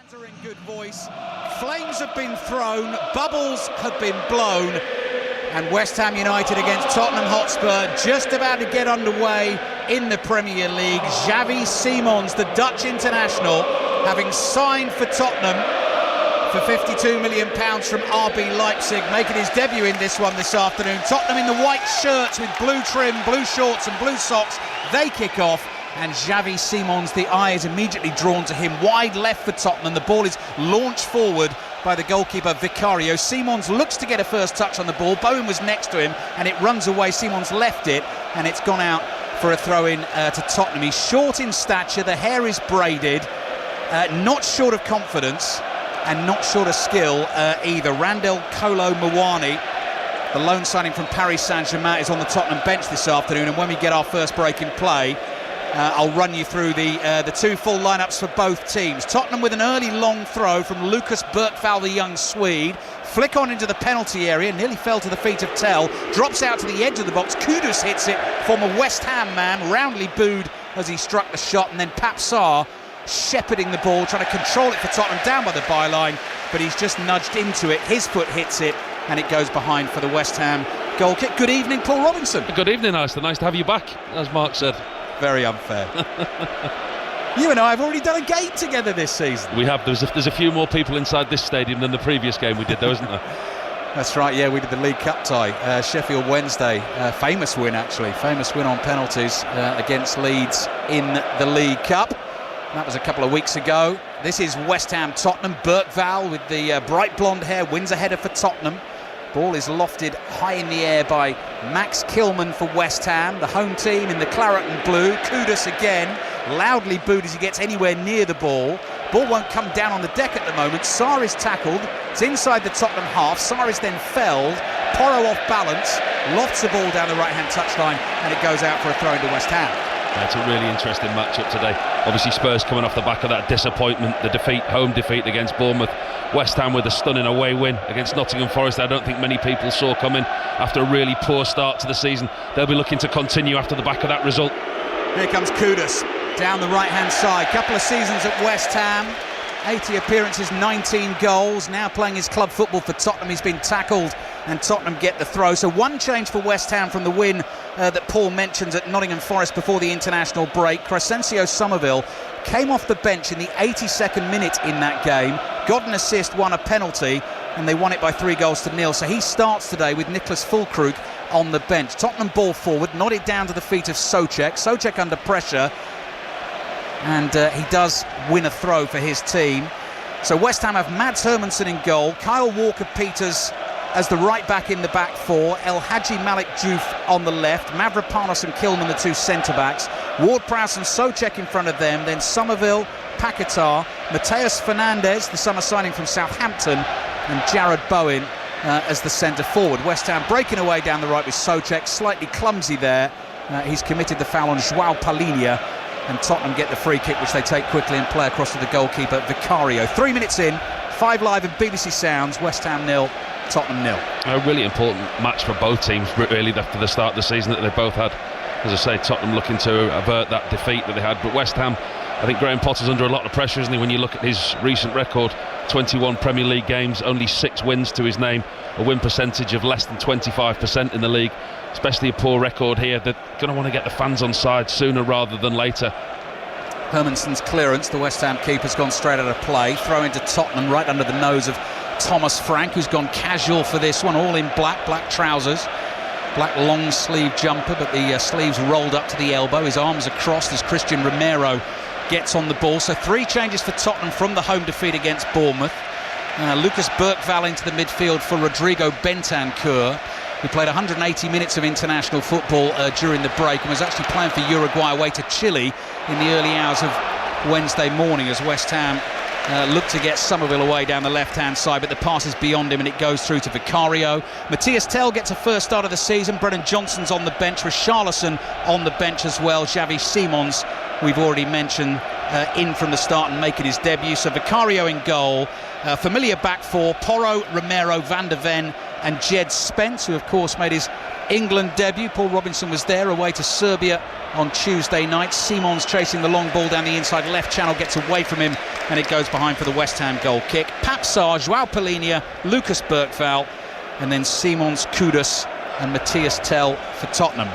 Fans are in good voice, flames have been thrown, bubbles have been blown, and West Ham United against Tottenham Hotspur just about to get underway in the Premier League. Xavi Simons, the Dutch international, having signed for Tottenham for £52 million from RB Leipzig, making his debut in this one this afternoon. Tottenham in the white shirts with blue trim, blue shorts and blue socks. They kick off. And Xavi Simons, the eye is immediately drawn to him. Wide left for Tottenham. The ball is launched forward by the goalkeeper Vicario. Simons looks to get a first touch on the ball. Bowen was next to him and it runs away. Simons left it and it's gone out for a throw-in to Tottenham. He's short in stature, the hair is braided, not short of confidence and not short of skill either. Randell Kolo Muani, the loan signing from Paris Saint-Germain, is on the Tottenham bench this afternoon, and when we get our first break in play, I'll run you through the two full lineups for both teams. Tottenham with an early long throw from Lucas Bergvall, the young Swede. Flick on into the penalty area, nearly fell to the feet of Tell. Drops out to the edge of the box. Kudus hits it, former West Ham man, roundly booed as he struck the shot. And then Pap Sarr shepherding the ball, trying to control it for Tottenham down by the byline. But he's just nudged into it. His foot hits it and it goes behind for the West Ham goal kick. Good evening, Paul Robinson. Good evening, Alistair. Nice to have you back, as Mark said. Very unfair. You and I have already done a game together this season. We have. There's a few more people inside this stadium than the previous game we did, though, isn't there? That's right, yeah, we did the League Cup tie. Sheffield Wednesday, famous win actually. Famous win on penalties against Leeds in the League Cup. That was a couple of weeks ago. This is West Ham Tottenham. Bergvall with the bright blonde hair wins a header for Tottenham. Ball is lofted high in the air by Max Kilman for West Ham, the home team in the claret and blue. Kudus again, loudly booed as he gets anywhere near the ball. Ball won't come down on the deck at the moment. Sarr is tackled. It's inside the Tottenham half. Sarr is then felled. Porro off balance, lofts the ball down the right-hand touchline, and it goes out for a throw into West Ham. It's a really interesting matchup today. Obviously Spurs coming off the back of that disappointment, the home defeat against Bournemouth. West Ham with a stunning away win against Nottingham Forest. I don't think many people saw coming after a really poor start to the season. They'll be looking to continue after the back of that result. Here comes Kudus down the right-hand side. Couple of seasons at West Ham, 80 appearances, 19 goals. Now playing his club football for Tottenham. He's been tackled and Tottenham get the throw. So one change for West Ham from the win that Paul mentions at Nottingham Forest before the international break. Crescencio Somerville came off the bench in the 82nd minute in that game, got an assist, won a penalty, and they won it by 3-0. So he starts today with Nicholas Füllkrug on the bench. Tottenham ball forward, nodded down to the feet of Souček. Souček under pressure, and he does win a throw for his team. So West Ham have Mads Hermansen in goal, Kyle Walker-Peters as the right back in the back four, El Hadji Malik Diouf on the left, Mavropanos and Kilman the two centre-backs, Ward-Prowse and Souček in front of them, then Somerville, Paquetá, Mateus Fernandes, the summer signing from Southampton, and Jared Bowen as the centre-forward. West Ham breaking away down the right with Souček, slightly clumsy there. He's committed the foul on João Palhinha, and Tottenham get the free kick, which they take quickly and play across to the goalkeeper Vicario. 3 minutes in, 5 Live and BBC Sounds, West Ham 0, Tottenham 0. A really important match for both teams, really, after the start of the season that they both had. As I say, Tottenham looking to avert that defeat that they had, but West Ham, I think Graham Potter's under a lot of pressure, isn't he, when you look at his recent record? 21 Premier League games, only 6 wins to his name, a win percentage of less than 25% in the league. Especially a poor record here. They're going to want to get the fans on side sooner rather than later. Hermansen's clearance, the West Ham keeper's gone straight out of play. Throw into Tottenham right under the nose of Thomas Frank, who's gone casual for this one, all in black trousers, black long sleeve jumper, but the sleeves rolled up to the elbow. His arms are crossed as Christian Romero gets on the ball. So 3 changes for Tottenham from the home defeat against Bournemouth. Lucas Bergvall into the midfield for Rodrigo Bentancur. He played 180 minutes of international football during the break and was actually playing for Uruguay away to Chile in the early hours of Wednesday morning as West Ham looked to get Somerville away down the left-hand side, but the pass is beyond him and it goes through to Vicario. Matthias Tell gets a first start of the season. Brennan Johnson's on the bench, Richarlison on the bench as well. Xavi Simons, we've already mentioned, in from the start and making his debut. So Vicario in goal. Familiar back four, Porro, Romero, Van der Ven and Jed Spence, who of course made his England debut. Paul Robinson was there, away to Serbia on Tuesday night. Simons chasing the long ball down the inside left channel, gets away from him, and it goes behind for the West Ham goal kick. Papsar, João Palhinha, Lucas Bergvall, and then Simons, Kudus and Matthias Tell for Tottenham.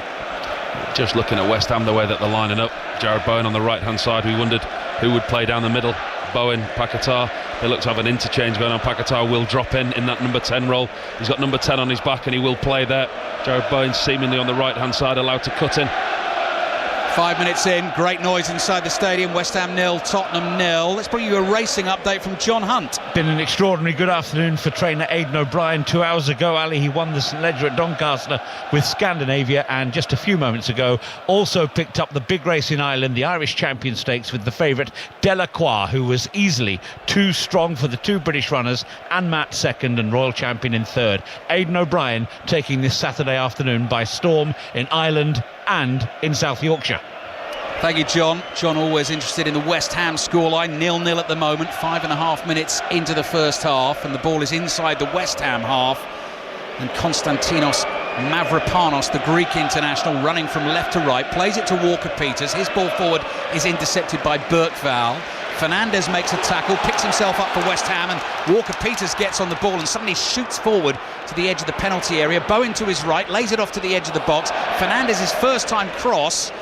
Just looking at West Ham, the way that they're lining up, Jared Bowen on the right hand side, we wondered who would play down the middle. Bowen, Paquetá, they look to have an interchange going on. Paquetá will drop in that number 10 role. He's got number 10 on his back and he will play there. Jared Bowen seemingly on the right hand side, allowed to cut in. 5 minutes in, great noise inside the stadium. West Ham 0, Tottenham 0. Let's bring you a racing update from John Hunt. Been an extraordinary good afternoon for trainer Aidan O'Brien. 2 hours ago, Ali, he won the St Ledger at Doncaster with Scandinavia, and just a few moments ago also picked up the big race in Ireland, the Irish Champion Stakes, with the favourite Delacroix, who was easily too strong for the two British runners, and Matt second and Royal Champion in third. Aidan O'Brien taking this Saturday afternoon by storm in Ireland and in South Yorkshire. Thank you, John. John always interested in the West Ham scoreline. 0-0 at the moment, 5.5 minutes into the first half, and the ball is inside the West Ham half. And Konstantinos Mavropanos, the Greek international, running from left to right, plays it to Walker-Peters. His ball forward is intercepted by Bergvall. Fernandez makes a tackle, picks himself up for West Ham, and Walker-Peters gets on the ball and suddenly shoots forward to the edge of the penalty area. Bowen to his right, lays it off to the edge of the box. Fernandez's first time cross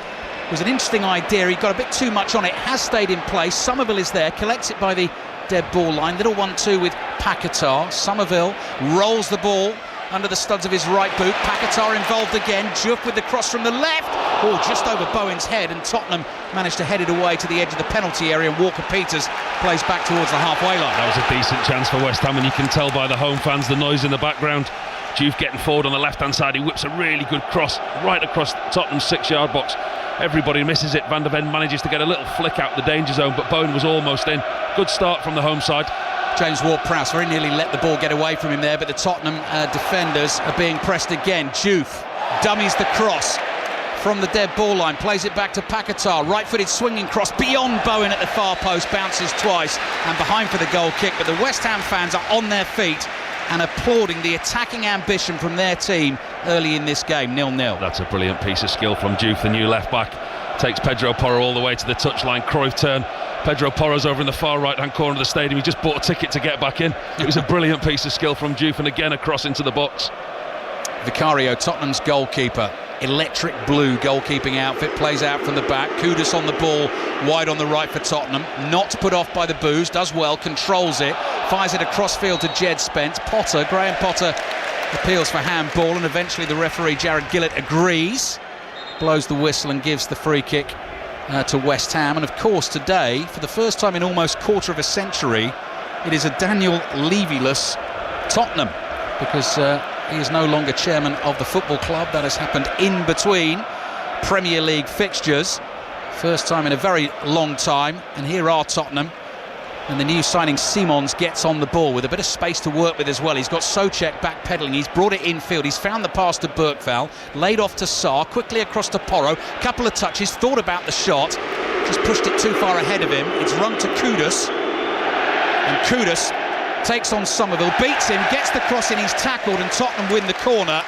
was an interesting idea. He got a bit too much on it, has stayed in place. Somerville is there, collects it by the dead ball line. Little 1-2 with Paquetá. Somerville rolls the ball under the studs of his right boot. Paquetá involved again. Diouf with the cross from the left. Oh, just over Bowen's head, and Tottenham managed to head it away to the edge of the penalty area, and Walker-Peters plays back towards the halfway line. That was a decent chance for West Ham, and you can tell by the home fans, the noise in the background. Diouf getting forward on the left-hand side. He whips a really good cross right across Tottenham's 6-yard box. Everybody misses it. Van der Ven manages to get a little flick out the danger zone, but Bowen was almost in. Good start from the home side. James Ward-Prowse very nearly let the ball get away from him there, but the Tottenham defenders are being pressed again. Diouf dummies the cross from the dead ball line, plays it back to Paquetá. Right-footed swinging cross beyond Bowen at the far post, bounces twice and behind for the goal kick. But the West Ham fans are on their feet and applauding the attacking ambition from their team early in this game. 0-0. That's a brilliant piece of skill from Diouf, the new left-back. Takes Pedro Porro all the way to the touchline. Cruyff turn. Pedro Porro's over in the far right-hand corner of the stadium. He just bought a ticket to get back in. It was a brilliant piece of skill from Diouf, and again across into the box. Vicario, Tottenham's goalkeeper, electric blue goalkeeping outfit, plays out from the back. Kudus on the ball, wide on the right for Tottenham. Not put off by the boos, does well, controls it, fires it across field to Jed Spence. Graham Potter appeals for handball, and eventually the referee Jared Gillett agrees, blows the whistle and gives the free kick to West Ham. And of course today, for the first time in almost quarter of a century, it is a Daniel Levy-less Tottenham, because he is no longer chairman of the football club. That has happened in between Premier League fixtures, first time in a very long time. And here are Tottenham, and the new signing Simons gets on the ball with a bit of space to work with as well. He's got Souček backpedaling, he's brought it infield, he's found the pass to Bergvall, laid off to Sarr, quickly across to Porro, couple of touches, thought about the shot, just pushed it too far ahead of him. It's run to Kudus, and Kudus takes on Somerville, beats him, gets the cross in, he's tackled, and Tottenham win the corner.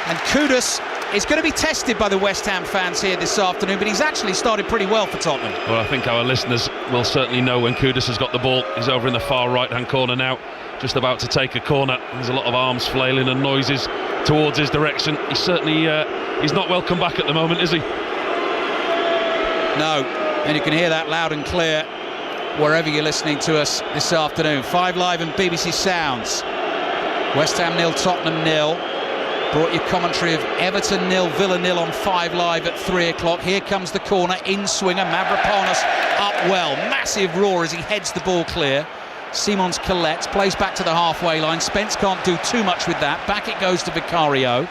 And Kudus is going to be tested by the West Ham fans here this afternoon, but he's actually started pretty well for Tottenham. Well, I think our listeners will certainly know when Kudus has got the ball. He's over in the far right-hand corner now, just about to take a corner. There's a lot of arms flailing and noises towards his direction. He's certainly he's not welcome back at the moment, is he? No, and you can hear that loud and clear wherever you're listening to us this afternoon. 5 Live and BBC Sounds. West Ham 0, Tottenham 0. Brought you commentary of Everton 0, Villa 0 on 5 Live at 3 o'clock. Here comes the corner, in swinger, Mavropanos up well. Massive roar as he heads the ball clear. Simons collects, plays back to the halfway line. Spence can't do too much with that. Back it goes to Vicario.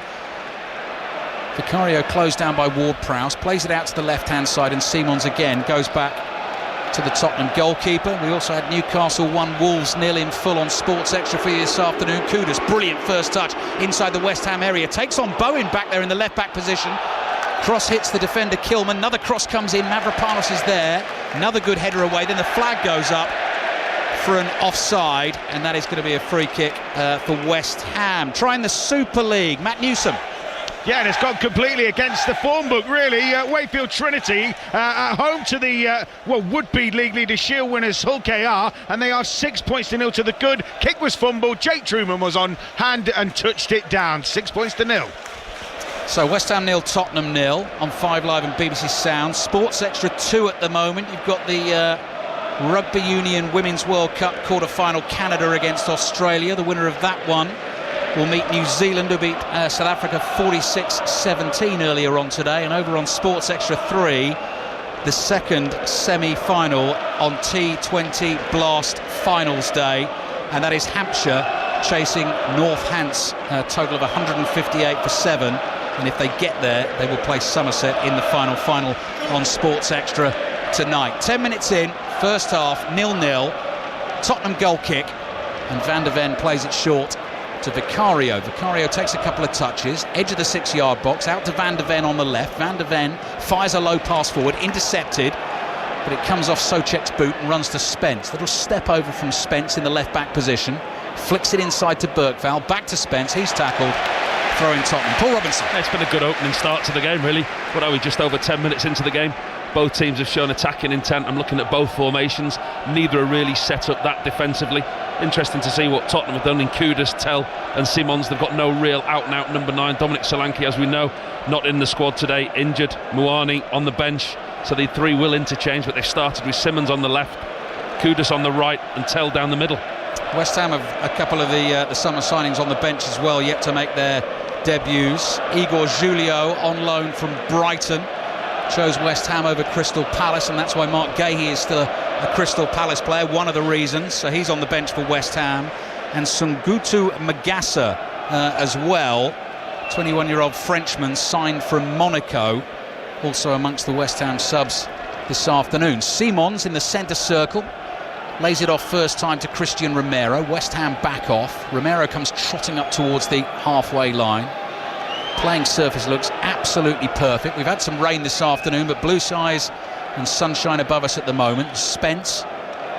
Vicario closed down by Ward-Prowse, plays it out to the left-hand side, and Simons again goes back to the Tottenham goalkeeper. We also had Newcastle 1, Wolves 0 in full on Sports Extra for you this afternoon. Kudus, brilliant first touch inside the West Ham area, takes on Bowen back there in the left back position. Cross hits the defender Kilman, another cross comes in, Mavropanos is there, another good header away, then the flag goes up for an offside, and that is going to be a free kick for West Ham. Trying the Super League, Matt Newsom. Yeah, and it's gone completely against the form book, really. Wakefield Trinity at home to the would-be league leader Shield winners Hull KR, and they are 6 points to nil to the good. Kick was fumbled. Jake Truman was on hand and touched it down. 6 points to nil. So West Ham 0, Tottenham 0 on 5 Live and BBC Sound. Sports Extra 2 at the moment. You've got the Rugby Union Women's World Cup quarter-final, Canada against Australia. The winner of that one will meet New Zealand, who beat South Africa 46-17 earlier on today. And over on Sports Extra 3, the second semi-final on T20 Blast Finals Day, and that is Hampshire chasing North Hants, a total of 158 for 7. And if they get there, they will play Somerset in the final on Sports Extra tonight. 10 minutes in, first half, 0-0. Tottenham goal kick, and Van der Ven plays it short to Vicario. Vicario takes a couple of touches, edge of the 6-yard box, out to Van der Ven on the left. Van der Ven fires a low pass forward, intercepted, but it comes off Soucek's boot and runs to Spence. Little step over from Spence in the left back position, flicks it inside to Birkval, back to Spence, he's tackled. Throwing Tottenham. Paul Robinson. It's been a good opening start to the game, really. What are we, just over 10 minutes into the game? Both teams have shown attacking intent. I'm looking at both formations. Neither are really set up that defensively. Interesting to see what Tottenham have done in Kudus, Tell and Simons. They've got no real out-and-out number 9. Dominic Solanke, as we know, not in the squad today, injured. Muani on the bench. So the 3 will interchange, but they've started with Simons on the left, Kudus on the right and Tell down the middle. West Ham have a couple of the summer signings on the bench as well, yet to make their debuts. Igor Julio on loan from Brighton chose West Ham over Crystal Palace, and that's why Mark Gahey is still a Crystal Palace player, one of the reasons. So he's on the bench for West Ham. And Sungutu Magassa as well, 21-year-old Frenchman signed from Monaco, also amongst the West Ham subs this afternoon. Simons in the centre circle, lays it off first time to Christian Romero. West Ham back off. Romero comes trotting up towards the halfway line. Playing surface looks absolutely perfect. We've had some rain this afternoon, but blue skies and sunshine above us at the moment. Spence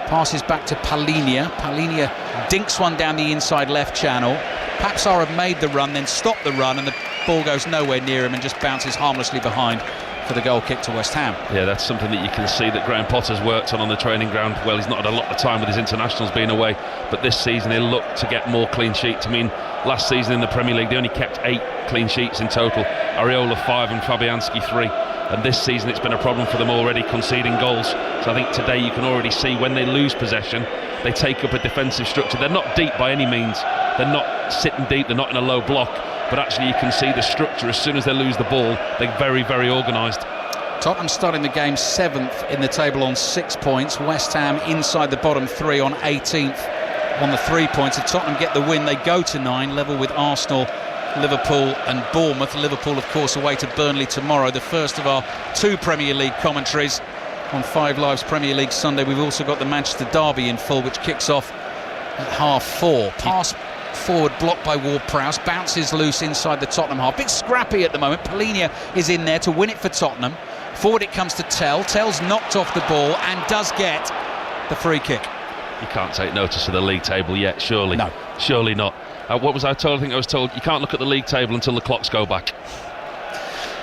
passes back to Palinia. Palinia dinks one down the inside left channel. Papsar have made the run, then stopped the run, and the ball goes nowhere near him and just bounces harmlessly behind for the goal kick to West Ham. Yeah, that's something that you can see that Graham Potter's worked on the training ground. Well, he's not had a lot of time with his internationals being away, but this season he'll look to get more clean sheets. I mean, last season in the Premier League they only kept 8 clean sheets in total. Areola 5 and Fabianski 3, and this season it's been a problem for them already, conceding goals. So I think today you can already see when they lose possession, they take up a defensive structure. They're not deep by any means, they're not sitting deep, they're not in a low block, but actually you can see the structure. As soon as they lose the ball, they're very, very organised. Tottenham starting the game 7th in the table on 6 points. West Ham inside the bottom 3 on 18th on the 3 points. If Tottenham get the win, they go to 9, level with Arsenal, Liverpool and Bournemouth. Liverpool, of course, away to Burnley tomorrow. The first of our 2 Premier League commentaries on 5 Live's Premier League Sunday. We've also got the Manchester Derby in full, which kicks off at 4:30. Pass forward blocked by Ward-Prowse, bounces loose inside the Tottenham half. Bit scrappy at the moment. Palinia is in there to win it for Tottenham. Forward it comes to Tell. Tell's knocked off the ball and does get the free kick. You can't take notice of the league table yet, surely. No. Surely not. What was I told? I think I was told you can't look at the league table until the clocks go back.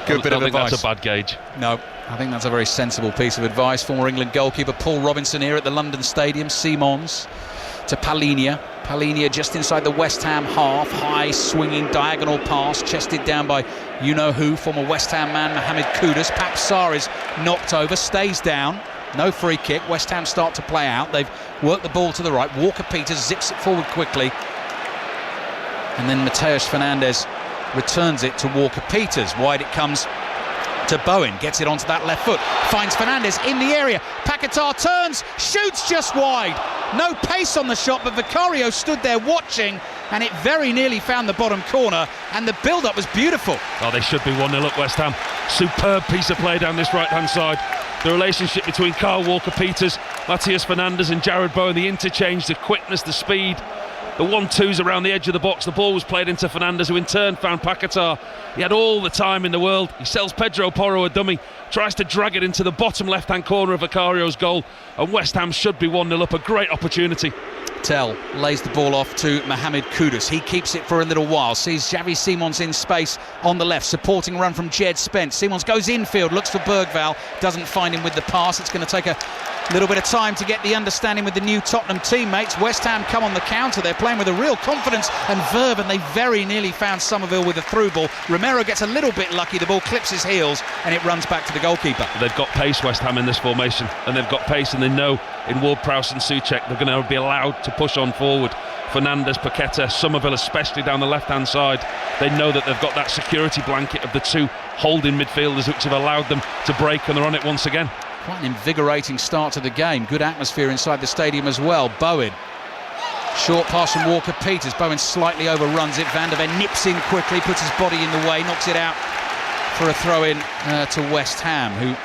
Good bit of advice. I don't think that's a bad gauge. No, I think that's a very sensible piece of advice. Former England goalkeeper Paul Robinson here at the London Stadium. Simons to Palinia. Palinia just inside the West Ham half. High swinging diagonal pass, chested down by you-know-who, former West Ham man Mohamed Kudus. Papsar is knocked over, stays down. No free kick. West Ham start to play out. They've worked the ball to the right. Walker-Peters zips it forward quickly. And then Mateus Fernandes returns it to Walker-Peters. Wide it comes to Bowen, gets it onto that left foot, finds Fernandes in the area. Paquetá turns, shoots just wide. No pace on the shot, but Vicario stood there watching, and it very nearly found the bottom corner, and the build-up was beautiful. Oh, they should be 1-0 up, West Ham. Superb piece of play down this right-hand side. The relationship between Kyle Walker-Peters, Matthias Fernandes and Jared Bowen, the interchange, the quickness, the speed, the 1-2s around the edge of the box. The ball was played into Fernandes, who in turn found Paquetá. He had all the time in the world. He sells Pedro Porro a dummy, tries to drag it into the bottom left-hand corner of Vicario's goal, and West Ham should be 1-0 up. A great opportunity. Tell lays the ball off to Mohamed Kudus. He keeps it for a little while, sees Xavi Simons in space on the left, supporting run from Jed Spence. Simons goes infield, looks for Bergvall, doesn't find him with the pass. It's going to take a little bit of time to get the understanding with the new Tottenham teammates. West Ham come on the counter. They're playing with a real confidence and verve, and they very nearly found Somerville with a through ball. Romero gets a little bit lucky. The ball clips his heels and it runs back to the goalkeeper. They've got pace, West Ham, in this formation, and they've got pace, and they know in Ward-Prowse and Souček they're going to be allowed to push on forward. Fernandes, Paqueta, Somerville especially down the left-hand side. They know that they've got that security blanket of the two holding midfielders which have allowed them to break, and they're on it once again. Quite an invigorating start to the game. Good atmosphere inside the stadium as well. Bowen. Short pass from Walker-Peters. Bowen slightly overruns it. Van der Ven nips in quickly, puts his body in the way, knocks it out for a throw-in to West Ham, who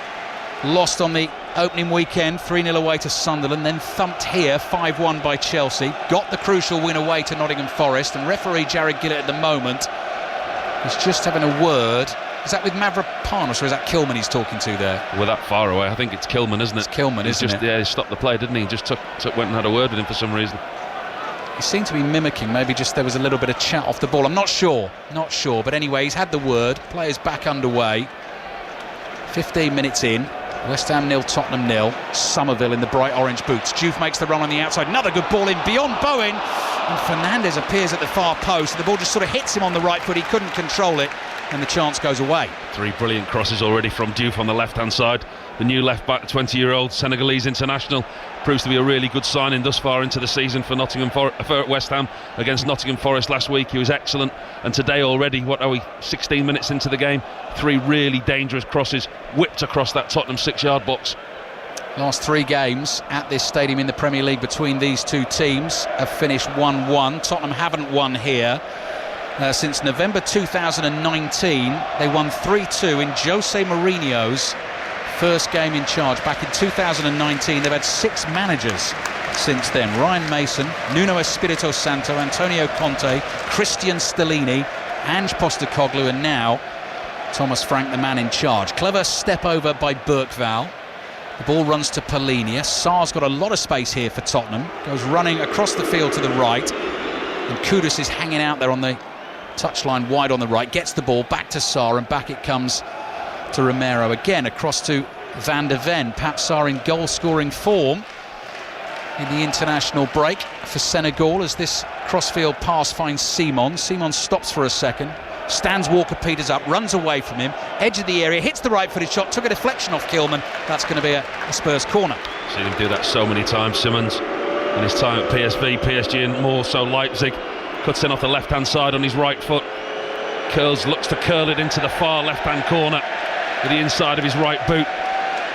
lost on the opening weekend 3-0 away to Sunderland, then thumped here 5-1 by Chelsea. Got the crucial win away to Nottingham Forest, and referee Jared Gillett at the moment is just having a word. Is that with Mavropanos or is that Kilman he's talking to there? Well, that far away, I think it's Kilman, isn't it? It's Kilman, isn't it? Yeah, he stopped the play, didn't he? He just went and had a word with him for some reason. He seemed to be mimicking, maybe just there was a little bit of chat off the ball. I'm not sure, but anyway, he's had the word. Players back underway. 15 minutes in. West Ham 0, Tottenham 0. Somerville in the bright orange boots. Juve makes the run on the outside. Another good ball in beyond Bowen. And Fernandes appears at the far post. The ball just sort of hits him on the right foot. He couldn't control it, and the chance goes away. 3 brilliant crosses already from Diouf on the left-hand side. The new left-back, 20-year-old Senegalese international, proves to be a really good signing thus far into the season for West Ham against Nottingham Forest last week. He was excellent, and today already, 16 minutes into the game, 3 really dangerous crosses whipped across that Tottenham 6-yard box. Last 3 games at this stadium in the Premier League between these two teams have finished 1-1. Tottenham haven't won here since November 2019. They won 3-2 in Jose Mourinho's first game in charge back in 2019. They've had 6 managers since then. Ryan Mason, Nuno Espirito Santo, Antonio Conte, Christian Stellini, Ange Postecoglou, and now Thomas Frank, the man in charge. Clever step over by Bergvall. The ball runs to Polinia. Sarr's got a lot of space here for Tottenham. Goes running across the field to the right. And Kudus is hanging out there on the touchline wide on the right. Gets the ball back to Sarr, and back it comes to Romero. Again across to Van der Ven. Perhaps Sarr in goal-scoring form in the international break for Senegal as this crossfield pass finds Simons. Simons stops for a second. Stands Walker-Peters up, runs away from him, edge of the area, hits the right-footed shot, took a deflection off Kilman. That's going to be a Spurs corner. Seen him do that so many times, Simons, in his time at PSV, PSG, and more so Leipzig. Cuts in off the left-hand side on his right foot. Looks to curl it into the far left-hand corner with the inside of his right boot.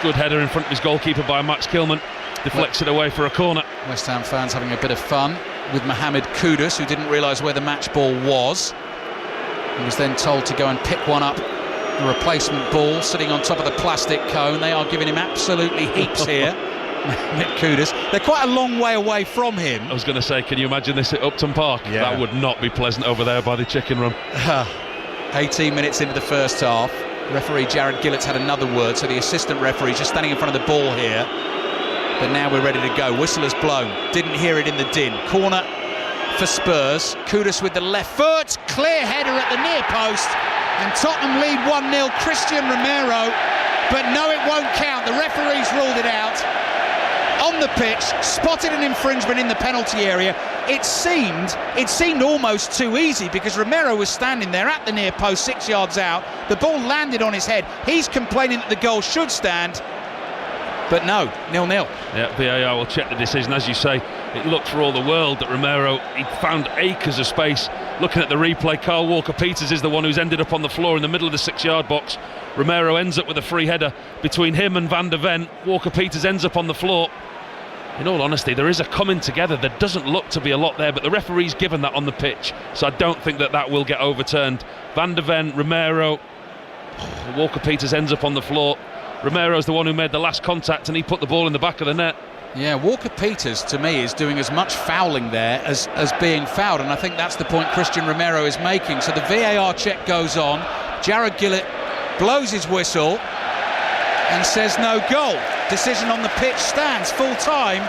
Good header in front of his goalkeeper by Max Kilman. Deflects it away for a corner. West Ham fans having a bit of fun with Mohamed Kudus, who didn't realise where the match ball was. He was then told to go and pick one up, a replacement ball sitting on top of the plastic cone. They are giving him absolutely heaps here. Mohamed Kudus. They're quite a long way away from him. I was going to say, can you imagine this at Upton Park? Yeah. That would not be pleasant over there by the chicken run. 18 minutes into the first half. Referee Jared Gillett's had another word, so the assistant referee just standing in front of the ball here. But now we're ready to go. Whistle has blown. Didn't hear it in the din. Corner for Spurs. Kudus with the left foot. Clear header at the near post. And Tottenham lead 1-0. Christian Romero. But no, it won't count. The referee's ruled it out. On the pitch, spotted an infringement in the penalty area. It seemed almost too easy because Romero was standing there at the near post 6 yards out. The ball landed on his head. He's complaining that the goal should stand. But no, 0-0. Yeah, VAR will check the decision. As you say, it looked for all the world that Romero, he found acres of space. Looking at the replay, Kyle Walker-Peters is the one who's ended up on the floor in the middle of the 6-yard box. Romero ends up with a free header between him and Van der Ven. Walker-Peters ends up on the floor. In all honesty, there is a coming together. There doesn't look to be a lot there, but the referee's given that on the pitch, so I don't think that will get overturned. Van der Ven, Romero, Walker-Peters ends up on the floor. Romero's the one who made the last contact, and he put the ball in the back of the net. Yeah, Walker-Peters to me is doing as much fouling there as being fouled, and I think that's the point Christian Romero is making. So the VAR check goes on. Jared Gillett blows his whistle and says no goal. Decision on the pitch stands full time.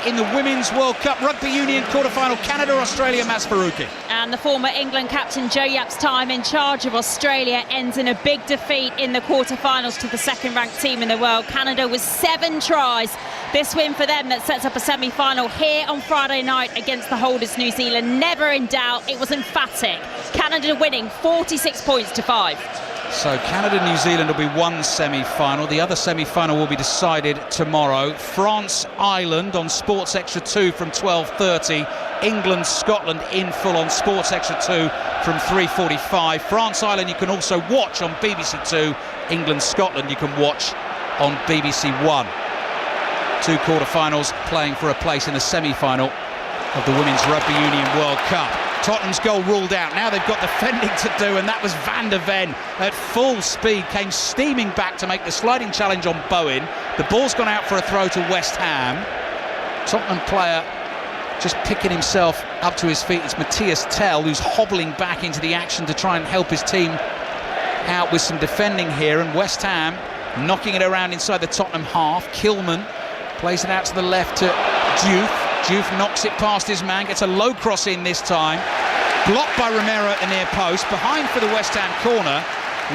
in the Women's World Cup Rugby Union quarter-final, Canada-Australia, Maz Faruqi. And the former England captain Joe Yapp's time in charge of Australia ends in a big defeat in the quarter-finals to the second-ranked team in the world. Canada with 7 tries. This win for them that sets up a semi-final here on Friday night against the holders New Zealand. Never in doubt, it was emphatic. Canada winning 46 points to 5. So Canada-New Zealand will be one semi-final. The other semi-final will be decided tomorrow. France-Ireland on Sports Extra 2 from 12:30. England-Scotland in full on Sports Extra 2 from 3:45. France-Ireland you can also watch on BBC 2. England-Scotland you can watch on BBC 1. 2 quarter-finals playing for a place in the semi-final of the Women's Rugby Union World Cup. Tottenham's goal ruled out. Now they've got defending to do, and that was Van der Ven at full speed, came steaming back to make the sliding challenge on Bowen. The ball's gone out for a throw to West Ham. Tottenham player just picking himself up to his feet. It's Matthias Tell who's hobbling back into the action to try and help his team out with some defending here, and West Ham knocking it around inside the Tottenham half. Kilman plays it out to the left to Diouf. Diouf knocks it past his man, gets a low cross in this time. Blocked by Romero at the near post, behind for the West Ham corner.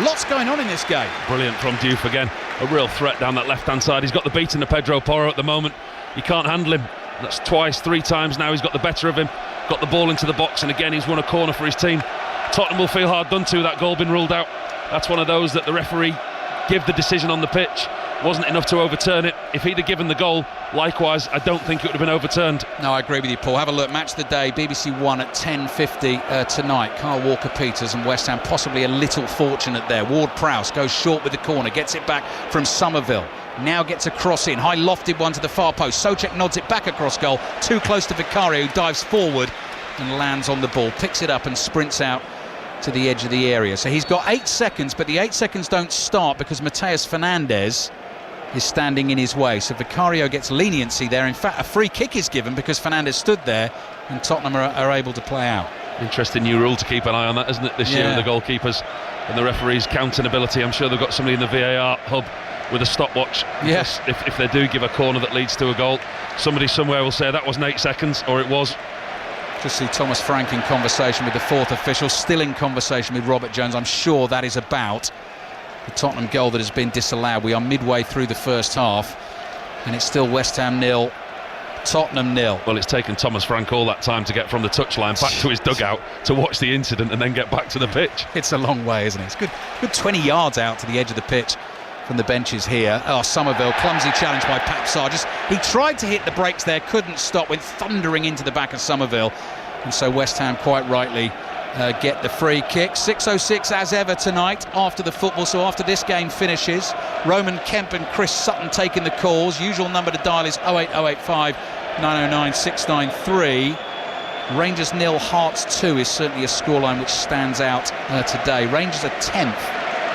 Lots going on in this game. Brilliant from Diouf again. A real threat down that left-hand side. He's got the beating of Pedro Porro at the moment. You can't handle him. That's twice, 3 times now he's got the better of him. Got the ball into the box, and again he's won a corner for his team. Tottenham will feel hard done to, that goal been ruled out. That's one of those that the referee give the decision on the pitch. Wasn't enough to overturn it. If he'd have given the goal, likewise, I don't think it would have been overturned. No, I agree with you, Paul. Have a look. Match of the day, BBC 1 at 10:50 tonight. Carl Walker-Peters and West Ham possibly a little fortunate there. Ward-Prowse goes short with the corner, gets it back from Somerville. Now gets a cross in, high lofted one to the far post. Souček nods it back across goal, too close to Vicario, who dives forward and lands on the ball, picks it up and sprints out to the edge of the area. So he's got 8 seconds, but the 8 seconds don't start because Mateus Fernandes is standing in his way. So Vicario gets leniency there. In fact, a free kick is given because Fernandes stood there, and Tottenham are able to play out. Interesting new rule to keep an eye on that, isn't it, this year, with the goalkeepers and the referees' counting ability. I'm sure they've got somebody in the VAR hub with a stopwatch. Yes. If they do give a corner that leads to a goal, somebody somewhere will say that wasn't 8 seconds, or it was. Just see Thomas Frank in conversation with the 4th official, still in conversation with Robert Jones. I'm sure that is about the Tottenham goal that has been disallowed. We are midway through the first half, and it's still West Ham 0, Tottenham 0. Well, it's taken Thomas Frank all that time to get from the touchline back to his dugout to watch the incident and then get back to the pitch. It's a long way, isn't it? It's good 20 yards out to the edge of the pitch from the benches here. Oh, Somerville, clumsy challenge by Pap Sargis. He tried to hit the brakes there, couldn't stop, went thundering into the back of Somerville. And so West Ham quite rightly get the free kick. 6:06 as ever tonight after the football. So after this game finishes, Roman Kemp and Chris Sutton taking the calls. Usual number to dial is 08085 909 693. Rangers 0, Hearts 2 is certainly a scoreline which stands out today. Rangers are 10th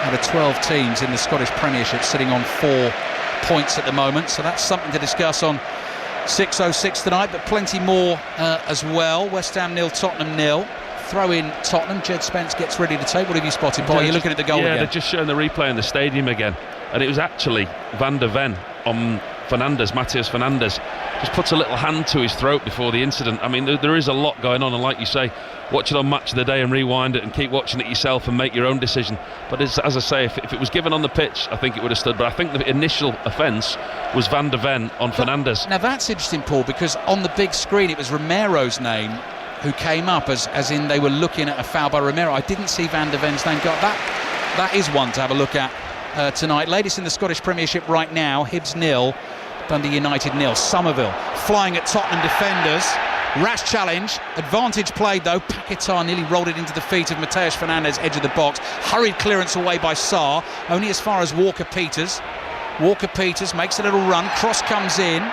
out of 12 teams in the Scottish Premiership, sitting on 4 points at the moment. So that's something to discuss on 6:06 tonight, but plenty more as well. West Ham 0, Tottenham 0. Throw in Tottenham. Jed Spence gets ready to take. What have you spotted, Paul? You're looking at the goal again. Yeah, they're just showing the replay in the stadium again, and it was actually Van der Ven on Fernandes, Matthias Fernandes. Just puts a little hand to his throat before the incident. I mean, there is a lot going on, and like you say, watch it on Match of the Day and rewind it and keep watching it yourself and make your own decision. But as I say, if it was given on the pitch, I think it would have stood. But I think the initial offence was Van der Ven on Fernandes. Now that's interesting, Paul, because on the big screen it was Romero's name who came up as in they were looking at a foul by Romero. I didn't see Van der Ven's name. That is one to have a look at tonight. Latest in the Scottish Premiership right now, Hibs 0, Dundee United 0. Somerville flying at Tottenham defenders. Rash challenge, advantage played though. Paquetá nearly rolled it into the feet of Mateus Fernandes, edge of the box. Hurried clearance away by Sarr, only as far as Walker-Peters. Walker-Peters makes a little run, cross comes in.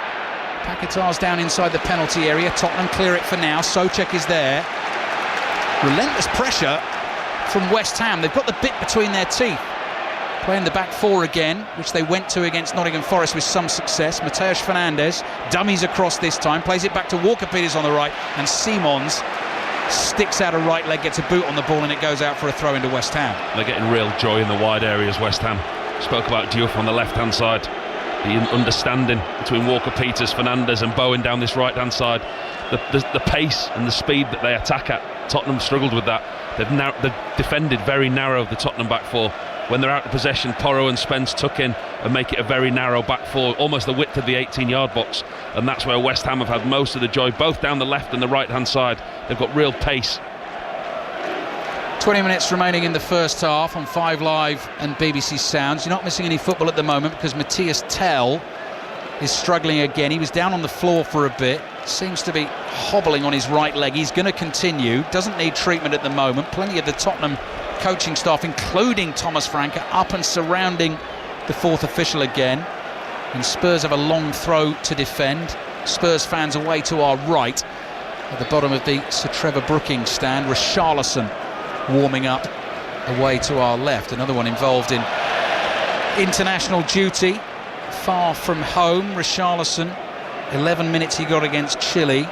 Paquetá's down inside the penalty area. Tottenham clear it for now. Souček is there. Relentless pressure from West Ham. They've got the bit between their teeth. Playing the back 4 again, which they went to against Nottingham Forest with some success. Mateus Fernandes dummies across this time, plays it back to Walker-Peters on the right, and Simons sticks out a right leg, gets a boot on the ball, and it goes out for a throw into West Ham. They're getting real joy in the wide areas, West Ham. Spoke about Diouf on the left-hand side. the understanding between Walker-Peters, Fernandes and Bowen down this right-hand side, the pace and the speed that they attack at. Tottenham struggled with that. They've defended very narrow, the Tottenham back four. When they're out of possession, Porro and Spence tuck in and make it a very narrow back four, almost the width of the 18-yard box, and that's where West Ham have had most of the joy, both down the left and the right-hand side. They've got real pace. 20 minutes remaining in the first half on 5 Live and BBC Sounds. You're not missing any football at the moment because Matthias Tell is struggling again. He was down on the floor for a bit, seems to be hobbling on his right leg. He's going to continue, doesn't need treatment at the moment. Plenty of the Tottenham coaching staff, including Thomas Franke, up and surrounding the fourth official again. And Spurs have a long throw to defend. Spurs fans away to our right at the bottom of the Sir Trevor Brookings stand. Richarlison warming up away to our left. Another one involved in international duty, far from home. Richarlison, 11 minutes he got against Chile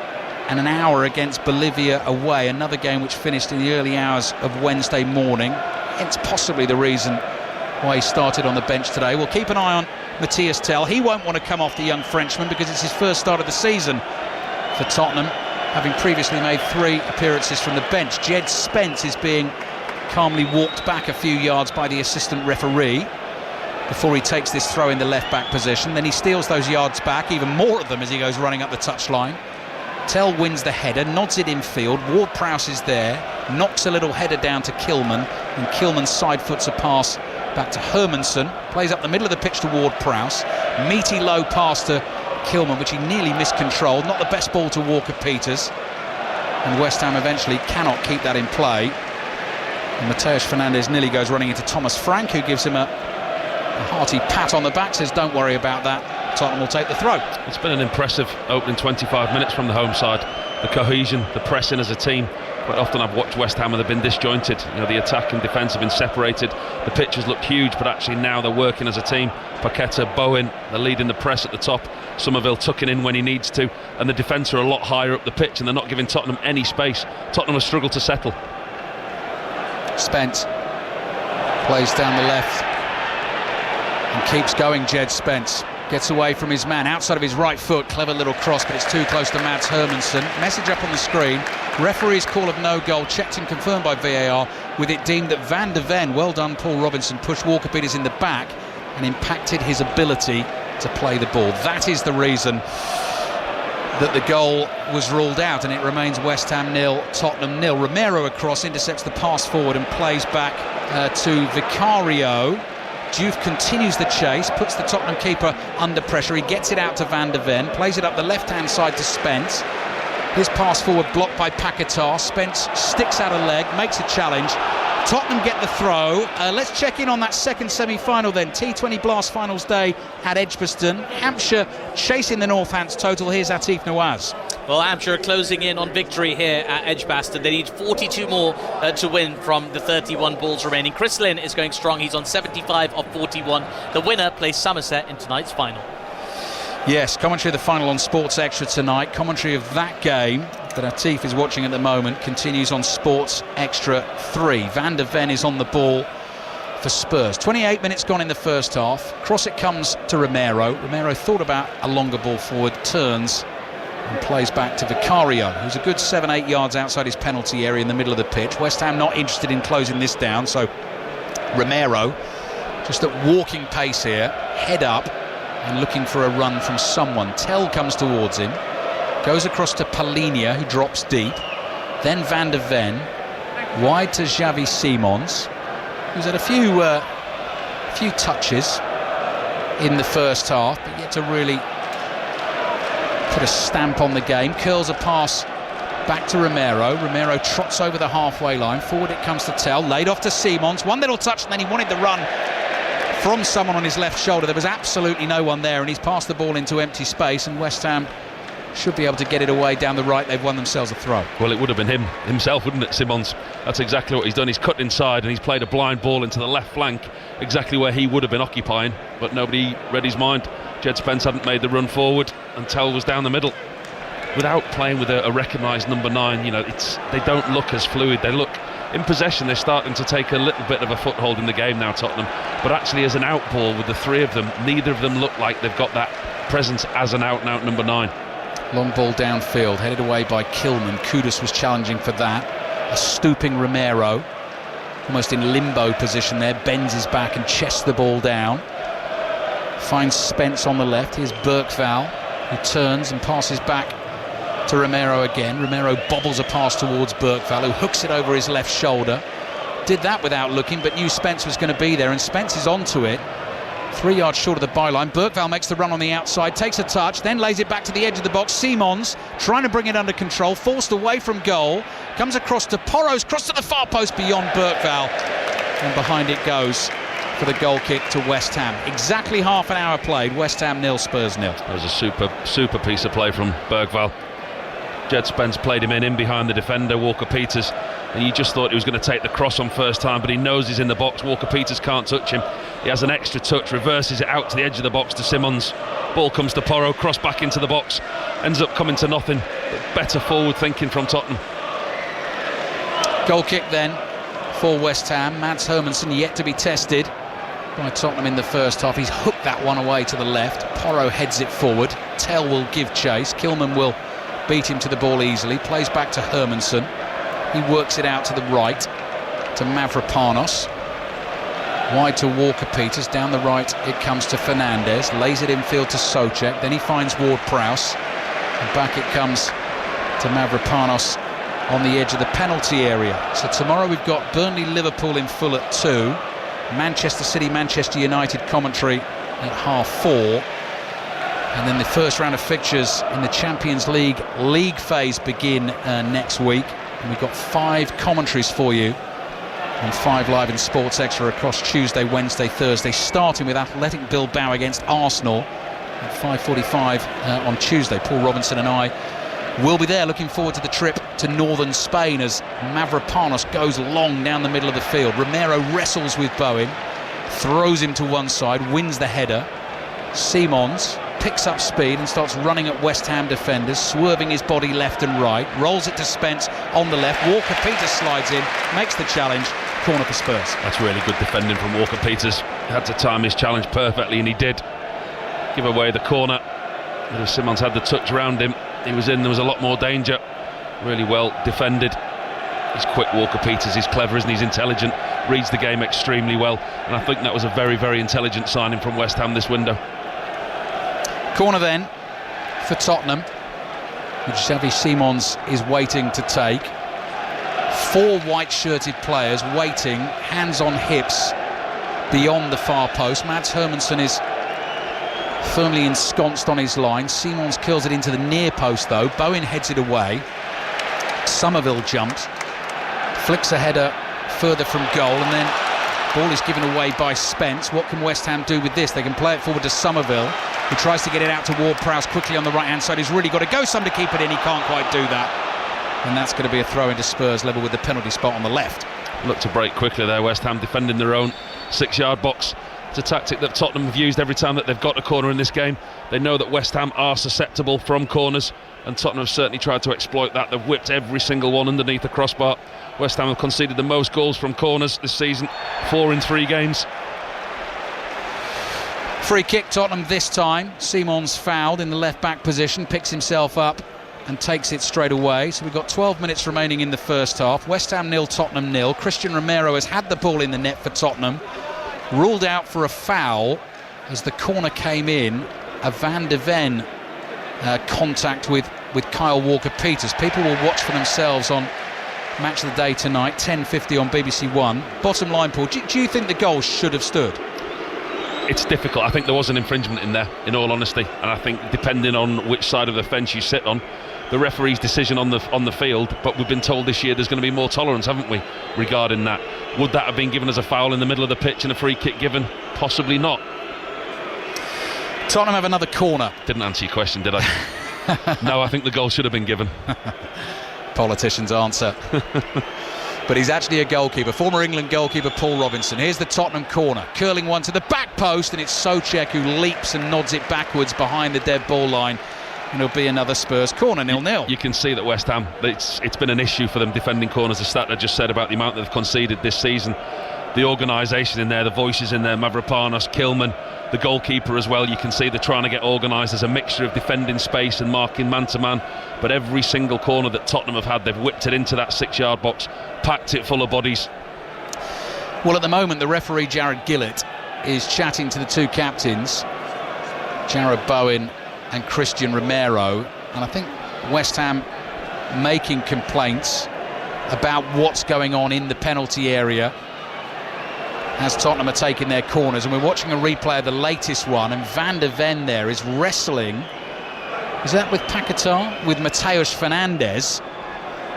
and an hour against Bolivia away. Another game which finished in the early hours of Wednesday morning. Hence possibly the reason why he started on the bench today. We'll keep an eye on Matthias Tell. He won't want to come off, the young Frenchman, because it's his first start of the season for Tottenham, having previously made 3 appearances from the bench. Jed Spence is being calmly walked back a few yards by the assistant referee before he takes this throw in the left-back position. Then he steals those yards back, even more of them as he goes running up the touchline. Tell wins the header, nods it infield. Ward-Prowse is there, knocks a little header down to Kilman, and Kilman side-foots a pass back to Hermansen. Plays up the middle of the pitch to Ward-Prowse. Meaty low pass to Kilman, which he nearly miscontrolled. Not the best ball to Walker-Peters. And West Ham eventually cannot keep that in play. And Mateus Fernandes nearly goes running into Thomas Frank, who gives him a hearty pat on the back, says don't worry about that, Tottenham will take the throw. It's been an impressive opening 25 minutes from the home side. The cohesion, the pressing as a team. Quite often I've watched West Ham and they've been disjointed. You know, the attack and defence have been separated. The pitch has looked huge, but actually now they're working as a team. Paqueta, Bowen, they're leading the press at the top. Somerville tucking in when he needs to, and the defence are a lot higher up the pitch and they're not giving Tottenham any space. Tottenham have struggled to settle. Spence plays down the left and keeps going. Jed Spence gets away from his man outside of his right foot. Clever little cross, but it's too close to Mads Hermansen. Message up on the screen: referee's call of no goal, checked and confirmed by VAR, with it deemed that Van de Ven, well done Paul Robinson, pushed Walker-Peters in the back and impacted his ability to play the ball. That is the reason that the goal was ruled out, and it remains West Ham 0, Tottenham 0. Romero across, intercepts the pass forward and plays back to Vicario. Diouf continues the chase, puts the Tottenham keeper under pressure. He gets it out to Van de Ven, plays it up the left-hand side to Spence. His pass forward blocked by Paquetá. Spence sticks out a leg, makes a challenge. Tottenham get the throw. Let's check in on that second semi-final then. T20 Blast Finals Day at Edgbaston. Hampshire chasing the Northants total. Here's Atif Nawaz. Well, Hampshire are closing in on victory here at Edgbaston. They need 42 more to win from the 31 balls remaining. Chris Lynn is going strong. He's on 75 of 41. The winner plays Somerset in tonight's final. Yes, commentary of the final on Sports Extra tonight. Commentary of that game that Atif is watching at the moment continues on Sports Extra 3. Van de Ven is on the ball for Spurs. 28 minutes gone in the first half. Cross it comes to Romero. Romero thought about a longer ball forward, turns and plays back to Vicario, who's a good 7-8 yards outside his penalty area in the middle of the pitch. West Ham not interested in closing this down, so Romero just at walking pace here, head up and looking for a run from someone. Tell comes towards him, goes across to Palhinha, who drops deep, then Van de Ven wide to Xavi Simons, who's had a few touches in the first half, but yet to really put a stamp on the game. Curls a pass back to Romero. Romero trots over the halfway line. Forward it comes to Tell, laid off to Simons. One little touch and then he wanted the run from someone on his left shoulder. There was absolutely no one there, and he's passed the ball into empty space, and West Ham should be able to get it away down the right. They've won themselves a throw. Well, it would have been himself, wouldn't it, Simons? That's exactly what he's done. He's cut inside and he's played a blind ball into the left flank, exactly where he would have been occupying, but nobody read his mind. Jed Spence hadn't made the run forward and Tell was down the middle. Without playing with a recognised number 9, you know, they don't look as fluid. They look in possession they're starting to take a little bit of a foothold in the game now, Tottenham, but actually as an out ball with the three of them, neither of them look like they've got that presence as an out and out number 9. Long ball downfield, headed away by Kilman. Kudus was challenging for that. A stooping Romero, almost in limbo position there, bends his back and chests the ball down. Finds Spence on the left. Here's Bergvall, who turns and passes back to Romero again. Romero bobbles a pass towards Bergvall, who hooks it over his left shoulder. Did that without looking, but knew Spence was going to be there, and Spence is onto it. 3 yards short of the byline. Bergvall makes the run on the outside, takes a touch, then lays it back to the edge of the box. Simons trying to bring it under control, forced away from goal, comes across to Porro's cross to the far post beyond Bergvall, and behind it goes for the goal kick to West Ham. Exactly half an hour played. West Ham 0, Spurs 0. That was a super piece of play from Bergvall. Jed Spence played him in behind the defender, Walker-Peters, and you just thought he was going to take the cross on first time, but he knows he's in the box. Walker-Peters can't touch him. He has an extra touch, reverses it out to the edge of the box to Simons. Ball comes to Porro, cross back into the box, ends up coming to nothing. But better forward thinking from Tottenham. Goal kick then for West Ham. Mads Hermansen yet to be tested by Tottenham in the first half. He's hooked that one away to the left. Porro heads it forward. Tell will give chase. Kilman will beat him to the ball easily. Plays back to Hermansen. He works it out to the right to Mavropanos. Wide to Walker-Peters. Down the right it comes to Fernandez. Lays it infield to Souček. Then he finds Ward-Prowse. And back it comes to Mavropanos on the edge of the penalty area. So tomorrow we've got Burnley-Liverpool in full at 2. Manchester City, Manchester United commentary at 4:30. And then the first round of fixtures in the Champions League phase begin next week. And we've got 5 commentaries for you on 5 Live in Sports Extra across Tuesday, Wednesday, Thursday, starting with Athletic Bilbao against Arsenal at 5:45 on Tuesday. Paul Robinson and I will be there, looking forward to the trip to northern Spain as Mavropanos goes long down the middle of the field. Romero wrestles with Bowen, throws him to one side, wins the header. Simons picks up speed and starts running at West Ham defenders, swerving his body left and right, rolls it to Spence on the left. Walker-Peters slides in, makes the challenge, corner for Spurs. That's really good defending from Walker-Peters. Had to time his challenge perfectly, and he did. Give away the corner. But if Simons had the touch around him, he was in, there was a lot more danger. Really well defended. He's quick, Walker-Peters, he's clever, isn't he? He's intelligent, reads the game extremely well, and I think that was a very, very intelligent signing from West Ham this window. Corner then for Tottenham, which Xavi Simons is waiting to take. 4 white-shirted players waiting, hands on hips, beyond the far post. Mads Hermansen is firmly ensconced on his line. Simons kills it into the near post though. Bowen heads it away. Somerville jumps, flicks a header further from goal, and then ball is given away by Spence. What can West Ham do with this? They can play it forward to Somerville, who tries to get it out to Ward-Prowse quickly on the right-hand side. He's really got to go some to keep it in. He can't quite do that. And that's going to be a throw into Spurs, level with the penalty spot on the left. Look to break quickly there, West Ham defending their own 6-yard box. It's a tactic that Tottenham have used every time that they've got a corner in this game. They know that West Ham are susceptible from corners, and Tottenham have certainly tried to exploit that. They've whipped every single one underneath the crossbar. West Ham have conceded the most goals from corners this season, 4 in 3 games. Free kick Tottenham this time. Simons fouled in the left back position, picks himself up and takes it straight away. So we've got 12 minutes remaining in the first half. West Ham 0, Tottenham 0. Christian Romero has had the ball in the net for Tottenham. Ruled out for a foul as the corner came in. A Van de Ven contact with Kyle Walker-Peters. People will watch for themselves on Match of the Day tonight, 10:50 on BBC One. Bottom line, Paul, do you think the goal should have stood? It's difficult. I think there was an infringement in there, in all honesty, and I think depending on which side of the fence you sit on, the referee's decision on the field. But we've been told this year there's going to be more tolerance, haven't we, regarding that? Would that have been given as a foul in the middle of the pitch and a free kick given? Possibly not. Tottenham have another corner. Didn't answer your question, did I? No, I think the goal should have been given. Politician's answer. But he's actually a goalkeeper, former England goalkeeper Paul Robinson. Here's the Tottenham corner, curling one to the back post, and it's Souček who leaps and nods it backwards behind the dead ball line and it'll be another Spurs corner, 0-0. You can see that West Ham, it's been an issue for them defending corners. The stat I just said about the amount that they've conceded this season, the organisation in there, the voices in there, Mavropanos, Kilman, the goalkeeper as well. You can see they're trying to get organised. There's a mixture of defending space and marking man-to-man, but every single corner that Tottenham have had, they've whipped it into that 6-yard box, packed it full of bodies. Well, at the moment, the referee, Jared Gillett, is chatting to the two captains, Jarrod Bowen and Christian Romero, and I think West Ham making complaints about what's going on in the penalty area as Tottenham are taking their corners. And we're watching a replay of the latest one, and Van der Ven there is wrestling, is that with Paquetá, with Mateus Fernandes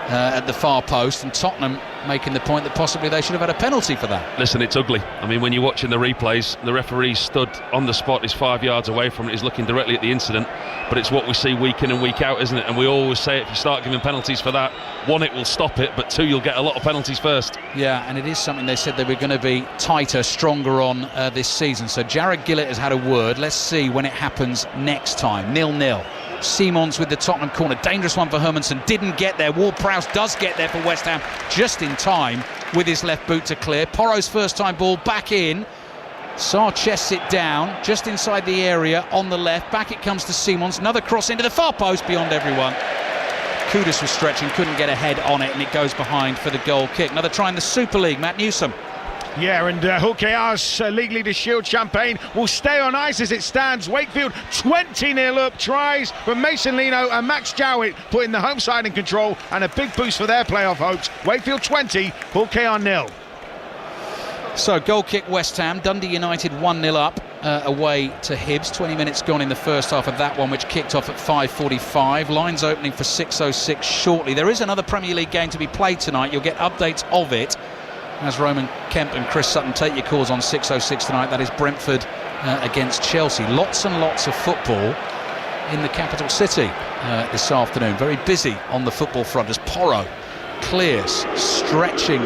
at the far post, and Tottenham making the point that possibly they should have had a penalty for that. Listen, it's ugly. I mean, when you're watching the replays, the referee stood on the spot, is 5 yards away from it, he's looking directly at the incident, but it's what we see week in and week out, isn't it? And we always say if you start giving penalties for that, one, it will stop it, but two, you'll get a lot of penalties first. Yeah, and it is something they said they were going to be tighter, stronger on this season. So Jared Gillett has had a word. Let's see when it happens next time. 0-0. Simons with the Tottenham corner, dangerous one for Hermansen, didn't get there. Ward-Prowse does get there for West Ham just in time with his left boot to clear. Porro's first time ball back in. Sarr chests it down just inside the area on the left. Back it comes to Simons, another cross into the far post beyond everyone. Kudus was stretching, couldn't get a head on it, and it goes behind for the goal kick. Another try in the Super League, Matt Newsom. Yeah, and Hull KR's League Leaders Shield champagne will stay on ice as it stands. Wakefield 20-0 up, tries from Mason Lino and Max Jowett putting the home side in control, and a big boost for their playoff hopes. Wakefield 20, Hull KR 0. So goal kick West Ham, Dundee United 1-0 up away to Hibs. 20 minutes gone in the first half of that one, which kicked off at 5:45. Lines opening for 6:06 shortly. There is another Premier League game to be played tonight. You'll get updates of it as Roman Kemp and Chris Sutton take your calls on 6:06 tonight. That is Brentford against Chelsea. Lots and lots of football in the capital city this afternoon. Very busy on the football front as Porro clears, stretching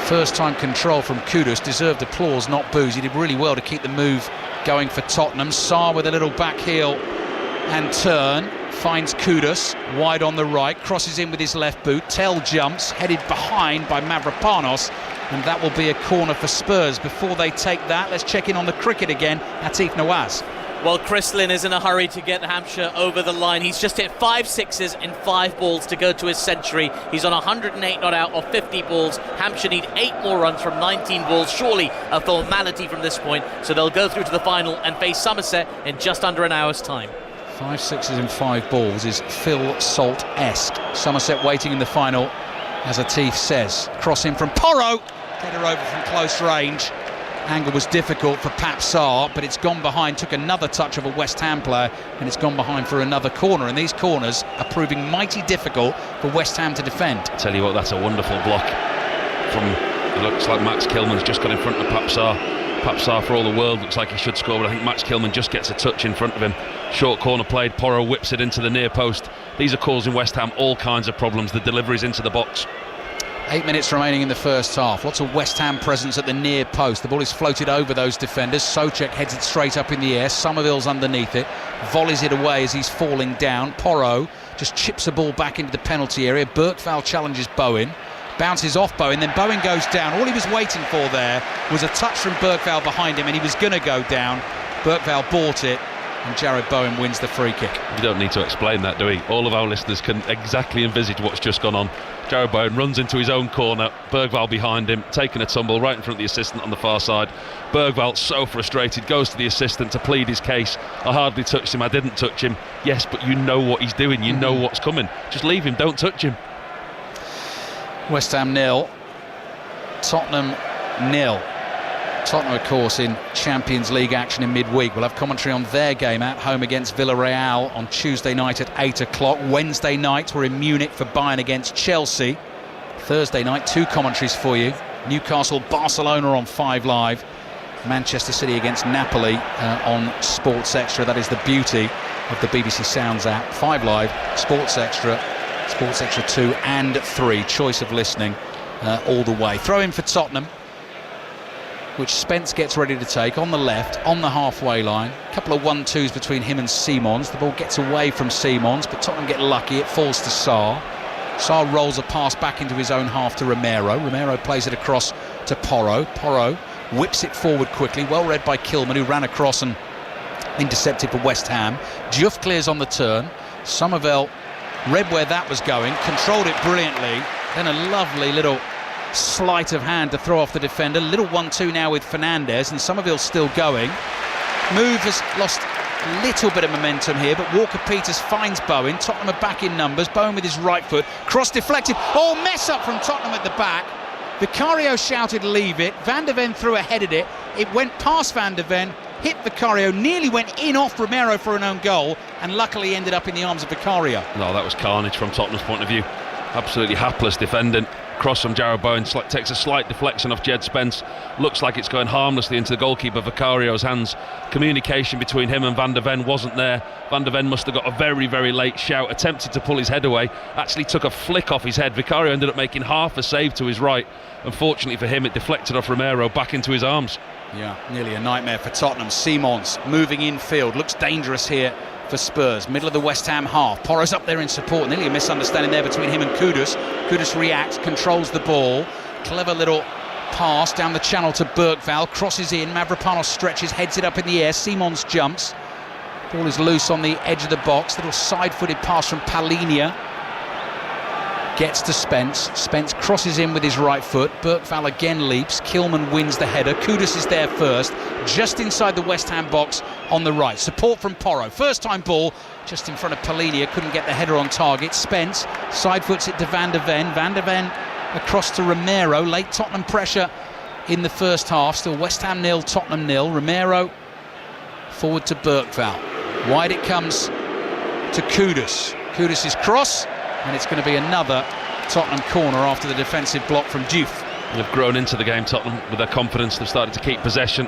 first time control from Kudus. Deserved applause, not boos. He did really well to keep the move going for Tottenham. Sarr with a little back heel and turn, finds Kudus wide on the right, crosses in with his left boot. Tell jumps, headed behind by Mavropanos, and that will be a corner for Spurs. Before they take that, let's check in on the cricket again. Atif Nawaz. Well, Chrislin is in a hurry to get Hampshire over the line. He's just hit 5 sixes in 5 balls to go to his century. He's on 108 not out of 50 balls. Hampshire need 8 more runs from 19 balls. Surely a formality from this point. So they'll go through to the final and face Somerset in just under an hour's time. 5 sixes in 5 balls is Phil Salt-esque. Somerset waiting in the final, as Atif says. Cross in from Porro. Get her over from close range. Angle was difficult for Pap Sarr, but it's gone behind, took another touch of a West Ham player, and it's gone behind for another corner. And these corners are proving mighty difficult for West Ham to defend. I tell you what, that's a wonderful block from, it looks like Max Kilman's just got in front of Pap Sarr. Pap Sarr, for all the world, looks like he should score, but I think Max Kilman just gets a touch in front of him. Short corner played, Porro whips it into the near post. These are causing West Ham all kinds of problems, the deliveries into the box. 8 minutes remaining in the first half. Lots of West Ham presence at the near post. The ball is floated over those defenders. Souček heads it straight up in the air. Somerville's underneath it. Volleys it away as he's falling down. Porro just chips the ball back into the penalty area. Bergvall challenges Bowen. Bounces off Bowen, then Bowen goes down. All he was waiting for there was a touch from Bergvall behind him, and he was going to go down. Bergvall bought it, and Jarrod Bowen wins the free kick. You don't need to explain that, do we? All of our listeners can exactly envisage what's just gone on. Jarrod Bowen runs into his own corner, Bergvall behind him, taking a tumble right in front of the assistant on the far side. Bergvall, so frustrated, goes to the assistant to plead his case. I hardly touched him, I didn't touch him. Yes, but you know what he's doing, you know what's coming. Just leave him, don't touch him. West Ham 0, Tottenham 0. Tottenham, of course, in Champions League action in midweek. We'll have commentary on their game at home against Villarreal on Tuesday night at 8 o'clock. Wednesday night, we're in Munich for Bayern against Chelsea. Thursday night, 2 commentaries for you. Newcastle, Barcelona on 5 Live. Manchester City against Napoli on Sports Extra. That is the beauty of the BBC Sounds app. 5 Live, Sports Extra 2 and 3. Choice of listening all the way. Throw in for Tottenham. which Spence gets ready to take on the left, on the halfway line. A couple of 1-2s between him and Simons. The ball gets away from Simons, but Tottenham get lucky. It falls to Sarr. Sarr rolls a pass back into his own half to Romero. Romero plays it across to Porro. Porro whips it forward quickly, well read by Kilman, who ran across and intercepted for West Ham. Diouf clears on the turn. Somerville read where that was going, controlled it brilliantly. Then a lovely little sleight of hand to throw off the defender. Little 1-2 now with Fernandez, and Somerville's still going. Move has lost a little bit of momentum here, but Walker-Peters finds Bowen. Tottenham are back in numbers. Bowen with his right foot, cross deflected. Oh, mess up from Tottenham at the back. Vicario shouted leave it. Van de Ven threw ahead at it. It went past Van de Ven, hit Vicario, nearly went in off Romero for an own goal, and luckily ended up in the arms of Vicario. No, that was carnage from Tottenham's point of view. Absolutely hapless defending. Cross from Jarrod Bowen, takes a slight deflection off Jed Spence. Looks like it's going harmlessly into the goalkeeper Vicario's hands. Communication between him and Van de Ven wasn't there. Van de Ven must have got a very, very late shout, attempted to pull his head away, actually took a flick off his head. Vicario ended up making half a save to his right. Unfortunately for him, it deflected off Romero back into his arms. Yeah, nearly a nightmare for Tottenham. Simons moving infield, looks dangerous here for Spurs. Middle of the West Ham half. Porro's up there in support. Nearly a misunderstanding there between him and Kudus. Kudus reacts, controls the ball. Clever little pass down the channel to Bergvall. Crosses in. Mavropanos stretches, heads it up in the air. Simons jumps. Ball is loose on the edge of the box. Little side-footed pass from Palhinha. Gets to Spence. Spence crosses in with his right foot. Bergvall again leaps. Kilman wins the header. Kudus is there first, just inside the West Ham box on the right. Support from Porro. First time ball just in front of Palhinha. Couldn't get the header on target. Spence side foots it to Van de Ven. Van de Ven across to Romero. Late Tottenham pressure in the first half. Still West Ham 0, Tottenham 0. Romero forward to Bergvall. Wide it comes to Kudus. Kudus' cross. And it's going to be another Tottenham corner after the defensive block from Diouf. They've grown into the game, Tottenham, with their confidence. They've started to keep possession.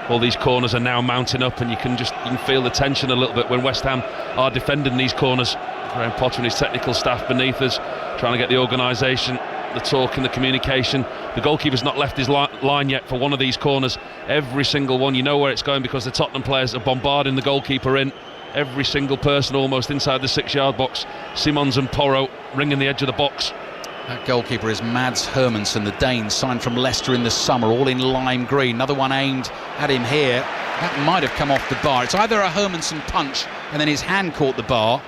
All these corners are now mounting up, and you can feel the tension a little bit when West Ham are defending these corners. Graham Potter and his technical staff beneath us, trying to get the organisation, the talk and the communication. The goalkeeper's not left his line yet for one of these corners. Every single one, you know where it's going because the Tottenham players are bombarding the goalkeeper in. Every single person almost inside the 6-yard box. Simons and Porro ringing the edge of the box. That goalkeeper is Mads Hermansson, the Dane, signed from Leicester in the summer, all in lime green. Another one aimed at him here. That might have come off the bar. It's either a Hermansson punch and then his hand caught the bar,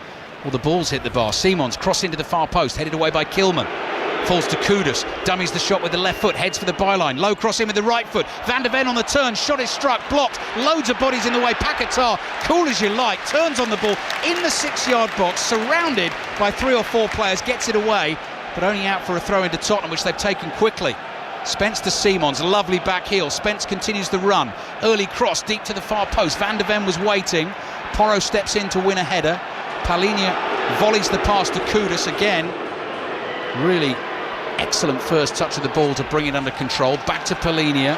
or the ball's hit the bar. Simons cross into the far post, headed away by Kilman. Falls to Kudus, dummies the shot with the left foot, heads for the byline. Low cross in with the right foot. Van de Ven on the turn, shot is struck, blocked. Loads of bodies in the way. Paquetá, cool as you like, turns on the ball in the 6-yard box, surrounded by 3 or 4 players, gets it away, but only out for a throw into Tottenham, which they've taken quickly. Spence to Simons, lovely back heel. Spence continues the run. Early cross deep to the far post. Van de Ven was waiting. Porro steps in to win a header. Palhinha volleys the pass to Kudus again. Really excellent first touch of the ball to bring it under control. Back to Palhinha.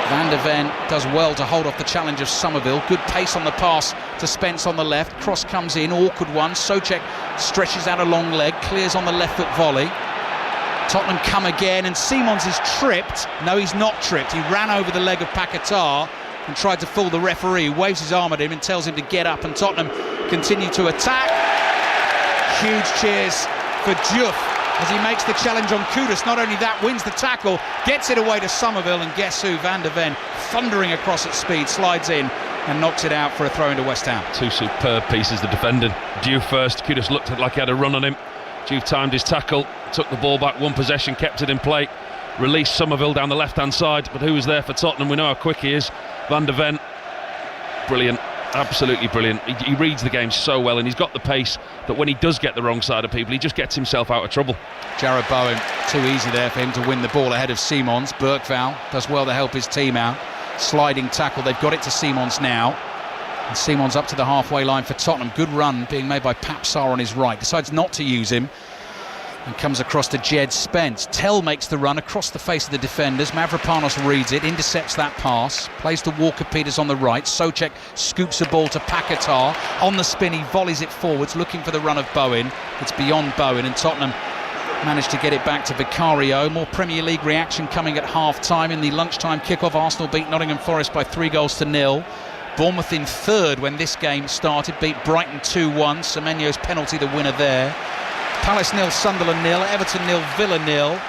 Van de Ven does well to hold off the challenge of Somerville. Good pace on the pass to Spence on the left. Cross comes in, awkward one. Souček stretches out a long leg, clears on the left foot volley. Tottenham come again, and Simons is tripped. No, he's not tripped. He ran over the leg of Paquetá and tried to fool the referee, who waves his arm at him and tells him to get up, and Tottenham continue to attack. Huge cheers for Diouf as he makes the challenge on Kudus. Not only that, wins the tackle, gets it away to Somerville, and guess who? Van de Ven, thundering across at speed, slides in and knocks it out for a throw into West Ham. 2 superb pieces of defending. Diouf first. Kudus looked like he had a run on him. Diouf timed his tackle, took the ball back, 1 possession, kept it in play, released Somerville down the left-hand side, but who was there for Tottenham? We know how quick he is. Van de Ven, brilliant. Absolutely brilliant. He reads the game so well, and he's got the pace that when he does get the wrong side of people, he just gets himself out of trouble. Jarrod Bowen, too easy there for him to win the ball ahead of Simons. Bergvall does well to help his team out. Sliding tackle, they've got it to Simons now. And Simons up to the halfway line for Tottenham. Good run being made by Papsar on his right. Decides not to use him and comes across to Jed Spence. Tell makes the run across the face of the defenders. Mavropanos reads it, intercepts that pass, plays to Walker-Peters on the right. Souček scoops the ball to Paquetá. On the spin, he volleys it forwards, looking for the run of Bowen. It's beyond Bowen, and Tottenham managed to get it back to Vicario. More Premier League reaction coming at half-time. In the lunchtime kickoff, Arsenal beat Nottingham Forest by 3-0. Bournemouth in third when this game started, beat Brighton 2-1. Semenyo's penalty the winner there. Palace 0, Sunderland 0, Everton 0, Villa 0.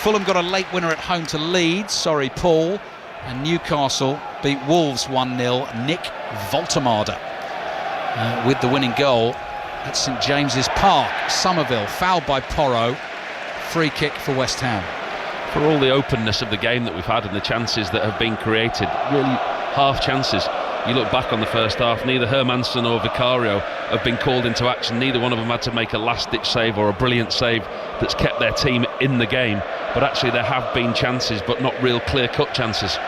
Fulham got a late winner at home to Leeds, sorry Paul. And Newcastle beat Wolves 1-0. Nick Voltemade with the winning goal at St James's Park. Somerville fouled by Porro. Free kick for West Ham. For all the openness of the game that we've had and the chances that have been created, really half chances. You look back on the first half, neither Hermansen or Vicario have been called into action. Neither one of them had to make a last-ditch save or a brilliant save that's kept their team in the game. But actually there have been chances, but not real clear-cut chances.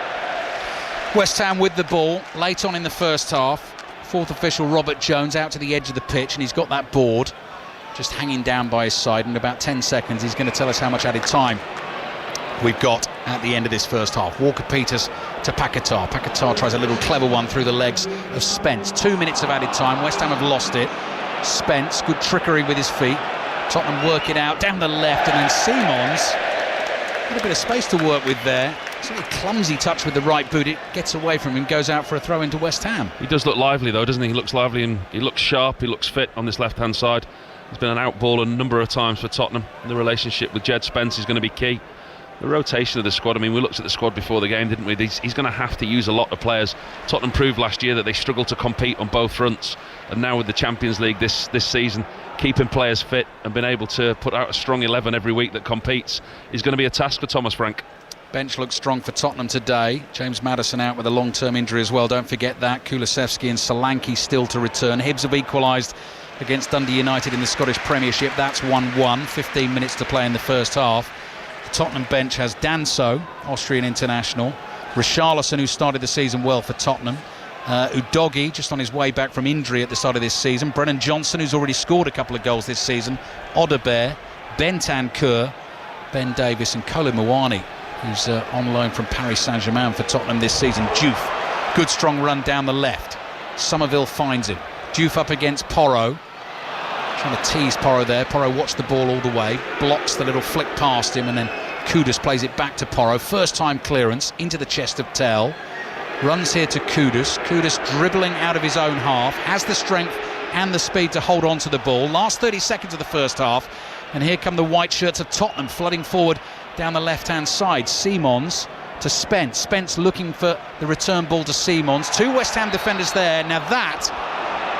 West Ham with the ball late on in the first half. Fourth official Robert Jones out to the edge of the pitch, and he's got that board just hanging down by his side. In about 10 seconds he's going to tell us how much added time we've got at the end of this first half. Walker-Peters to Paquetá. Paquetá tries a little clever one through the legs of Spence. 2 minutes of added time. West Ham have lost it. Spence, good trickery with his feet. Tottenham work it out down the left, and then Simons had a bit of space to work with there. It's a clumsy touch with the right boot. It gets away from him, goes out for a throw into West Ham. He does look lively though, doesn't he? He looks lively and he looks sharp, he looks fit on this left-hand side. He's been an outball a number of times for Tottenham. The relationship with Jed Spence is going to be key. The rotation of the squad, I mean, we looked at the squad before the game, didn't we? He's going to have to use a lot of players. Tottenham proved last year that they struggled to compete on both fronts, and now with the Champions League this season, keeping players fit and being able to put out a strong 11 every week that competes is going to be a task for Thomas Frank. Bench looks strong for Tottenham today. James Maddison out with a long-term injury as well, don't forget that. Kulusevski and Solanke still to return. Hibs have equalised against Dundee United in the Scottish Premiership. That's 1-1, 15 minutes to play in the first half. The Tottenham bench has Danso, Austrian international, Richarlison, who started the season well for Tottenham, Udogie, just on his way back from injury at the start of this season, Brennan Johnson, who's already scored a couple of goals this season, Odebear, Bentancur, Ben Davis and Kolo Muani, who's on loan from Paris Saint-Germain for Tottenham this season. Diouf, good strong run down the left. Somerville finds him. Diouf up against Porro. Trying to tease Porro there. Porro watched the ball all the way, blocks the little flick past him, and then Kudus plays it back to Porro. First time clearance into the chest of Tell. Runs here to Kudus. Kudus dribbling out of his own half, has the strength and the speed to hold on to the ball. Last 30 seconds of the first half, and here come the white shirts of Tottenham flooding forward down the left-hand side. Simons to Spence. Spence looking for the return ball to Simons. Two West Ham defenders there. Now that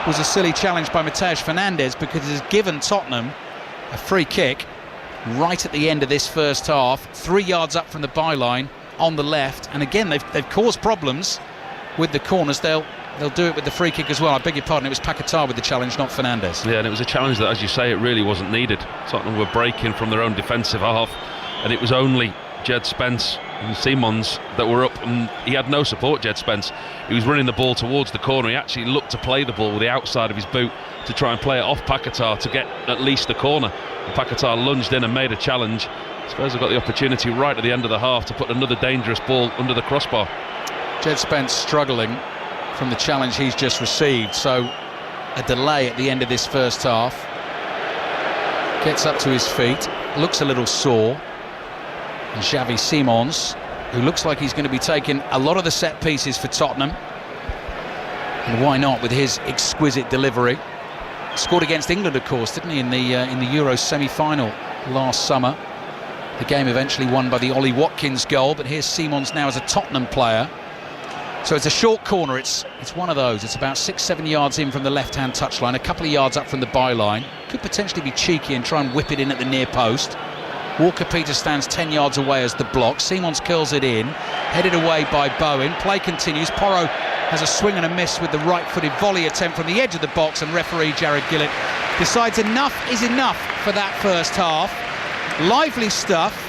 was a silly challenge by Mateus Fernandes, because it has given Tottenham a free kick right at the end of this first half, 3 yards up from the byline on the left. And again, they've caused problems with the corners. They'll do it with the free kick as well. I beg your pardon, it was Paquetá with the challenge, not Fernandes. Yeah, and it was a challenge that, as you say, it really wasn't needed. Tottenham were breaking from their own defensive half, and it was only Jed Spence and Simons that were up, and he had no support. Jed Spence, he was running the ball towards the corner. He actually looked to play the ball with the outside of his boot to try and play it off Paquetá to get at least the corner, and Paquetá lunged in and made a challenge. Spurs have got the opportunity right at the end of the half to put another dangerous ball under the crossbar. Jed Spence struggling from the challenge he's just received, so a delay at the end of this first half. Gets up to his feet, looks a little sore. And Xavi Simons, who looks like he's going to be taking a lot of the set pieces for Tottenham, and why not with his exquisite delivery. Scored against England, of course, didn't he, in the Euros semi-final last summer. The game eventually won by the Ollie Watkins goal, but here's Simons now as a Tottenham player. So it's a short corner. It's one of those. It's about 6-7 yards in from the left-hand touchline, a couple of yards up from the byline. Could potentially be cheeky and try and whip it in at the near post. Walker-Peters stands 10 yards away as the block. Simons curls it in, headed away by Bowen. Play continues. Porro has a swing and a miss with the right-footed volley attempt from the edge of the box, and referee Jared Gillett decides enough is enough for that first half. Lively stuff.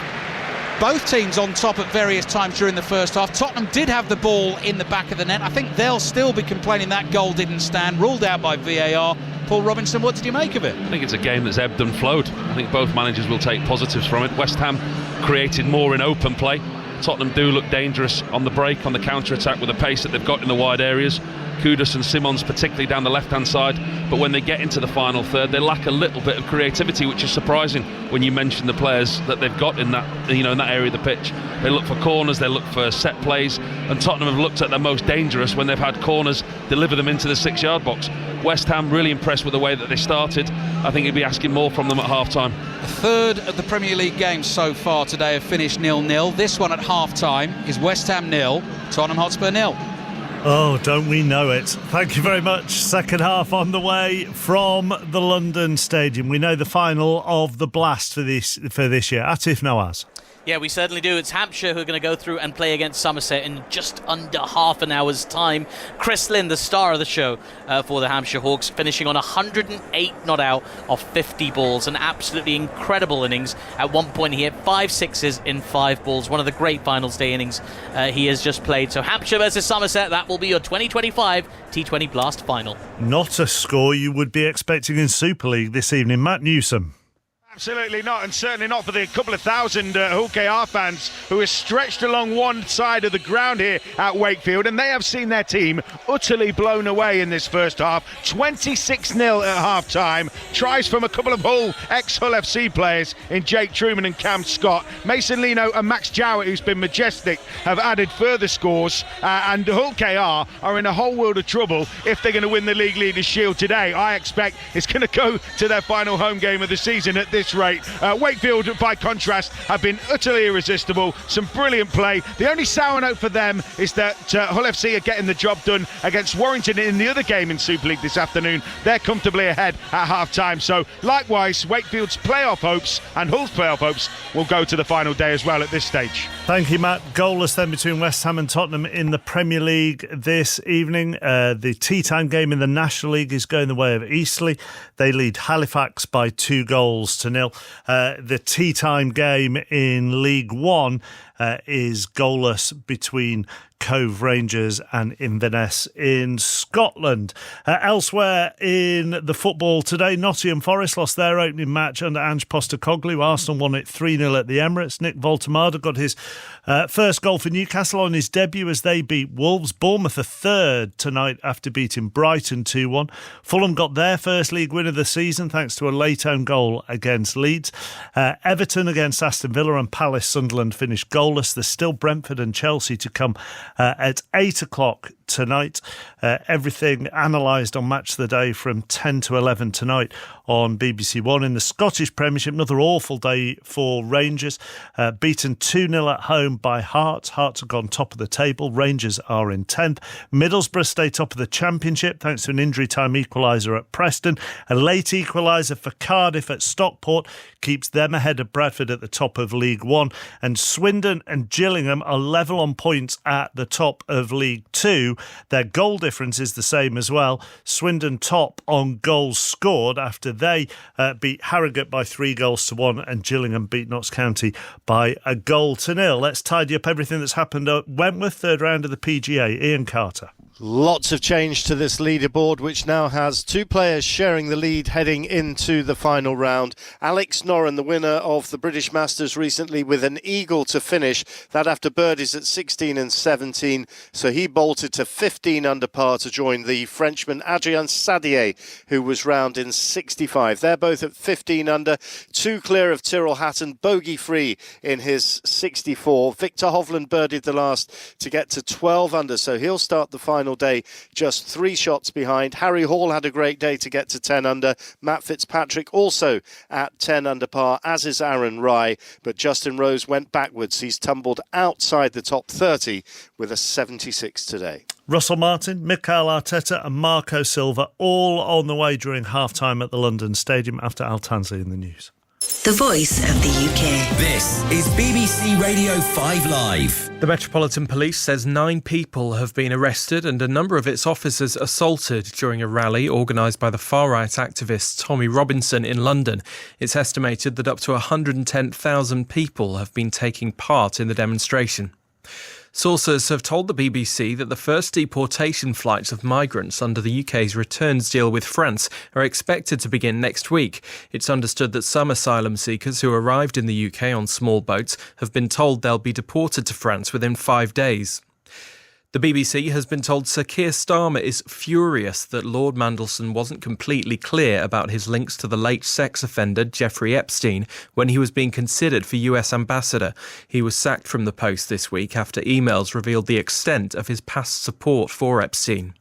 Both teams on top at various times during the first half. Tottenham did have the ball in the back of the net. I think they'll still be complaining that goal didn't stand. Ruled out by VAR. Paul Robinson, what did you make of it? I think it's a game that's ebbed and flowed. I think both managers will take positives from it. West Ham created more in open play. Tottenham do look dangerous on the break, on the counter-attack, with the pace that they've got in the wide areas. Kudus and Simons particularly down the left-hand side, but when they get into the final third, they lack a little bit of creativity, which is surprising when you mention the players that they've got in that, in that area of the pitch. They look for corners, they look for set plays, and Tottenham have looked at their most dangerous when they've had corners deliver them into the 6-yard box. West Ham really impressed with the way that they started. I think he'd be asking more from them at half-time. A third of the Premier League games so far today have finished 0-0. This one at half-time is West Ham 0, Tottenham Hotspur 0. Oh, don't we know it? Thank you very much. Second half on the way from the London Stadium. We know the final of the Blast for this year. Atif Nawaz. Yeah, we certainly do. It's Hampshire who are going to go through and play against Somerset in just under half an hour's time. Chris Lynn, the star of the show for the Hampshire Hawks, finishing on 108 not out of 50 balls. An absolutely incredible innings. At one point he had 5 sixes in 5 balls. One of the great finals day innings he has just played. So Hampshire versus Somerset, that will be your 2025 T20 Blast final. Not a score you would be expecting in Super League this evening. Matt Newsom. Absolutely not, and certainly not for the couple of thousand Hull KR fans who are stretched along one side of the ground here at Wakefield, and they have seen their team utterly blown away in this first half. 26-0 at half-time. Tries from a couple of ex-Hull FC players in Jake Truman and Cam Scott. Mason Lino and Max Jowett, who's been majestic, have added further scores, and Hull KR are in a whole world of trouble if they're going to win the League Leaders' Shield today. I expect it's going to go to their final home game of the season at this rate. Wakefield, by contrast, have been utterly irresistible. Some brilliant play. The only sour note for them is that Hull FC are getting the job done against Warrington in the other game in Super League this afternoon. They're comfortably ahead at half-time. So, likewise, Wakefield's playoff hopes and Hull's playoff hopes will go to the final day as well at this stage. Thank you, Matt. Goalless then between West Ham and Tottenham in the Premier League this evening. The tea time game in the National League is going the way of Eastleigh. They lead Halifax by 2-0. The tea time game in League One is goalless between Cove Rangers and Inverness in Scotland. Elsewhere in the football today, Nottingham Forest lost their opening match under Ange Postecoglou. Arsenal won it 3-0 at the Emirates. Nick Voltemada got his first goal for Newcastle on his debut as they beat Wolves. Bournemouth a third tonight after beating Brighton 2-1. Fulham got their first league win of the season thanks to a late own goal against Leeds. Everton against Aston Villa and Palace Sunderland finished goalless. There's still Brentford and Chelsea to come at 8 o'clock tonight. Everything analysed on Match of the Day from 10 to 11 tonight on BBC One. In the Scottish Premiership, another awful day for Rangers. Beaten 2-0 at home by Hearts. Hearts have gone top of the table. Rangers are in 10th. Middlesbrough stay top of the Championship thanks to an injury time equaliser at Preston. A late equaliser for Cardiff at Stockport keeps them ahead of Bradford at the top of League One. And Swindon and Gillingham are level on points at the top of League Two. Their goal difference is the same as well. Swindon top on goals scored after they beat Harrogate by 3-1, and Gillingham beat Notts County by 1-0. Let's tidy up everything that's happened at Wentworth, third round of the PGA. Ian Carter. Lots of change to this leaderboard, which now has 2 players sharing the lead heading into the final round. Alex Noren, the winner of the British Masters recently, with an eagle to finish. That after birdies at 16 and 17. So he bolted to 15 under par to join the Frenchman Adrien Sadier, who was round in 65. They're both at 15 under, 2 clear of Tyrrell Hatton, bogey-free in his 64. Victor Hovland birdied the last to get to 12 under, so he'll start the final day just 3 shots behind. Harry Hall had a great day to get to 10 under. Matt Fitzpatrick also at 10 under par, as is Aaron Rye, but Justin Rose went backwards. He's tumbled outside the top 30 with a 76 today. Russell Martin, Mikel Arteta and Marco Silva all on the way during half-time at the London Stadium after Al Tansley in the news. The voice of the UK. This is BBC Radio 5 Live. The Metropolitan Police says 9 people have been arrested and a number of its officers assaulted during a rally organised by the far-right activist Tommy Robinson in London. It's estimated that up to 110,000 people have been taking part in the demonstration. Sources have told the BBC that the first deportation flights of migrants under the UK's returns deal with France are expected to begin next week. It's understood that some asylum seekers who arrived in the UK on small boats have been told they'll be deported to France within 5 days. The BBC has been told Sir Keir Starmer is furious that Lord Mandelson wasn't completely clear about his links to the late sex offender Jeffrey Epstein when he was being considered for US ambassador. He was sacked from the post this week after emails revealed the extent of his past support for Epstein.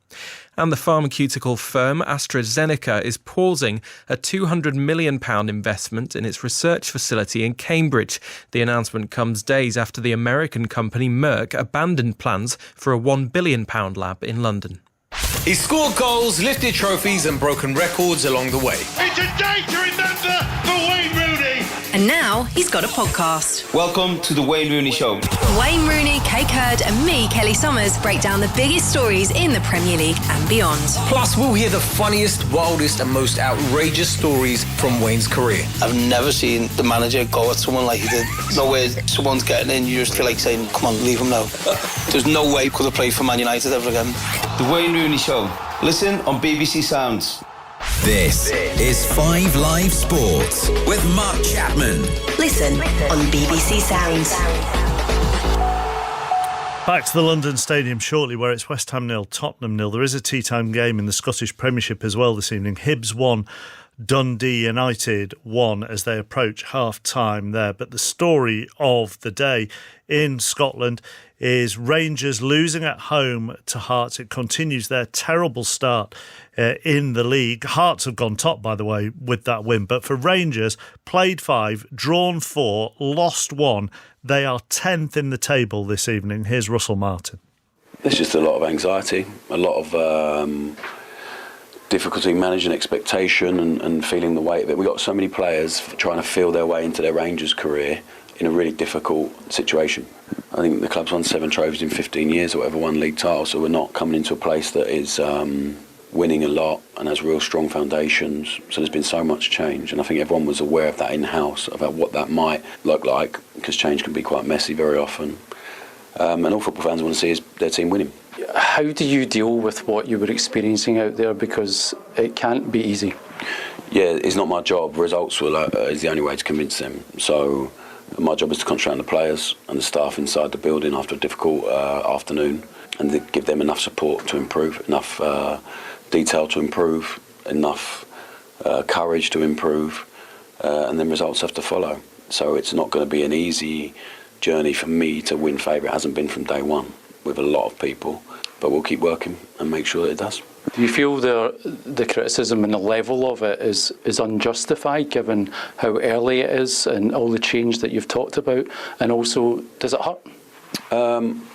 And the pharmaceutical firm AstraZeneca is pausing a £200 million investment in its research facility in Cambridge. The announcement comes days after the American company Merck abandoned plans for a £1 billion lab in London. He's scored goals, lifted trophies and broken records along the way. It's a day to remember for Wayne Rooney. And now he's got a podcast. Welcome to the Wayne Rooney Show. Wayne Rooney, Kate Hurd and me, Kelly Summers, break down the biggest stories in the Premier League and beyond. Plus, we'll hear the funniest, wildest and most outrageous stories from Wayne's career. I've never seen the manager go at someone like he did. No way someone's getting in, you just feel like saying, come on, leave him now. There's no way he could have played for Man United ever again. The Wayne Rooney Show. Listen on BBC Sounds. This is 5 Live Sports with Mark Chapman. Listen on BBC Sounds. Back to the London Stadium shortly, where it's West Ham 0, Tottenham 0. There is a tea-time game in the Scottish Premiership as well this evening. Hibs 1, Dundee United 1 as they approach half-time there. But the story of the day in Scotland is Rangers losing at home to Hearts. It continues their terrible start in the league. Hearts have gone top, by the way, with that win. But for Rangers, played 5, drawn 4, lost 1. They are 10th in the table this evening. Here's Russell Martin. There's just a lot of anxiety, a lot of difficulty managing expectation and feeling the weight of it. We've got so many players trying to feel their way into their Rangers career in a really difficult situation. I think the club's won 7 trophies in 15 years or whatever, 1 league title, so we're not coming into a place that is winning a lot and has real strong foundations. So there's been so much change, and I think everyone was aware of that in-house, about what that might look like, because change can be quite messy very often. And all football fans want to see is their team winning. How do you deal with what you were experiencing out there? Because it can't be easy. Yeah, it's not my job. Results is the only way to convince them. So my job is to concentrate on the players and the staff inside the building after a difficult afternoon, and to give them enough support to improve, enough detail to improve, enough courage to improve, and then results have to follow. So it's not going to be an easy journey for me to win favourite. It hasn't been from day one with a lot of people, but we'll keep working and make sure that it does. Do you feel the criticism and the level of it is unjustified, given how early it is and all the change that you've talked about? And also, does it hurt?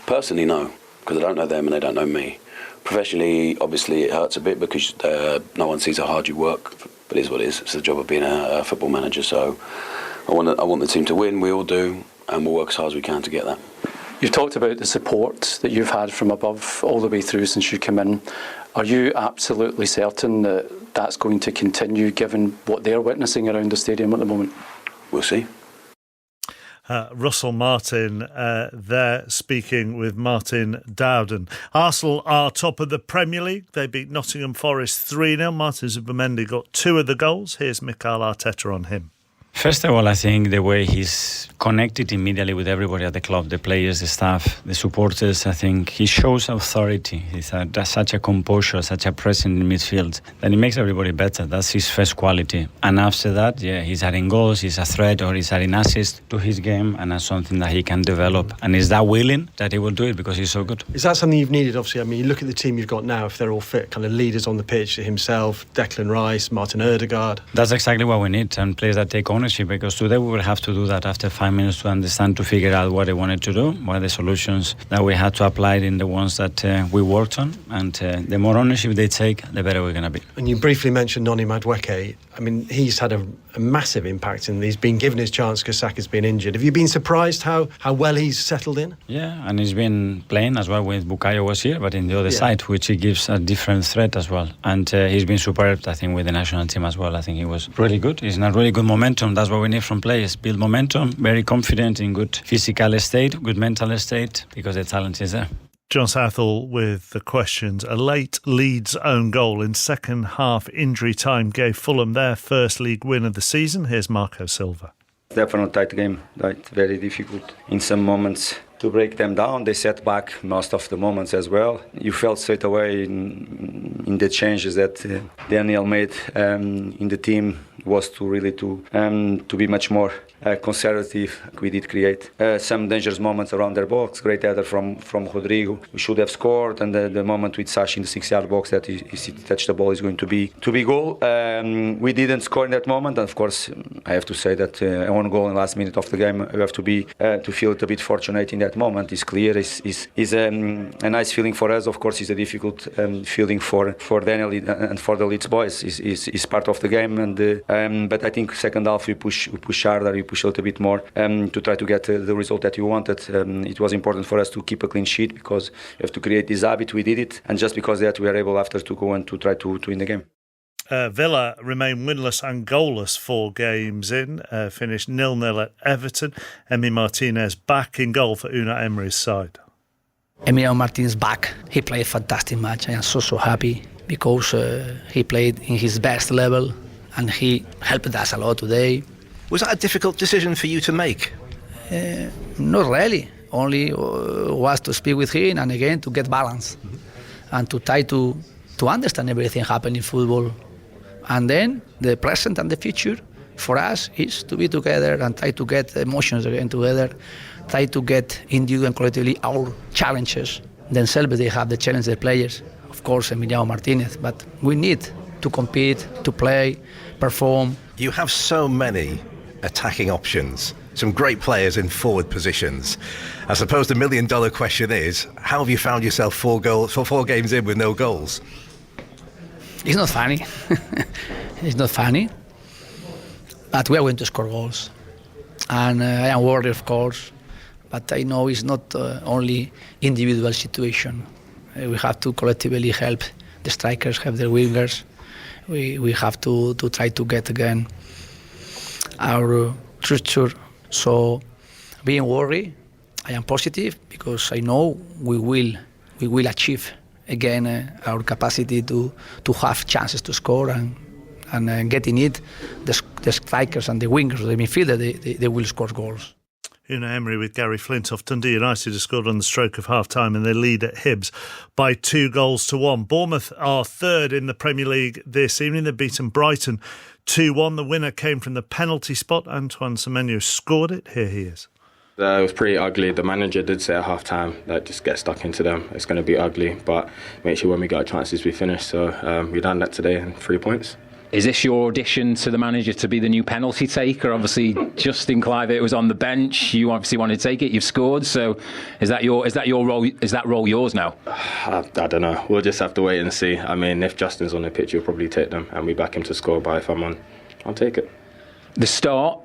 Personally, no, because I don't know them and they don't know me. Professionally, obviously, it hurts a bit because no one sees how hard you work, but it is what it is. It's the job of being a football manager, so I want the team to win, we all do, and we'll work as hard as we can to get that. You've talked about the support that you've had from above all the way through since you came in. Are you absolutely certain that that's going to continue, given what they're witnessing around the stadium at the moment? We'll see. Russell Martin there speaking with Martin Dowden. Arsenal are top of the Premier League. They beat Nottingham Forest 3-0. Martin Zubimendi got 2 of the goals. Here's Mikel Arteta on him. First of all, I think the way he's connected immediately with everybody at the club, the players, the staff, the supporters, I think he shows authority. He's such a composure, such a presence in midfield, that he makes everybody better. That's his first quality. And after that, yeah, he's adding goals, he's a threat, or he's adding assists to his game, and that's something that he can develop. And he's that willing that he will do it because he's so good. Is that something you've needed? Obviously, I mean, you look at the team you've got now, if they're all fit, kind of leaders on the pitch, himself, Declan Rice, Martin Odegaard. That's exactly what we need, and players that take ownership, because today we will have to do that after 5 minutes to understand, to figure out what they wanted to do, what are the solutions that we had to apply in the ones that we worked on, and the more ownership they take, the better we're going to be. And you briefly mentioned Noni Madueke. mean, he's had a massive impact and he's been given his chance because Saka's been injured. Have you been surprised how well he's settled in? Yeah, and he's been playing as well when Bukayo was here, but in the other side, which he gives a different threat as well. And he's been superb, I think, with the national team as well. I think he was really good. He's in a really good momentum. That's what we need from players. Build momentum, very confident, in good physical state, good mental state, because the talent is there. John Southall with the questions. A late Leeds own goal in second half injury time gave Fulham their first league win of the season. Here's Marco Silva. Definitely tight game, right? Very difficult in some moments to break them down. They set back most of the moments as well. You felt straight away in the changes that Daniel made in the team was to really to be much more conservative. We did create some dangerous moments around their box. Great header from Rodrigo. We should have scored, and the moment with Sash in the 6-yard box that he touched the ball is going to be goal. We didn't score in that moment, and of course I have to say that one goal in the last minute of the game, you have to be to feel a bit fortunate in that moment. It's clear. Is a nice feeling for us. Of course, it's a difficult feeling for Daniel and for the Leeds boys. Is part of the game, and but I think second half we push harder. We push a little bit more to try to get the result that you wanted. It was important for us to keep a clean sheet because you have to create this habit. We did it, and just because of that, we are able after to go and to try to win the game. Villa remain winless and goalless 4 games in, finished 0-0 at Everton. Emi Martinez back in goal for Unai Emery's side. Emiliano Martinez back. He played a fantastic match. I am so happy because he played in his best level and he helped us a lot today. Was that a difficult decision for you to make? Not really. Only was to speak with him and again to get balance and to try to understand everything happening in football. And then the present and the future for us is to be together and try to get emotions again together, try to get individually and collectively our challenges. Themselves, they have the challenge, the players, of course, Emiliano Martinez, but we need to compete, to play, perform. You have so many attacking options, some great players in forward positions. I suppose the $1 million question is, how have you found yourself 4 games in with no goals? It's not funny. It's not funny. But we are going to score goals. And I am worried, of course. But I know it's not only individual situation. We have to collectively help the strikers, help the wingers. We have to try to get again our structure. So being worried, I am positive because I know we will achieve again our capacity to have chances to score and getting it, the strikers and the wingers, the midfielder, they will score goals. Unai Emery with Gary Flintoff. Dundee United have scored on the stroke of half-time and they lead at Hibs by 2-1. Bournemouth are third in the Premier League this evening. They've beaten Brighton 2-1. The winner came from the penalty spot. Antoine Semenyo scored it. Here he is. It was pretty ugly. The manager did say at half-time that just get stuck into them. It's going to be ugly, but make sure when we got chances we finish. So we done that today and 3 points. Is this your audition to the manager to be the new penalty taker? Obviously, Justin Kluivert was on the bench. You obviously want to take it. You've scored. So, is that your role? Is that role yours now? I don't know. We'll just have to wait and see. I mean, if Justin's on the pitch, you'll probably take them, and we back him to score. But if I'm on, I'll take it. The start.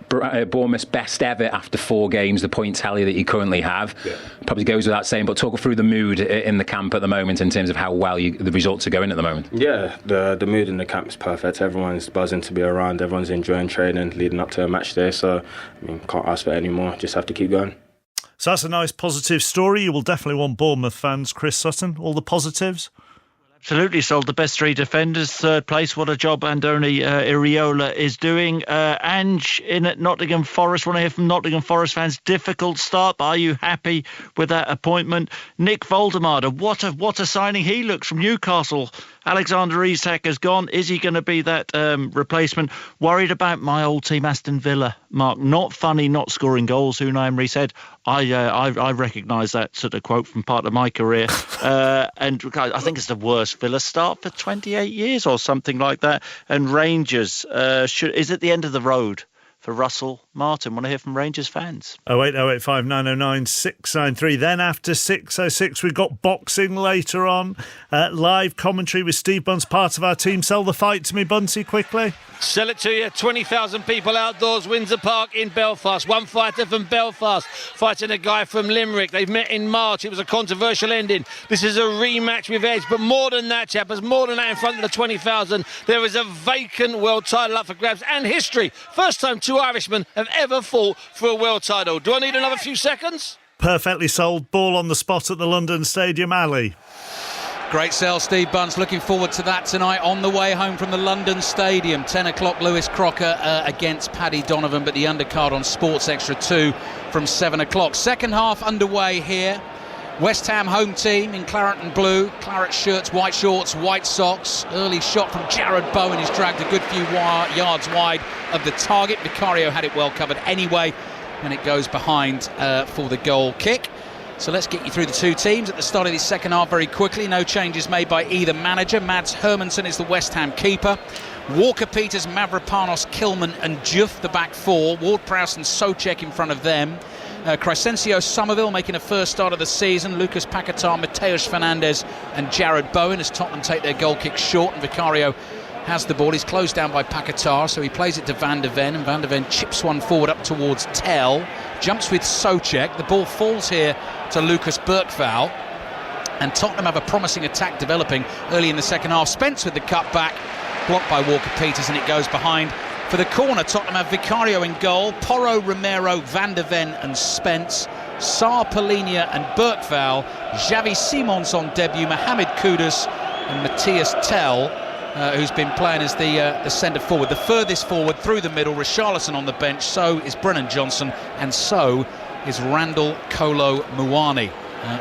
Bournemouth's best ever after 4 games, the point tally that you currently have. Yeah. Probably goes without saying, but talk through the mood in the camp at the moment in terms of how well the results are going at the moment. Yeah, the mood in the camp is perfect. Everyone's buzzing to be around. Everyone's enjoying training leading up to a match day. So, I mean, can't ask for any more. Just have to keep going. So that's a nice positive story. You will definitely want Bournemouth fans. Chris Sutton, all the positives? Absolutely, sold the best 3 defenders. Third place, what a job Andoni Iraola is doing. Ange in at Nottingham Forest. Want to hear from Nottingham Forest fans. Difficult start, but are you happy with that appointment? Nick Voldemade, what a signing he looks from Newcastle. Alexander Isak has gone. Is he going to be that replacement? Worried about my old team, Aston Villa. Mark, not funny, not scoring goals. Unai Emery said. I recognise that sort of quote from part of my career. And I think it's the worst Villa start for 28 years or something like that. And Rangers, is it the end of the road for Russell Martin. Want to hear from Rangers fans? 08085 909 693. Then after 6:06, we've got boxing later on. Live commentary with Steve Bunce, part of our team. Sell the fight to me, Buncey, quickly. Sell it to you. 20,000 people outdoors, Windsor Park in Belfast. One fighter from Belfast fighting a guy from Limerick. They've met in March. It was a controversial ending. This is a rematch with Edge, but more than that, chappers, more than that, in front of the 20,000, there is a vacant world title up for grabs and history. First time two Irishmen have ever fought for a world title. Do I need another few seconds? Perfectly sold. Ball on the spot at the London Stadium. Ali. Great sell, Steve Bunce. Looking forward to that tonight on the way home from the London Stadium. 10 o'clock, Lewis Crocker against Paddy Donovan, but the undercard on Sports Extra 2 from 7 o'clock. Second half underway here. West Ham home team in claret and blue. Claret shirts, white shorts, white socks. Early shot from Jared Bowen is dragged a good few yards wide of the target. Vicario had it well covered anyway, and it goes behind for the goal kick. So let's get you through the two teams at the start of the second half very quickly. No changes made by either manager. Mads Hermansen is the West Ham keeper. Walker-Peters, Mavropanos, Kilman and Juff the back four. Ward-Prowse and Souček in front of them. Crescencio Somerville making a first start of the season. Lucas Paquetá, Mateus Fernandes and Jared Bowen as Tottenham take their goal kick short, and Vicario has the ball. He's closed down by Paquetá, so he plays it to Van der Ven, and Van der Ven chips one forward up towards Tell. Jumps with Souček. The ball falls here to Lucas Bergvall, and Tottenham have a promising attack developing early in the second half. Spence with the cut back, blocked by Walker-Peters, and it goes behind for the corner. Tottenham have Vicario in goal, Porro, Romero, Van der Ven and Spence, Sarr, Polinia and Bergvall, Xavi Simons on debut, Mohamed Kudus and Matthias Tell, who's been playing as the centre forward. The furthest forward through the middle, Richarlison on the bench, so is Brennan Johnson, and so is Randall Kolo Muani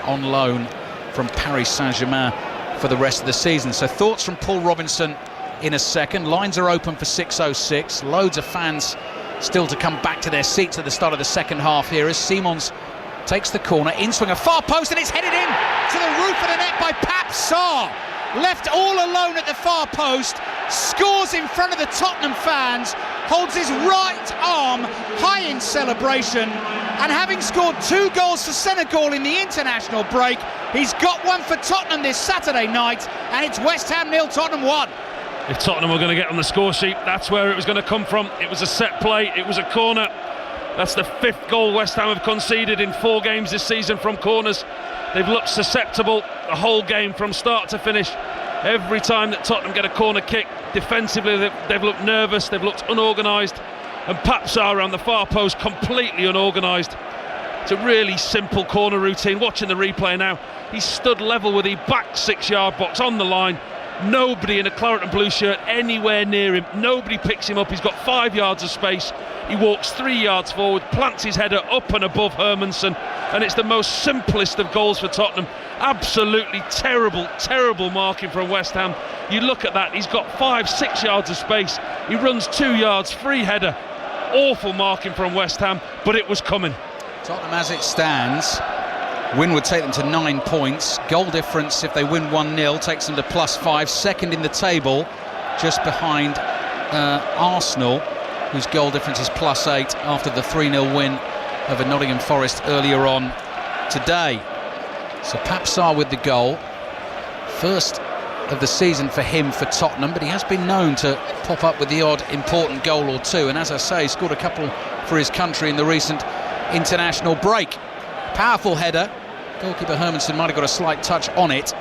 on loan from Paris Saint-Germain for the rest of the season. So thoughts from Paul Robinson in a second. Lines are open for 6:06. Loads of fans still to come back to their seats at the start of the second half here as Simons takes the corner, in-swing, a far post, and it's headed in to the roof of the net by Pap Sarr. Left all alone at the far post, scores in front of the Tottenham fans, holds his right arm high in celebration, and having scored 2 goals for Senegal in the international break, he's got one for Tottenham this Saturday night, and it's West Ham 0, Tottenham 1. If Tottenham were going to get on the score sheet, that's where it was going to come from. It was a set play, it was a corner. That's the 5th goal West Ham have conceded in 4 games this season from corners. They've looked susceptible the whole game from start to finish. Every time that Tottenham get a corner kick, defensively they've looked nervous, they've looked unorganised, and Pap Sarr around the far post completely unorganised. It's a really simple corner routine. Watching the replay now, he stood level with the back 6-yard box on the line. Nobody in a claret and blue shirt anywhere near him. Nobody picks him up. He's got 5 yards of space. He walks 3 yards forward, plants his header up and above Hermansen, and it's the most simplest of goals for Tottenham. Absolutely terrible marking from West Ham. You look at that, he's got 5-6 yards of space. He runs 2 yards, free header. Awful marking from West Ham, but it was coming. Tottenham, as it stands, win would take them to 9 points. Goal difference, if they win 1-0, takes them to +5. Second in the table, just behind Arsenal, whose goal difference is +8 after the 3-0 win over Nottingham Forest earlier on today. So Pap Sarr with the goal. First of the season for him for Tottenham, but he has been known to pop up with the odd important goal or two, and as I say, scored a couple for his country in the recent international break. Powerful header. Goalkeeper Hermansen might have got a slight touch on it,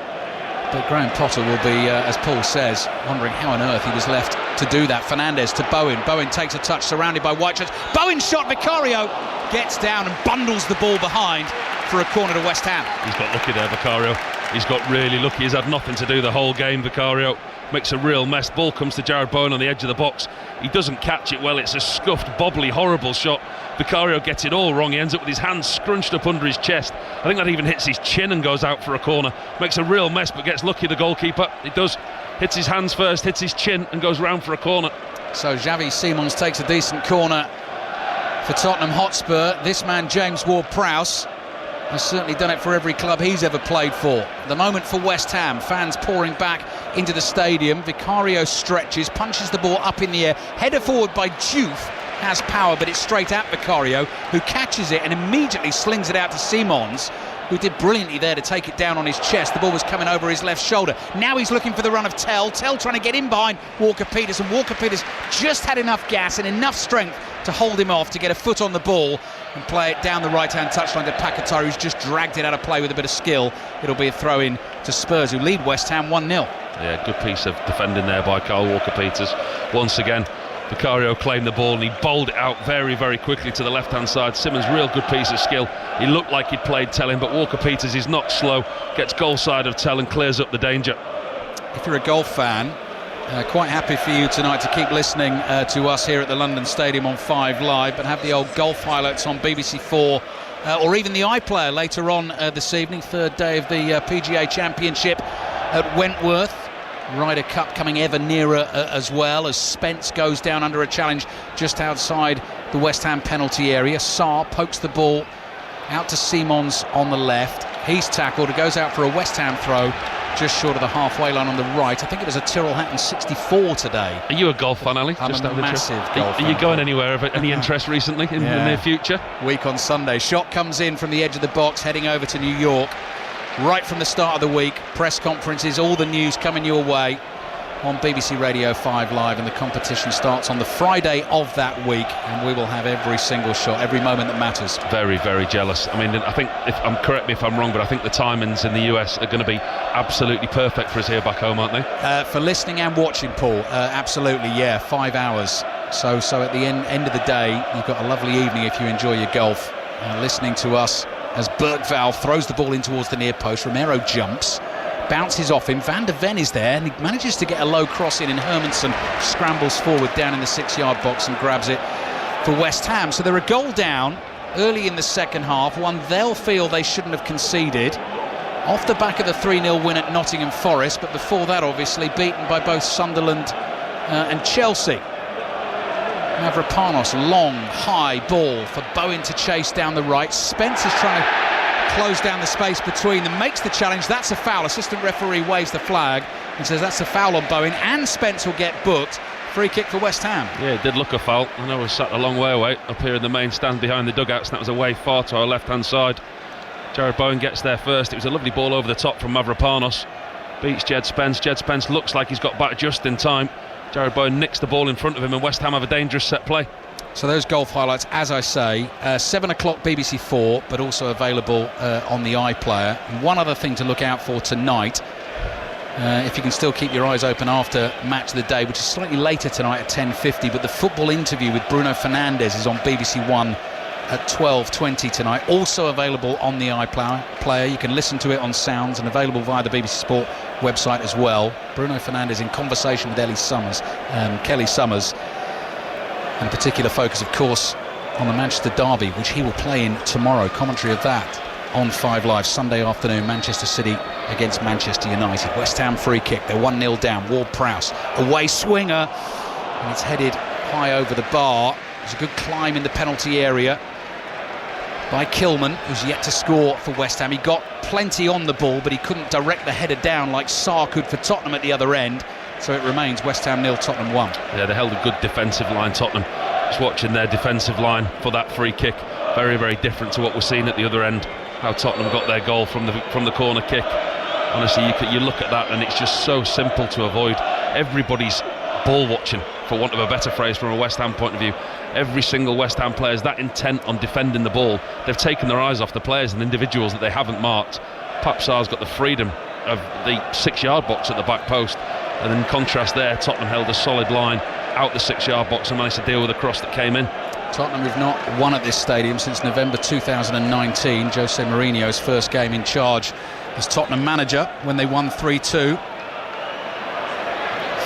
but Graham Potter will be, as Paul says, wondering how on earth he was left to do that. Fernandes to Bowen. Bowen takes a touch, surrounded by white shirts. Bowen shot, Vicario gets down and bundles the ball behind for a corner to West Ham. He's got lucky there, Vicario. He's got really lucky. He's had nothing to do the whole game, Vicario. Makes a real mess. Ball comes to Jared Bowen on the edge of the box. He doesn't catch it well. It's a scuffed, bobbly, horrible shot. Vicario gets it all wrong. He ends up with his hands scrunched up under his chest. I think that even hits his chin and goes out for a corner. Makes a real mess, but gets lucky, the goalkeeper. It does. Hits his hands first, hits his chin and goes round for a corner. So Xavi Simons takes a decent corner for Tottenham Hotspur. This man, James Ward-Prowse, has certainly done it for every club he's ever played for. The moment for West Ham, fans pouring back into the stadium. Vicario stretches, punches the ball up in the air, header forward by Juve, has power, but it's straight at Vicario, who catches it and immediately slings it out to Simons, who did brilliantly there to take it down on his chest. The ball was coming over his left shoulder. Now he's looking for the run of Tell trying to get in behind Walker-Peters, and Walker-Peters just had enough gas and enough strength to hold him off, to get a foot on the ball and play it down the right-hand touchline to Pakatari, who's just dragged it out of play with a bit of skill. It'll be a throw-in to Spurs, who lead West Ham 1-0. Yeah, good piece of defending there by Kyle Walker-Peters. Once again, Vicario claimed the ball and he bowled it out very, very quickly to the left-hand side. Simmons, real good piece of skill. He looked like he'd played Telling, but Walker-Peters is not slow, gets goal side of Tell and clears up the danger. If you're a golf fan, quite happy for you tonight to keep listening to us here at the London Stadium on 5 Live, but have the old golf highlights on BBC 4 or even the iPlayer later on this evening. Third day of the PGA Championship at Wentworth. Ryder Cup coming ever nearer as well, as Spence goes down under a challenge just outside the West Ham penalty area. Sarr pokes the ball out to Simons on the left. He's tackled. It goes out for a West Ham throw just short of the halfway line on the right. I think it was a Tyrrell Hatton 64 today. Are you a golf fan, Ali? I'm a massive golf fan. Are you going anywhere of any interest recently in the near future? Week on Sunday. Shot comes in from the edge of the box, heading over to New York. Right from the start of the week, press conferences, all the news coming your way on BBC Radio 5 Live, and the competition starts on the Friday of that week, and we will have every single shot, every moment that matters. Very, very jealous. I mean, I think, correct me if I'm wrong, but I think the timings in the US are going to be absolutely perfect for us here back home, aren't they? For listening and watching, Paul, absolutely, yeah, 5 hours. So at the end of the day, you've got a lovely evening if you enjoy your golf, listening to us as Bergvall throws the ball in towards the near post. Romero jumps, bounces off him. Van der Ven is there, and he manages to get a low cross in, and Hermansen scrambles forward down in the 6-yard box and grabs it for West Ham. So they're a goal down early in the second half, one they'll feel they shouldn't have conceded, off the back of the 3-0 win at Nottingham Forest, but before that obviously beaten by both Sunderland and Chelsea. Mavropanos, long, high ball for Bowen to chase down the right. Spence is trying to close down the space between them, makes the challenge. That's a foul. Assistant referee waves the flag and says that's a foul on Bowen, and Spence will get booked. Free kick for West Ham. Yeah, it did look a foul. I know we're sat a long way away up here in the main stand behind the dugouts, and that was away far to our left-hand side. Jared Bowen gets there first. It was a lovely ball over the top from Mavropanos. Beats Jed Spence. Jed Spence looks like he's got back just in time. Jared Bowen nicks the ball in front of him, and West Ham have a dangerous set play. So those golf highlights, as I say, 7 o'clock BBC 4, but also available on the iPlayer. And one other thing to look out for tonight, if you can still keep your eyes open after Match of the Day, which is slightly later tonight at 10:50, but the football interview with Bruno Fernandes is on BBC 1 at 12:20 tonight, also available on the iPlayer. You can listen to it on Sounds and available via the BBC Sport website as well. Bruno Fernandes in conversation with Kelly Summers, and particular focus of course on the Manchester derby, which he will play in tomorrow. Commentary of that on 5 Live Sunday afternoon. Manchester City against Manchester United. West Ham free kick, they're 1-0 down. Ward-Prowse, away swinger, and it's headed high over the bar. There's a good climb in the penalty area by Kilman, who's yet to score for West Ham. He got plenty on the ball, but he couldn't direct the header down like Sarr could for Tottenham at the other end. So it remains West Ham 0, Tottenham 1. Yeah, they held a good defensive line, Tottenham. Just watching their defensive line for that free kick. Very, very different to what we're seeing at the other end. How Tottenham got their goal from the corner kick. Honestly, you look at that and it's just so simple to avoid. Everybody's ball watching, for want of a better phrase, from a West Ham point of view. Every single West Ham player is that intent on defending the ball. They've taken their eyes off the players and individuals that they haven't marked. Pap Sarr's got the freedom of the 6-yard box at the back post, and in contrast there, Tottenham held a solid line out the 6-yard box and managed to deal with the cross that came in. Tottenham have not won at this stadium since November 2019, Jose Mourinho's first game in charge as Tottenham manager, when they won 3-2.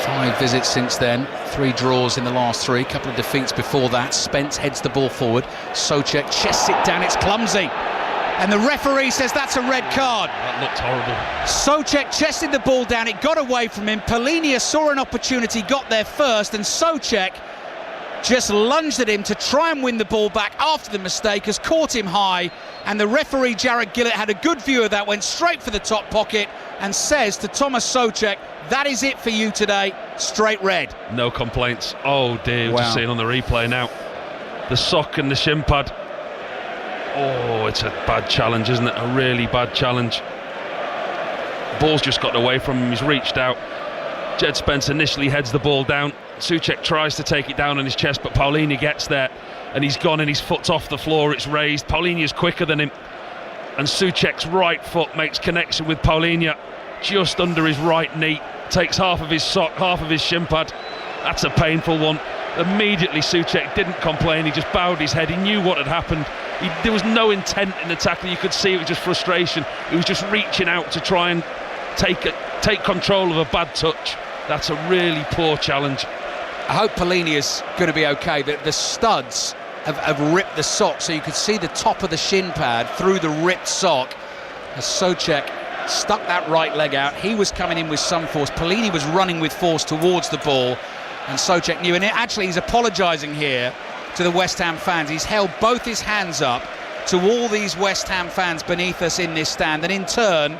5 visits since then, 3 draws in the last 3, couple of defeats before that. Spence heads the ball forward, Souček chests it down, it's clumsy, and the referee says that's a red card. That looked horrible. Souček chested the ball down, it got away from him. Polinia saw an opportunity, got there first, and Souček just lunged at him to try and win the ball back after the mistake, has caught him high, and the referee Jarrod Gillett had a good view of that, went straight for the top pocket and says to Thomas Souček, that is it for you today, straight red. No complaints. Oh dear, wow. Just seeing on the replay now. the sock and the shin pad. Oh, it's a bad challenge, isn't it? A really bad challenge. Ball's just got away from him. He's reached out. Jed Spence initially heads the ball down. Souček tries to take it down on his chest, but Paulinho gets there and he's gone, and his foot's off the floor. It's raised. Paulinho's quicker than him, and Souček's right foot makes connection with Paulinho just under his right knee. Takes half of his sock, half of his shin pad. That's a painful one. Immediately Souček didn't complain. He just bowed his head. He knew what had happened. There was no intent in the tackle. You could see it was just frustration. He was just reaching out to try and take control of a bad touch. That's a really poor challenge. I hope Paulinho is going to be okay. The studs have ripped the sock, so you could see the top of the shin pad through the ripped sock as Souček stuck that right leg out. He was coming in with some force. Paulinho was running with force towards the ball, and Souček knew. And actually, he's apologising here to the West Ham fans. He's held both his hands up to all these West Ham fans beneath us in this stand, and in turn,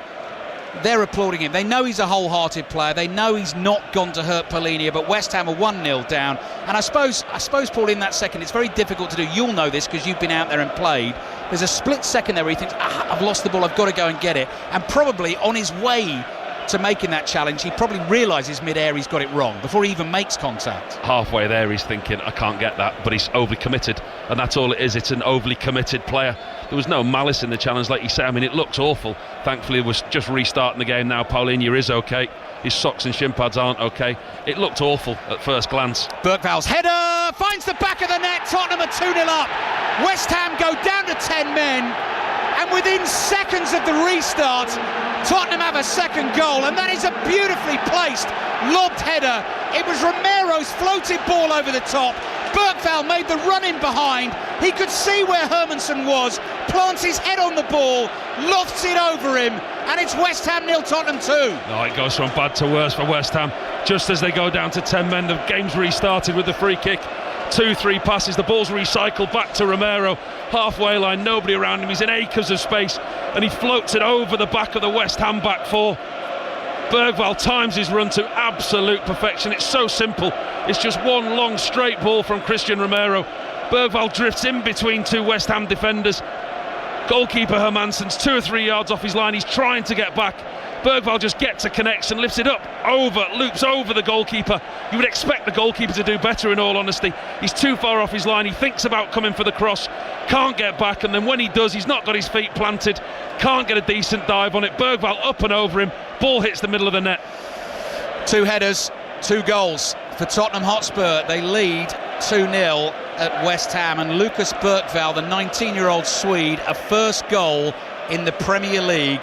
they're applauding him. They know he's a wholehearted player. They know he's not gone to hurt Paulinho, but West Ham are 1-0 down. And I suppose, Paul, in that second, it's very difficult to do. You'll know this because you've been out there and played. There's a split second there where he thinks, I've lost the ball, I've got to go and get it. And probably on his way to making that challenge, he probably realises mid-air he's got it wrong before he even makes contact. Halfway there, he's thinking, I can't get that, but he's overly committed, and that's all it is. It's an overly committed player. There was no malice in the challenge, like you say. I mean, it looked awful. Thankfully, it was just restarting the game now. Paulinho is okay. His socks and shin pads aren't okay. It looked awful at first glance. Bergval's header finds the back of the net. Tottenham are 2-0 up. West Ham go down to 10 men, and within seconds of the restart, Tottenham have a second goal, and that is a beautifully placed lobbed header. It was Romero's floated ball over the top. Bergval made the run in behind. He could see where Hermansen was, plants his head on the ball, lofts it over him, and it's West Ham 0, Tottenham 2. No, it goes from bad to worse for West Ham. Just as they go down to 10 men, the game's restarted with the free kick. 2-3 passes, the ball's recycled back to Romero. Halfway line, nobody around him. He's in acres of space, and he floats it over the back of the West Ham back four. Bergval times his run to absolute perfection. It's so simple. It's just one long straight ball from Christian Romero. Bergval drifts in between two West Ham defenders. Goalkeeper Hermansen's 2 or 3 yards off his line. He's trying to get back. Bergval just gets a connection, lifts it up, loops over the goalkeeper. You would expect the goalkeeper to do better, in all honesty. He's too far off his line. He thinks about coming for the cross, can't get back, and then when he does, he's not got his feet planted, can't get a decent dive on it. Bergval up and over him, ball hits the middle of the net. 2 headers, 2 goals for Tottenham Hotspur. They lead 2-0 at West Ham, and Lucas Bergval, the 19-year-old Swede, a first goal in the Premier League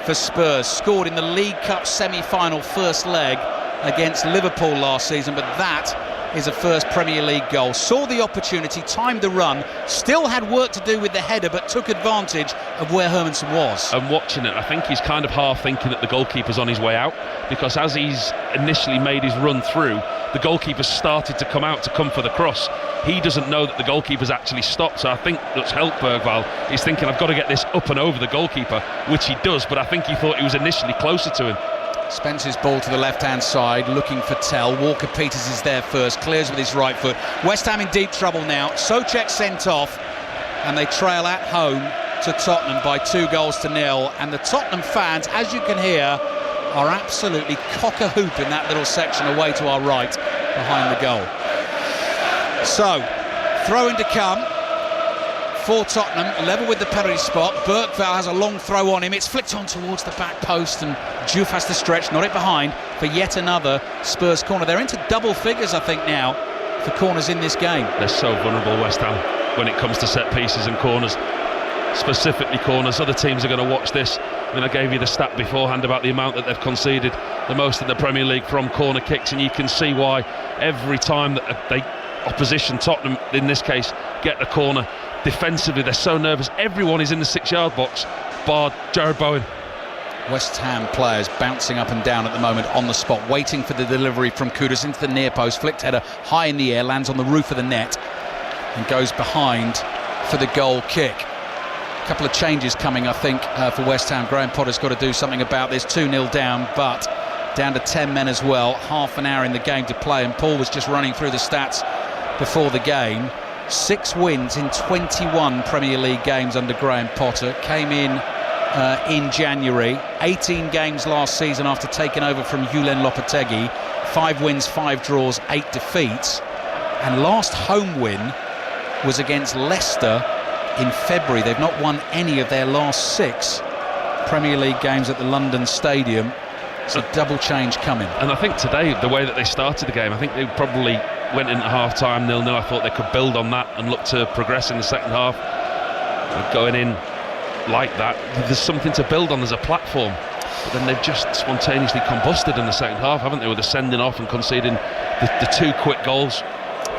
for Spurs. Scored in the League Cup semi-final first leg against Liverpool last season, but that is a first Premier League goal. Saw the opportunity, timed the run, still had work to do with the header, but took advantage of where Hermansen was. And watching it, I think he's kind of half thinking that the goalkeeper's on his way out, because as he's initially made his run through, the goalkeeper started to come out to come for the cross. He doesn't know that the goalkeeper's actually stopped, so I think that's helped Bergval. He's thinking, I've got to get this up and over the goalkeeper, which he does, but I think he thought he was initially closer to him. Spence's ball to the left-hand side, looking for Tell. Walker-Peters is there first, clears with his right foot. West Ham in deep trouble now. Souček sent off, and they trail at home to Tottenham by 2-0. And the Tottenham fans, as you can hear, are absolutely cock-a-hoop in that little section away to our right, behind the goal. So, throw-in to come for Tottenham, level with the penalty spot. Bergval has a long throw on him. It's flicked on towards the back post, and Diouf has to stretch, not it behind, for yet another Spurs corner. They're into double figures, I think, now, for corners in this game. They're so vulnerable, West Ham, when it comes to set pieces and corners. Specifically corners. Other teams are going to watch this. I mean, I gave you the stat beforehand about the amount that they've conceded, the most in the Premier League from corner kicks, and you can see why every time that they opposition, Tottenham in this case, get the corner, defensively they're so nervous. Everyone is in the 6-yard box bar Jared Bowen. West Ham players bouncing up and down at the moment on the spot, waiting for the delivery from Kudus into the near post. Flicked header high in the air, lands on the roof of the net and goes behind for the goal kick. A couple of changes coming, I think, for West Ham. Graham Potter's got to do something about this. 2-0 down, but down to 10 men as well. Half an hour in the game to play, and Paul was just running through the stats before the game. 6 wins in 21 Premier League games under Graham Potter. Came in January. 18 games last season after taking over from Julen Lopetegui. 5 wins, 5 draws, 8 defeats. And last home win was against Leicester in February. They've not won any of their last 6 Premier League games at the London Stadium. It's a double change coming. And I think today, the way that they started the game, I think they probably went into half-time 0-0. I thought they could build on that and look to progress in the second half. Going in like that, there's something to build on, there's a platform. But then they've just spontaneously combusted in the second half, haven't they, with the sending off and conceding the 2 quick goals.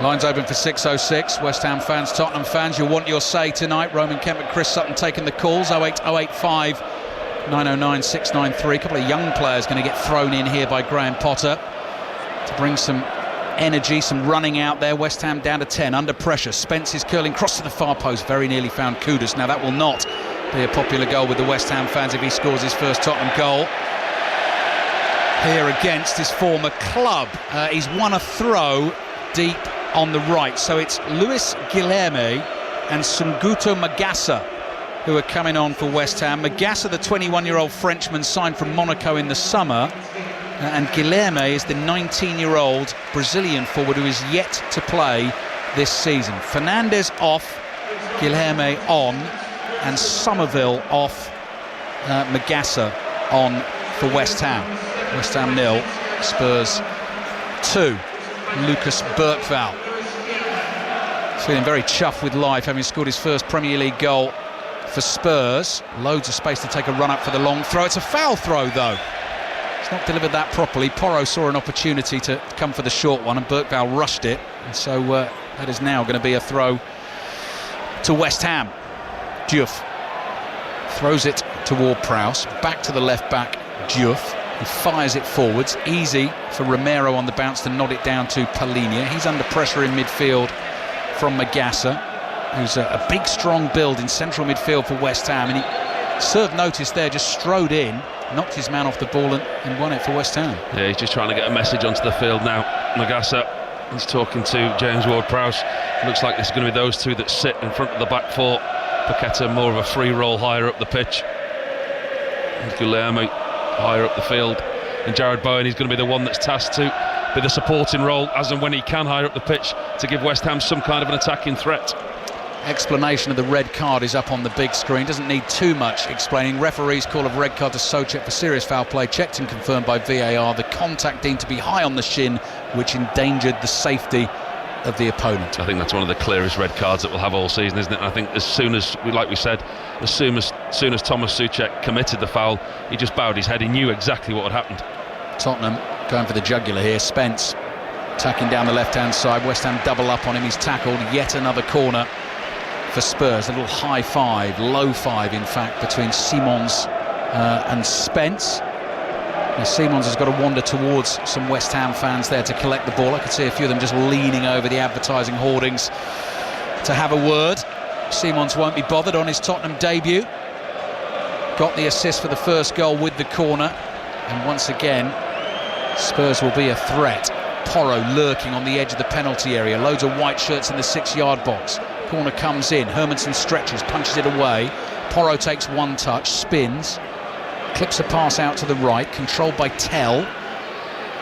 Lines open for 6:06. West Ham fans, Tottenham fans, you'll want your say tonight. Roman Kemp and Chris Sutton taking the calls. 08085 909 693. A couple of young players going to get thrown in here by Graham Potter to bring some energy, some running out there. West Ham down to 10, under pressure. Spence is curling cross to the far post, very nearly found Kudus. Now that will not be a popular goal with the West Ham fans if he scores his first Tottenham goal here against his former club. He's won a throw deep on the right, so it's Luis Guilherme and Sunguto Magassa who are coming on for West Ham. Magassa, the 21-year-old Frenchman, signed from Monaco in the summer, and Guilherme is the 19-year-old Brazilian forward who is yet to play this season. Fernandes off, Guilherme on, and Somerville off, Magassa on for West Ham. West Ham 0, Spurs 2. Lucas Bergvall feeling very chuffed with life, having scored his first Premier League goal for Spurs. Loads of space to take a run up for the long throw. It's a foul throw though. It's not delivered that properly. Porro saw an opportunity to come for the short one and Bergvall rushed it, and so that is now going to be a throw to West Ham. Diouf throws it toward Prowse, back to the left back Diouf. He fires it forwards. Easy for Romero on the bounce to nod it down to Palhinha. He's under pressure in midfield from Magassa, who's a big strong build in central midfield for West Ham, and he served notice there, just strode in, knocked his man off the ball and won it for West Ham. Yeah, he's just trying to get a message onto the field now. Magassa, he's talking to James Ward-Prowse. Looks like it's going to be those two that sit in front of the back four. Paqueta more of a free roll higher up the pitch, and Guilherme higher up the field, and Jared Bowen, he's going to be the one that's tasked to be the supporting role as and when he can higher up the pitch to give West Ham some kind of an attacking threat. Explanation of the red card is up on the big screen. Doesn't need too much explaining. Referee's call of red card to Souček for serious foul play, checked and confirmed by VAR. The contact deemed to be high on the shin, which endangered the safety of the opponent. I think that's one of the clearest red cards that we'll have all season, isn't it? And I think as soon as Thomas Souček committed the foul, he just bowed his head. He knew exactly what had happened. Tottenham going for the jugular here. Spence attacking down the left-hand side. West Ham double up on him. He's tackled. Yet another corner for Spurs. A little high five, low five in fact, between Simons and Spence. Now Simons has got to wander towards some West Ham fans there to collect the ball. I could see a few of them just leaning over the advertising hoardings to have a word. Simons won't be bothered on his Tottenham debut. Got the assist for the first goal with the corner, and once again Spurs will be a threat. Porro lurking on the edge of the penalty area. Loads of white shirts in the 6-yard box. Corner comes in. Hermansen stretches, punches it away. Porro takes one touch, spins, clips a pass out to the right, controlled by Tell.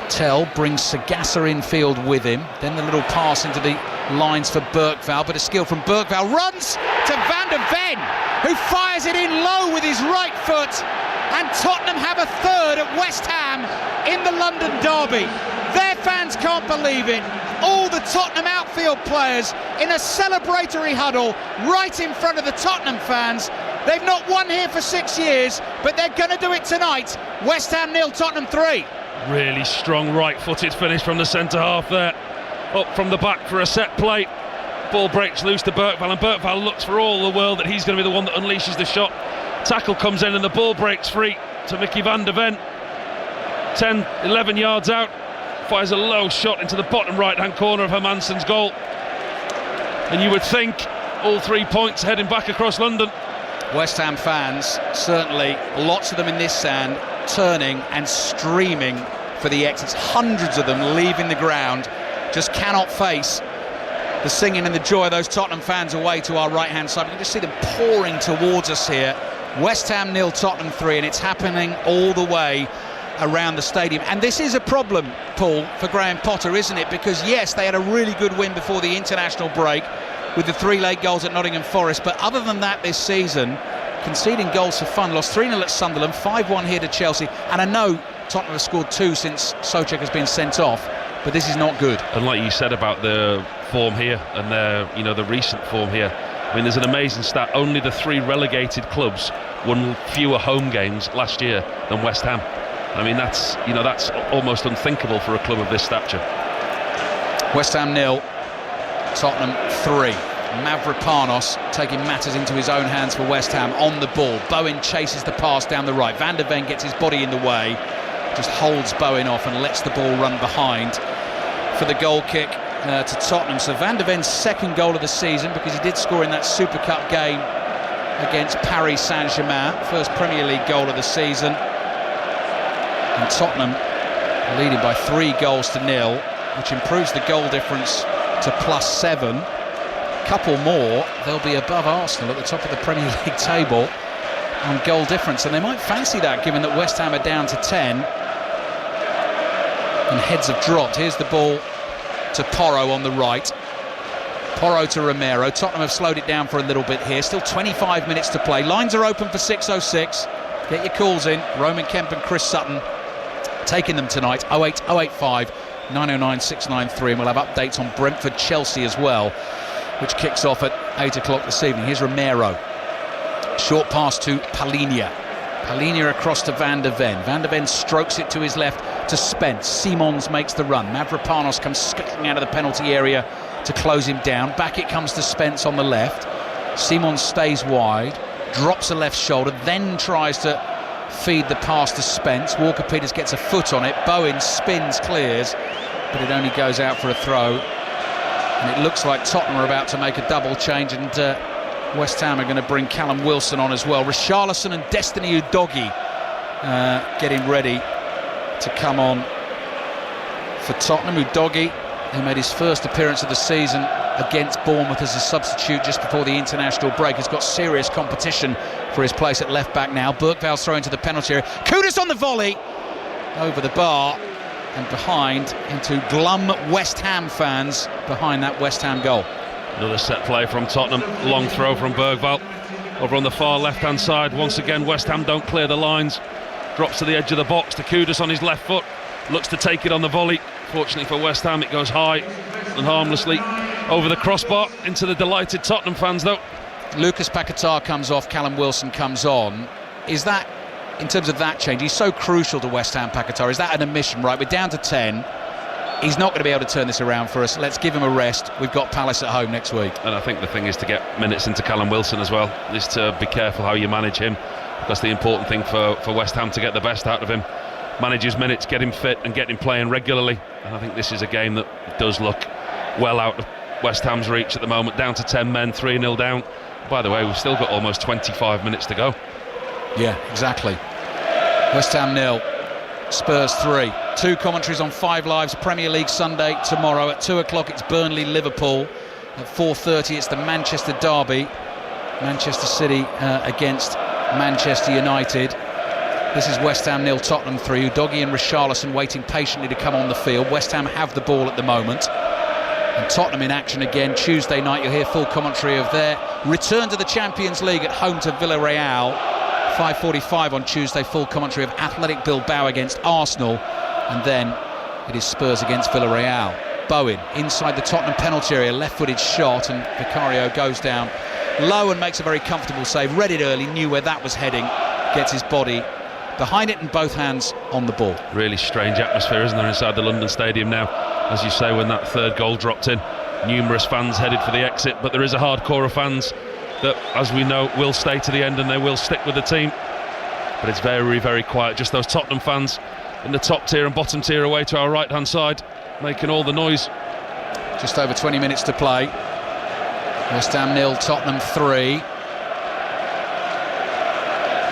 Tell brings Sagassa infield with him. Then the little pass into the lines for Bergvall, but a skill from Bergvall. Runs to Van der Ven, who fires it in low with his right foot. And Tottenham have a third at West Ham in the London derby. Their fans can't believe it. All the Tottenham outfield players in a celebratory huddle right in front of the Tottenham fans. They've not won here for 6 years, but they're going to do it tonight. West Ham 0, Tottenham 3. Really strong right-footed finish from the centre half there. Up from the back for a set play. Ball breaks loose to Bergvall, and Bergvall looks for all the world that he's going to be the one that unleashes the shot. Tackle comes in and the ball breaks free to Mickey van der Ven. 10, 11 yards out. Fires a low shot into the bottom right-hand corner of Hermansen's goal. And you would think all 3 points heading back across London. West Ham fans, certainly lots of them in this stand, turning and streaming for the exits. Hundreds of them leaving the ground, just cannot face the singing and the joy of those Tottenham fans away to our right-hand side. You can just see them pouring towards us here. West Ham 0, Tottenham 3, and it's happening all the way around the stadium. And this is a problem, Paul, for Graham Potter, isn't it? Because yes, they had a really good win before the international break with the 3 late goals at Nottingham Forest, but other than that this season, conceding goals for fun. Lost 3-0 at Sunderland, 5-1 here to Chelsea, and I know Tottenham have scored 2 since Souček has been sent off, but this is not good. And like you said about the form here and the recent form here, I mean, there's an amazing stat. Only the 3 relegated clubs won fewer home games last year than West Ham. I mean, that's almost unthinkable for a club of this stature. West Ham 0, Tottenham 3. Mavropanos taking matters into his own hands for West Ham on the ball. Bowen chases the pass down the right. Van de Ven gets his body in the way, just holds Bowen off and lets the ball run behind for the goal kick to Tottenham. So Van de Ven's second goal of the season, because he did score in that Super Cup game against Paris Saint-Germain. First Premier League goal of the season. And Tottenham leading by 3 goals to 0, which improves the goal difference to +7. Couple more, they'll be above Arsenal at the top of the Premier League table on goal difference, and they might fancy that given that West Ham are down to 10 and heads have dropped. Here's the ball to Porro on the right, Porro to Romero. Tottenham have slowed it down for a little bit here, still 25 minutes to play. Lines are open for 606. Get your calls in. Roman Kemp and Chris Sutton taking them tonight. 08 085 909 693, and we'll have updates on Brentford Chelsea as well, which kicks off at 8 o'clock this evening. Here's Romero. Short pass to Palhinha. Palhinha across to Van de Ven. Van de Ven strokes it to his left to Spence. Simons makes the run. Mavropanos comes scuttling out of the penalty area to close him down. Back it comes to Spence on the left. Simons stays wide, drops a left shoulder, then tries to feed the pass to Spence. Walker-Peters gets a foot on it. Bowen spins, clears, but it only goes out for a throw. And it looks like Tottenham are about to make a double change, and West Ham are going to bring Callum Wilson on as well. Richarlison and Destiny Udogie getting ready to come on for Tottenham. Udogie, who made his first appearance of the season against Bournemouth as a substitute just before the international break, has got serious competition for his place at left back now. Bergval's throw into the penalty area. Kudus on the volley over the bar and behind into glum West Ham fans behind that West Ham goal. Another set play from Tottenham, long throw from Bergval over on the far left hand side. Once again West Ham don't clear the lines, drops to the edge of the box to Kudus on his left foot, looks to take it on the volley. Fortunately for West Ham, it goes high and harmlessly over the crossbar into the delighted Tottenham fans though. Lucas Paquetá comes off, Callum Wilson comes on. Is that, in terms of that change, he's so crucial to West Ham, Paquetá, is that an admission? Right, we're down to 10, he's not going to be able to turn this around for us, let's give him a rest, we've got Palace at home next week. And I think the thing is to get minutes into Callum Wilson as well, is to be careful how you manage him, because the important thing for West Ham to get the best out of him, manage his minutes, get him fit and get him playing regularly. And I think this is a game that does look well out of West Ham's reach at the moment, down to 10 men, 3-0 down. By the way, we've still got almost 25 minutes to go. Yeah, exactly. West Ham 0, Spurs 3. 2 commentaries on 5 Live's Premier League Sunday tomorrow. At 2 o'clock it's Burnley-Liverpool. At 4:30 it's the Manchester derby, Manchester City against Manchester United. This is West Ham 0, Tottenham 3. Udogie and Richarlison waiting patiently to come on the field. West Ham have the ball at the moment. And Tottenham in action again Tuesday night. You'll hear full commentary of their return to the Champions League at home to Villarreal. 5:45 on Tuesday, full commentary of Athletic Bilbao against Arsenal. And then it is Spurs against Villarreal. Bowen inside the Tottenham penalty area, left-footed shot, and Vicario goes down low and makes a very comfortable save. Read it early, knew where that was heading, gets his body behind it and both hands on the ball. Really strange atmosphere, isn't there, inside the London Stadium now, as you say, when that third goal dropped in. Numerous fans headed for the exit, but there is a hardcore of fans that, as we know, will stay to the end and they will stick with the team. But it's very, very quiet. Just those Tottenham fans in the top tier and bottom tier away to our right-hand side, making all the noise. Just over 20 minutes to play. West Ham 0, Tottenham 3.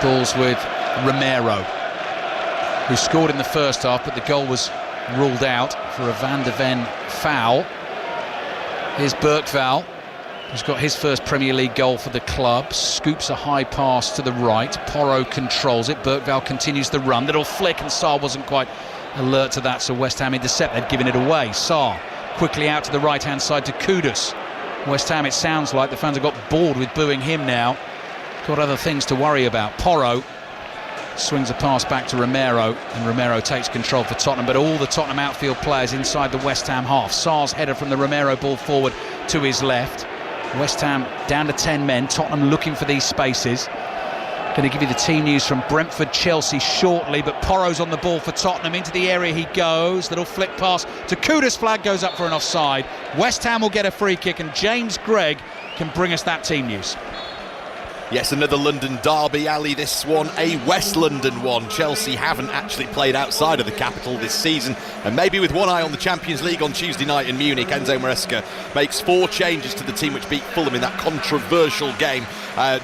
Balls with Romero, who scored in the first half, but the goal was ruled out for a Van de Ven foul. Here's Burkval, who's got his first Premier League goal for the club. Scoops a high pass to the right. Porro controls it. Burkval continues the run. Little flick, and Sarr wasn't quite alert to that, so West Ham intercept. They'd given it away. Sarr quickly out to the right-hand side to Kudus. West Ham, it sounds like the fans have got bored with booing him now. Got other things to worry about. Porro swings a pass back to Romero, and Romero takes control for Tottenham, but all the Tottenham outfield players inside the West Ham half. Sarr's header from the Romero ball forward to his left. West Ham down to 10 men. Tottenham looking for these spaces. Going to give you the team news from Brentford Chelsea shortly, but Porro's on the ball for Tottenham. Into the area he goes. Little flick pass to Kudus. Flag goes up for an offside. West Ham will get a free kick, and James Gregg can bring us that team news. Yes, another London derby, Ali, this one a West London one. Chelsea haven't actually played outside of the capital this season, and maybe with one eye on the Champions League on Tuesday night in Munich, Enzo Maresca makes 4 changes to the team which beat Fulham in that controversial game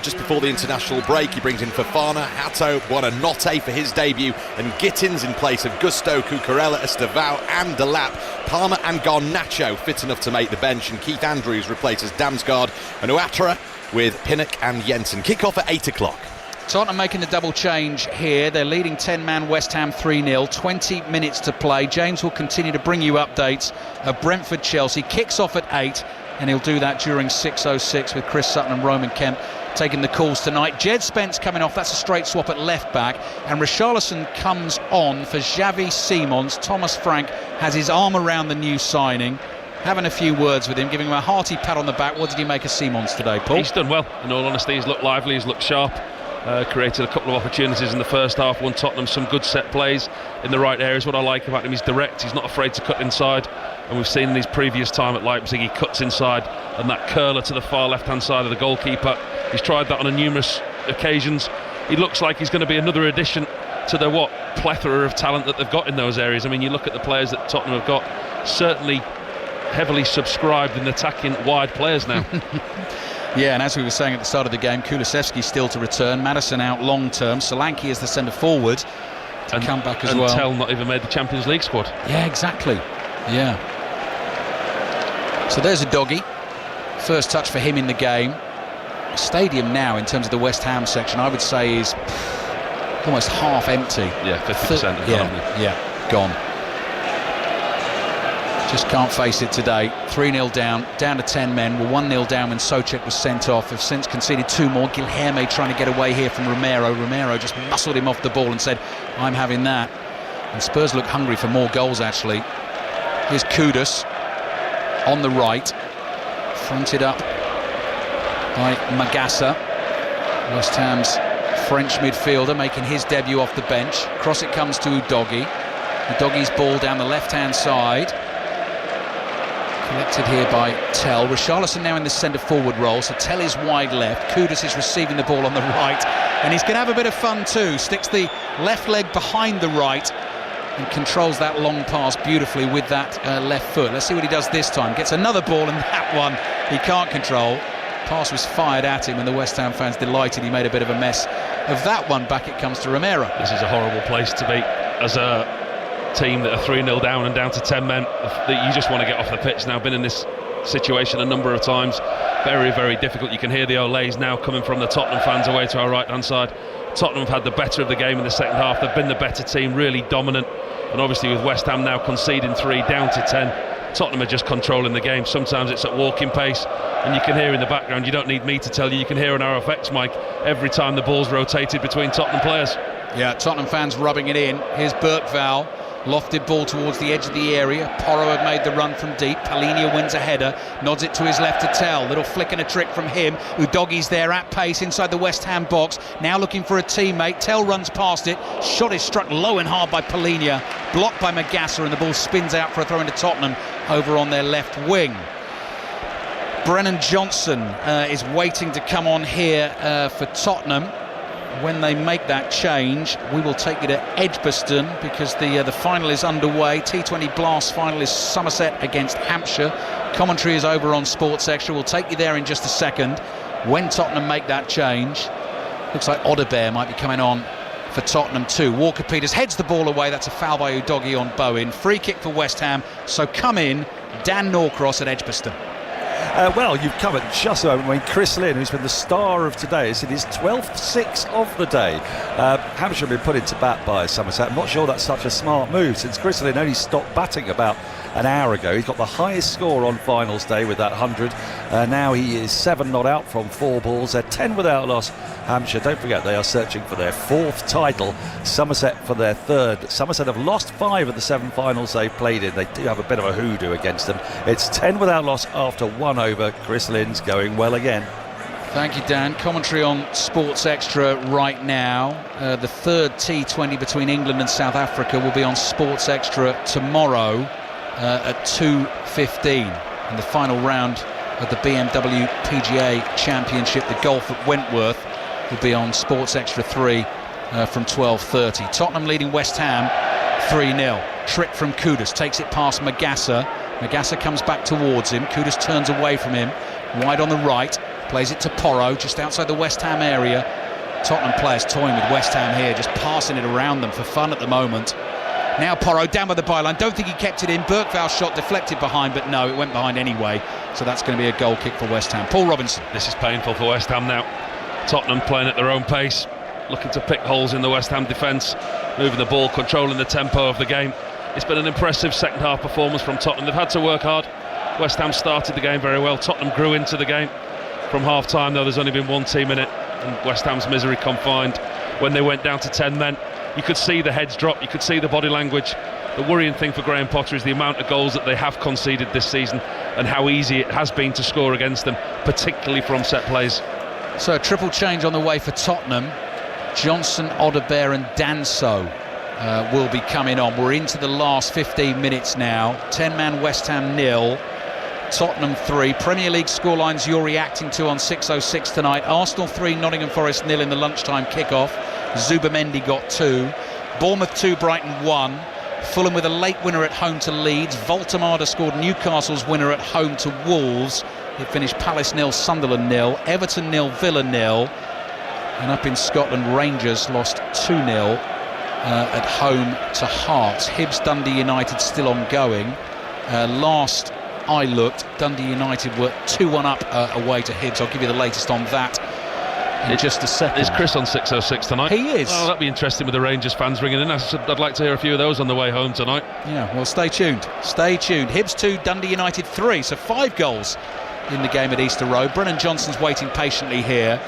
just before the international break. He brings in Fofana, Hato, Buonanotte for his debut, and Gittins in place of Gusto, Cucurella, Estevao and Delap. Palmer and Garnacho fit enough to make the bench, and Keith Andrews replaces Damsgaard and Ouattara with Pinnock and Jensen. Kick-off at 8 o'clock. Tottenham making the double change here. They're leading 10-man West Ham 3-0. 20 minutes to play. James will continue to bring you updates of Brentford-Chelsea. Kicks off at 8, and he'll do that during 6:06 with Chris Sutton and Roman Kemp taking the calls tonight. Jed Spence coming off. That's a straight swap at left-back. And Richarlison comes on for Xavi Simons. Thomas Frank has his arm around the new signing, having a few words with him, giving him a hearty pat on the back. What did you make of Simons today, Paul? He's done well, in all honesty. He's looked lively, he's looked sharp. Created a couple of opportunities in the first half, won Tottenham some good set plays in the right areas. What I like about him, he's direct, he's not afraid to cut inside, and we've seen in his previous time at Leipzig he cuts inside, and that curler to the far left hand side of the goalkeeper, he's tried that on numerous occasions. He looks like he's going to be another addition to the plethora of talent that they've got in those areas. I mean, you look at the players that Tottenham have got, certainly heavily subscribed in attacking wide players now. Yeah, and as we were saying at the start of the game, Kulusevski still to return, Maddison out long term, Solanke is the centre forward to come back as well. And Tell not even made the Champions League squad. Yeah, exactly. Yeah. So there's a doggy. First touch for him in the game. Stadium now, in terms of the West Ham section, I would say is almost half empty. Yeah, 50% of yeah, gone. Just can't face it today. 3-0 down to 10 men. We're 1-0 down when Souček was sent off. Have since conceded 2 more. Guilherme trying to get away here from Romero. Romero just muscled him off the ball and said, I'm having that. And Spurs look hungry for more goals, actually. Here's Kudus on the right, fronted up by Magassa. West Ham's French midfielder making his debut off the bench. Cross it comes to Udogie. Udogie's ball down the left-hand side. Collected here by Tell. Richarlison now in the centre-forward role, so Tell is wide left. Kudus is receiving the ball on the right, and he's going to have a bit of fun too. Sticks the left leg behind the right and controls that long pass beautifully with that left foot. Let's see what he does this time. Gets another ball, and that one he can't control. Pass was fired at him, and the West Ham fans delighted he made a bit of a mess of that one. Back it comes to Romero. This is a horrible place to be as a team that are 3-0 down and down to 10 men. That you just want to get off the pitch now. Been in this situation a number of times. Very, very difficult. You can hear the olays now coming from the Tottenham fans away to our right hand side. Tottenham have had the better of the game in the second half. They've been the better team, really dominant, and obviously with West Ham now conceding 3 down to 10, Tottenham are just controlling the game. Sometimes it's at walking pace, and you can hear in the background, you don't need me to tell you, you can hear on our effects mic every time the ball's rotated between Tottenham players. Yeah, Tottenham fans rubbing it in. Here's Burkval. Lofted ball towards the edge of the area. Porro had made the run from deep. Palhinha wins a header, nods it to his left to Tell. Little flick and a trick from him. Udogie's there at pace inside the West Ham box, now looking for a teammate. Tell runs past it. Shot is struck low and hard by Palhinha, blocked by Magassa, and the ball spins out for a throw into Tottenham over on their left wing. Brennan Johnson is waiting to come on here for Tottenham. When they make that change, we will take you to Edgbaston because the final is underway. T20 Blast final is Somerset against Hampshire. Commentary is over on Sports Extra. We'll take you there in just a second when Tottenham make that change. Looks like Odebear might be coming on for Tottenham too. Walker Peters heads the ball away. That's a foul by Udogie on Bowen. Free kick for West Ham. So come in, Dan Norcross at Edgbaston. Well, you've covered just a moment. I mean, Chris Lynn, who's been the star of today, is in his 12th six of the day. Hampshire have been put into bat by Somerset. I'm not sure that's such a smart move, since Chris Lynn only stopped batting about an hour ago. He's got the highest score on finals day with that 100. Now he is 7 not out from 4 balls. They're 10 without loss. Hampshire, don't forget, they are searching for their 4th title. Somerset for their 3rd. Somerset have lost 5 of the 7 finals they've played in. They do have a bit of a hoodoo against them. It's 10 without loss after 1 over. Chris Lynn's going well again. Thank you, Dan. Commentary on Sports Extra right now. The 3rd T20 between England and South Africa will be on Sports Extra tomorrow at 2:15. And the final round of the BMW PGA Championship, the golf at Wentworth, will be on Sports Extra 3 from 12:30. Tottenham leading West Ham 3-0. Trick from Kudus, takes it past Magassa. Magassa comes back towards him. Kudus turns away from him, wide on the right, plays it to Porro, just outside the West Ham area. Tottenham players toying with West Ham here, just passing it around them for fun at the moment. Now Porro down by the byline. Don't think he kept it in. Birkvale's shot deflected behind, but no, it went behind anyway. So that's going to be a goal kick for West Ham. Paul Robinson. This is painful for West Ham now. Tottenham playing at their own pace, looking to pick holes in the West Ham defence, moving the ball, controlling the tempo of the game. It's been an impressive second half performance from Tottenham. They've had to work hard. West Ham started the game very well. Tottenham grew into the game. From half time, though, there's only been one team in it, and West Ham's misery confined. When they went down to 10 men, you could see the heads drop, you could see the body language. The worrying thing for Graham Potter is the amount of goals that they have conceded this season and how easy it has been to score against them, particularly from set plays. So a triple change on the way for Tottenham. Johnson, Odebear and Danso will be coming on. We're into the last 15 minutes now. 10-man West Ham 0, Tottenham 3. Premier League scorelines you're reacting to on 6:06 tonight. Arsenal 3, Nottingham Forest 0 in the lunchtime kickoff. Zubamendi got 2. Bournemouth 2, Brighton 1. Fulham with a late winner at home to Leeds. Voltemada scored Newcastle's winner at home to Wolves. It finished Palace 0, Sunderland 0. Everton 0, Villa 0. And up in Scotland, Rangers lost 2-0 at home to Hearts. Hibs Dundee United still ongoing. Last I looked, Dundee United were 2-1 up away to Hibs. I'll give you the latest on that in just a second. Is Chris on 6:06 tonight? He is. Oh, that'd be interesting with the Rangers fans ringing in. I'd like to hear a few of those on the way home tonight. Yeah, well, stay tuned. Stay tuned. Hibs 2, Dundee United 3. So 5 goals in the game at Easter Road. Brennan Johnson's waiting patiently here.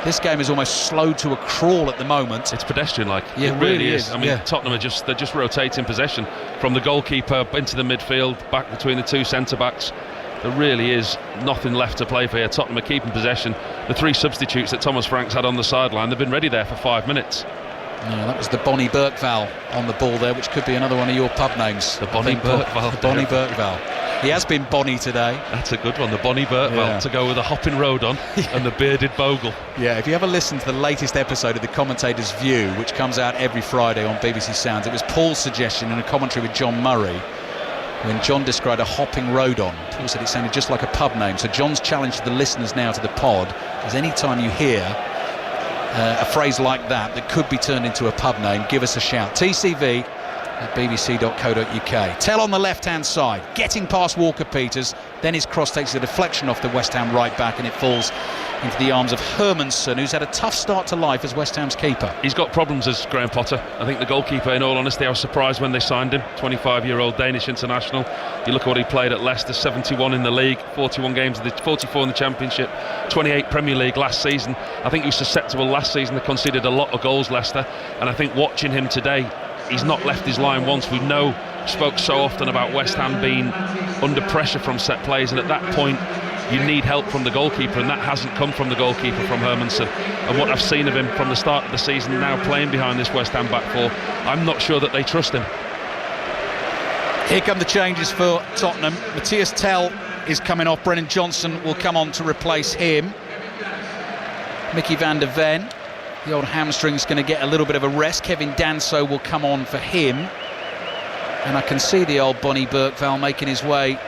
This game is almost slowed to a crawl at the moment. It's pedestrian-like. Yeah, it really is. is. I mean, Tottenham they're just rotating possession from the goalkeeper into the midfield, back between the 2 centre-backs. There really is nothing left to play for here. Tottenham are keeping possession. The 3 substitutes that Thomas Franks had on the sideline, they've been ready there for 5 minutes. Yeah, that was the Bonnie Birkvale on the ball there, which could be another one of your pub names. The Bonnie Birkvale. The Bonnie Birkvale. He has been Bonnie today. That's a good one, the Bonnie Birkvale, to go with a hopping road on and the bearded bogle. Yeah, if you ever listen to the latest episode of The Commentator's View, which comes out every Friday on BBC Sounds, it was Paul's suggestion in a commentary with John Murray when John described a hopping road on. Paul said it sounded just like a pub name. So John's challenge to the listeners now to the pod is any time you hear a phrase like that could be turned into a pub name, give us a shout. TCV at bbc.co.uk. Tell on the left-hand side, getting past Walker-Peters, then his cross takes a deflection off the West Ham right back and it falls into the arms of Hermansen, who's had a tough start to life as West Ham's keeper. He's got problems as Graham Potter. I think the goalkeeper, in all honesty, I was surprised when they signed him. 25-year-old Danish international. You look at what he played at Leicester, 71 in the league, 41 games, 44 in the Championship, 28 Premier League last season. I think he was susceptible last season. They conceded a lot of goals, Leicester, and I think watching him today, he's not left his line once. We spoke so often about West Ham being under pressure from set plays, and at that point you need help from the goalkeeper, and that hasn't come from the goalkeeper, from Hermansen. And what I've seen of him from the start of the season, now playing behind this West Ham back four, I'm not sure that they trust him. Here come the changes for Tottenham. Matthias Tell is coming off. Brennan Johnson will come on to replace him. Mickey van der Ven, the old hamstring's going to get a little bit of a rest. Kevin Danso will come on for him. And I can see the old Bonnie Birkvale making his way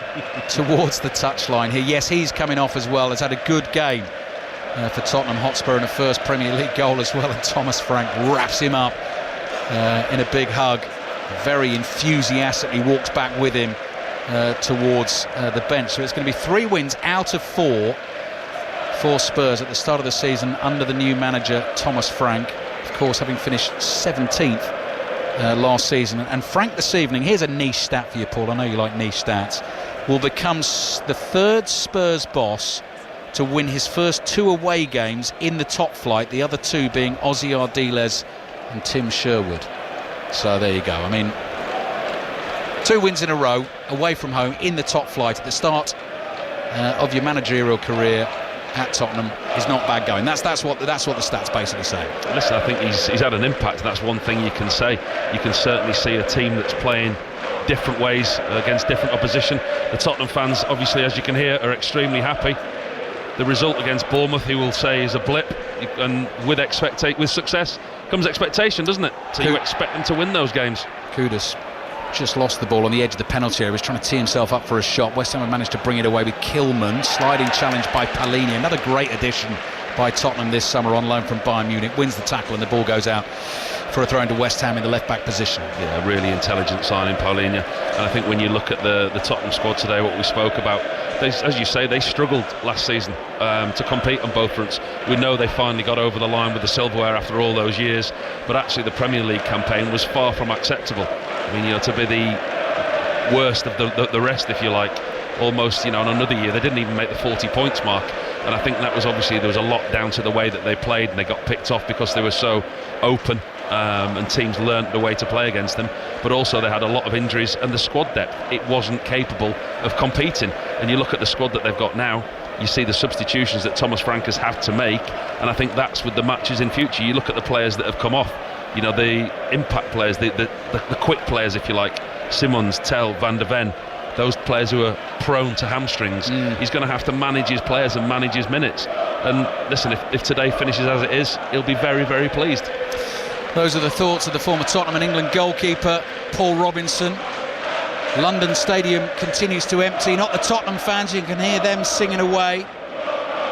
towards the touchline here. Yes, he's coming off as well. Has had a good game for Tottenham Hotspur and a first Premier League goal as well. And Thomas Frank wraps him up in a big hug. Very enthusiastically walks back with him towards the bench. So it's going to be 3 wins out of 4 for Spurs at the start of the season under the new manager Thomas Frank, of course having finished 17th last season. And Frank this evening, here's a niche stat for you, Paul, I know you like niche stats, will become the 3rd Spurs boss to win his first 2 away games in the top flight, the other 2 being Ozzy Ardiles and Tim Sherwood. So there you go. I mean, 2 wins in a row away from home in the top flight at the start of your managerial career at Tottenham is not bad going. That's what the stats basically say. Listen, I think he's had an impact, and that's one thing you can say. You can certainly see a team that's playing different ways against different opposition. The Tottenham fans, obviously, as you can hear, are extremely happy. The result against Bournemouth, he will say, is a blip, and with success comes expectation, doesn't it? So you expect them to win those games. Kudus just lost the ball on the edge of the penalty area. He was trying to tee himself up for a shot. West Ham have managed to bring it away with Kilman. Sliding challenge by Palini. Another great addition by Tottenham this summer on loan from Bayern Munich. Wins the tackle and the ball goes out for a throw into West Ham in the left-back position. Yeah, really intelligent signing, Paulinho. And I think when you look at the Tottenham squad today, what we spoke about, as you say, they struggled last season to compete on both fronts. We know they finally got over the line with the silverware after all those years, but actually the Premier League campaign was far from acceptable. I mean, to be the worst of the rest, if you like, almost, on another year, they didn't even make the 40 points mark. And I think that was obviously, there was a lot down to the way that they played, and they got picked off because they were so open, and teams learnt the way to play against them. But also they had a lot of injuries, and the squad depth, it wasn't capable of competing. And you look at the squad that they've got now, you see the substitutions that Thomas Frank has had to make, and I think that's with the matches in future. You look at the players that have come off, the impact players, the quick players, if you like, Simmons, Tell, Van der Ven, those players who are prone to hamstrings. He's going to have to manage his players and manage his minutes. And listen, if today finishes as it is, he'll be very, very pleased. Those are the thoughts of the former Tottenham and England goalkeeper Paul Robinson. London Stadium continues to empty. Not the Tottenham fans, you can hear them singing away.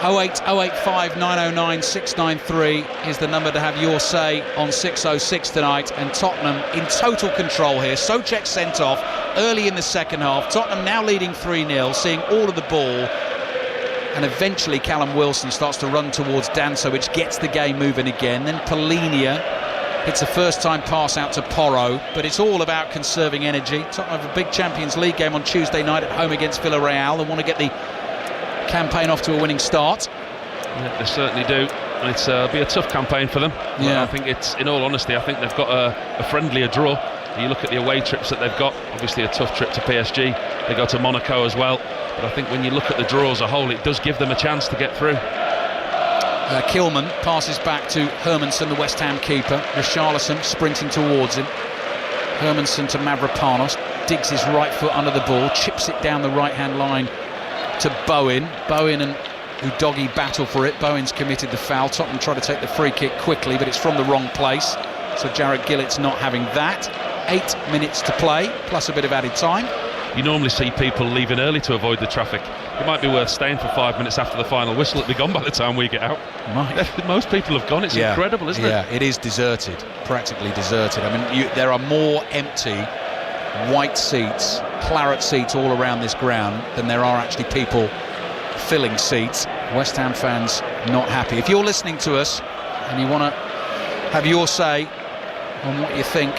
08085 909 693 is the number to have your say on 606 tonight. And Tottenham in total control here. Souček sent off early in the second half. Tottenham now leading 3-0, seeing all of the ball. And eventually Callum Wilson starts to run towards Danso, which gets the game moving again. Then Palhinha hits a first-time pass out to Porro, but it's all about conserving energy. Tottenham have a big Champions League game on Tuesday night at home against Villarreal. They want to get the campaign off to a winning start. Yeah, they certainly do. And it'll be a tough campaign for them. Yeah. I think it's, in all honesty, I think they've got a friendlier draw. You look at the away trips that they've got, obviously a tough trip to PSG. They go to Monaco as well. But I think when you look at the draw as a whole, it does give them a chance to get through. Kilman passes back to Hermansen, the West Ham keeper. Richarlison sprinting towards him. Hermansen to Mavropanos, digs his right foot under the ball, chips it down the right-hand line to Bowen. Bowen and Udogie battle for it. Bowen's committed the foul. Tottenham try to take the free kick quickly, but it's from the wrong place. So Jarrett Gillett's not having that. 8 minutes to play, plus a bit of added time. You normally see people leaving early to avoid the traffic. It might be worth staying for 5 minutes after the final whistle. It'll be gone by the time we get out. Most people have gone. It's incredible, isn't it? Yeah, it is deserted, practically deserted. I mean, there are more empty white seats, claret seats all around this ground than there are actually people filling seats. West Ham fans not happy. If you're listening to us and you want to have your say on what you think,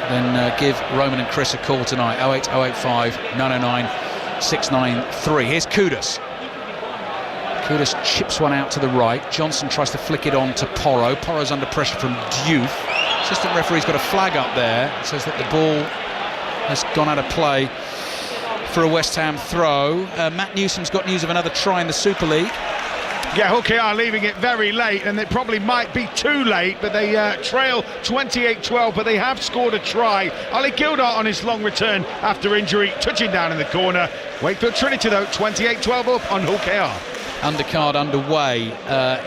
then give Roman and Chris a call tonight. 08085 909 693. Here's Kudus. Kudus chips one out to the right. Johnson tries to flick it on to Porro. Porro's under pressure from Diouf. Assistant referee's got a flag up there. It says that the ball has gone out of play for a West Ham throw. Matt Newsom's got news of another try in the Super League. Yeah, Hooky are leaving it very late, and it probably might be too late, but they trail 28-12, but they have scored a try. Ali Gildart on his long return after injury, touching down in the corner. Wakefield Trinity, though, 28-12 up on Hull KR. Undercard underway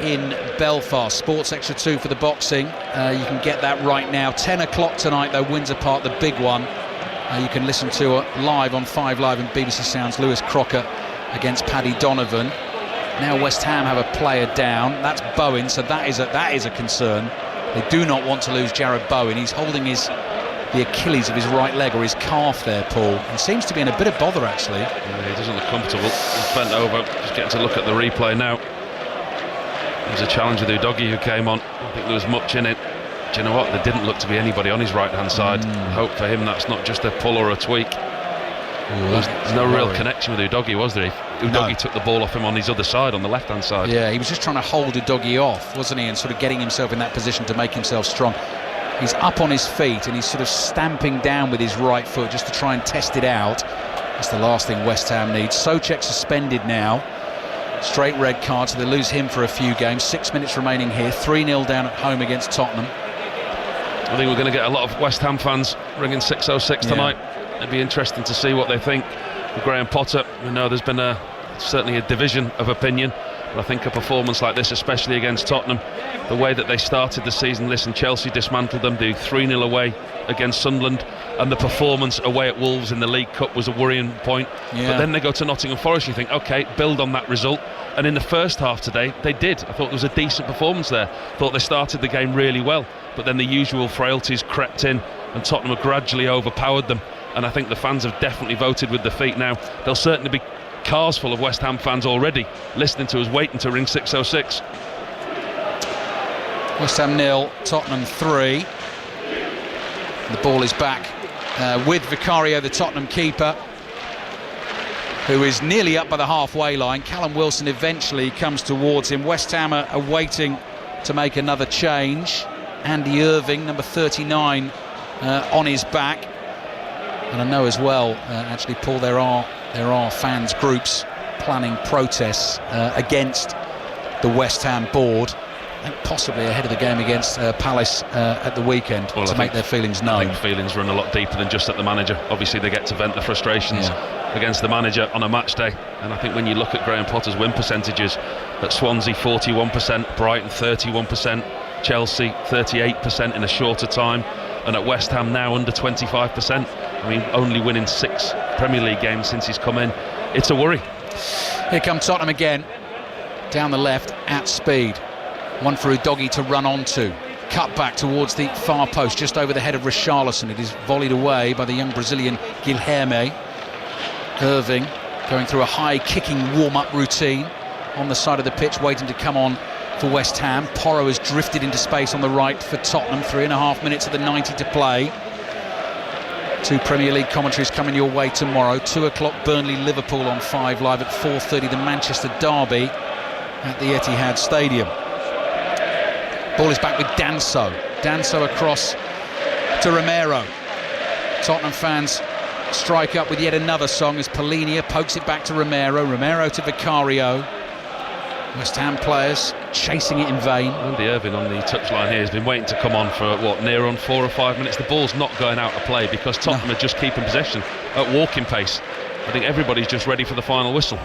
in Belfast. Sports Extra 2 for the boxing. You can get that right now. 10 o'clock tonight, though, Windsor Park, the big one. You can listen to it live on 5 Live and BBC Sounds. Lewis Crocker against Paddy Donovan. Now West Ham have a player down. That's Bowen, so that is a concern. They do not want to lose Jarrod Bowen. He's holding his the Achilles of his right leg, or his calf there, Paul. He seems to be in a bit of bother, actually. Yeah, he doesn't look comfortable. He's bent over, just getting to look at the replay now. There's a challenge with Udogie who came on. I think there was much in it. Do you know what? There didn't look to be anybody on his right-hand side. I hope for him that's not just a pull or a tweak. There's no real connection with Udogie, was there? Udogie took the ball off him on his other side, on the left-hand side. Yeah, he was just trying to hold Udogie off, wasn't he? And sort of getting himself in that position to make himself strong. He's up on his feet and he's sort of stamping down with his right foot just to try and test it out. That's the last thing West Ham needs. Souček suspended now. Straight red card, so they lose him for a few games. 6 minutes remaining here. 3-0 down at home against Tottenham. I think we're going to get a lot of West Ham fans ringing 606 tonight. It'd be interesting to see what they think of Graham Potter. We know there's been certainly a division of opinion, but I think a performance like this, especially against Tottenham, the way that they started the season, listen, Chelsea dismantled them, do 3-0 away against Sunderland, and the performance away at Wolves in the League Cup was a worrying point. But then they go to Nottingham Forest, you think, OK, build on that result. And in the first half today, they did. I thought there was a decent performance there. Thought they started the game really well, but then the usual frailties crept in and Tottenham have gradually overpowered them. And I think the fans have definitely voted with their feet now. There'll certainly be cars full of West Ham fans already listening to us, waiting to ring 606. West Ham 0, Tottenham 3. The ball is back with Vicario, the Tottenham keeper, who is nearly up by the halfway line. Callum Wilson eventually comes towards him. West Ham are waiting to make another change. Andy Irving, number 39, on his back. And I know as well, actually, Paul, there are fans groups planning protests against the West Ham board, and possibly ahead of the game against Palace at the weekend, to make their feelings known. I think feelings run a lot deeper than just at the manager. Obviously they get to vent their frustrations against the manager on a match day, and I think when you look at Graham Potter's win percentages, at Swansea 41%, Brighton 31%, Chelsea 38% in a shorter time, and at West Ham now under 25%. I mean, only winning 6 Premier League games since he's come in. It's a worry. Here come Tottenham again, down the left at speed. One for Udogie to run onto. Cut back towards the far post, just over the head of Richarlison. It is volleyed away by the young Brazilian Guilherme. Irving going through a high kicking warm-up routine on the side of the pitch, waiting to come on for West Ham. Porro has drifted into space on the right for Tottenham. 3.5 minutes of the 90 to play. 2 Premier League commentaries coming your way tomorrow. 2 o'clock Burnley-Liverpool on 5 Live. At 4:30 the Manchester derby at the Etihad Stadium. Ball is back with Danso. Danso across to Romero. Tottenham fans strike up with yet another song as Polinia pokes it back to Romero. Romero to Vicario. West Ham players chasing it in vain. Andy Irving on the touchline here has been waiting to come on for near on 4 or 5 minutes. The ball's not going out of play because Tottenham are just keeping possession at walking pace. I think everybody's just ready for the final whistle.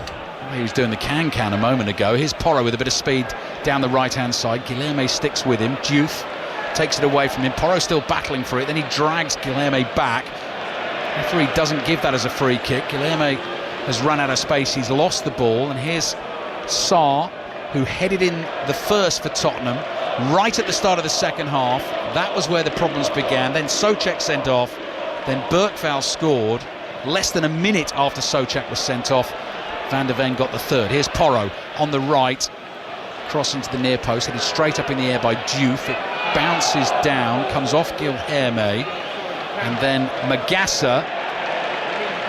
He was doing the can-can a moment ago. Here's Porro with a bit of speed down the right-hand side. Guilherme sticks with him. Diouf takes it away from him. Porro still battling for it. Then he drags Guilherme back. The referee doesn't give that as a free kick. Guilherme has run out of space. He's lost the ball. And here's Sarr, who headed in the first for Tottenham right at the start of the second half. That was where the problems began. Then Souček sent off. Then Bergvall scored less than a minute after Souček was sent off. Van der Ven got the third. Here's Porro on the right, crossing to the near post, headed straight up in the air by Diouf. It bounces down, comes off Guilherme, and then Magassa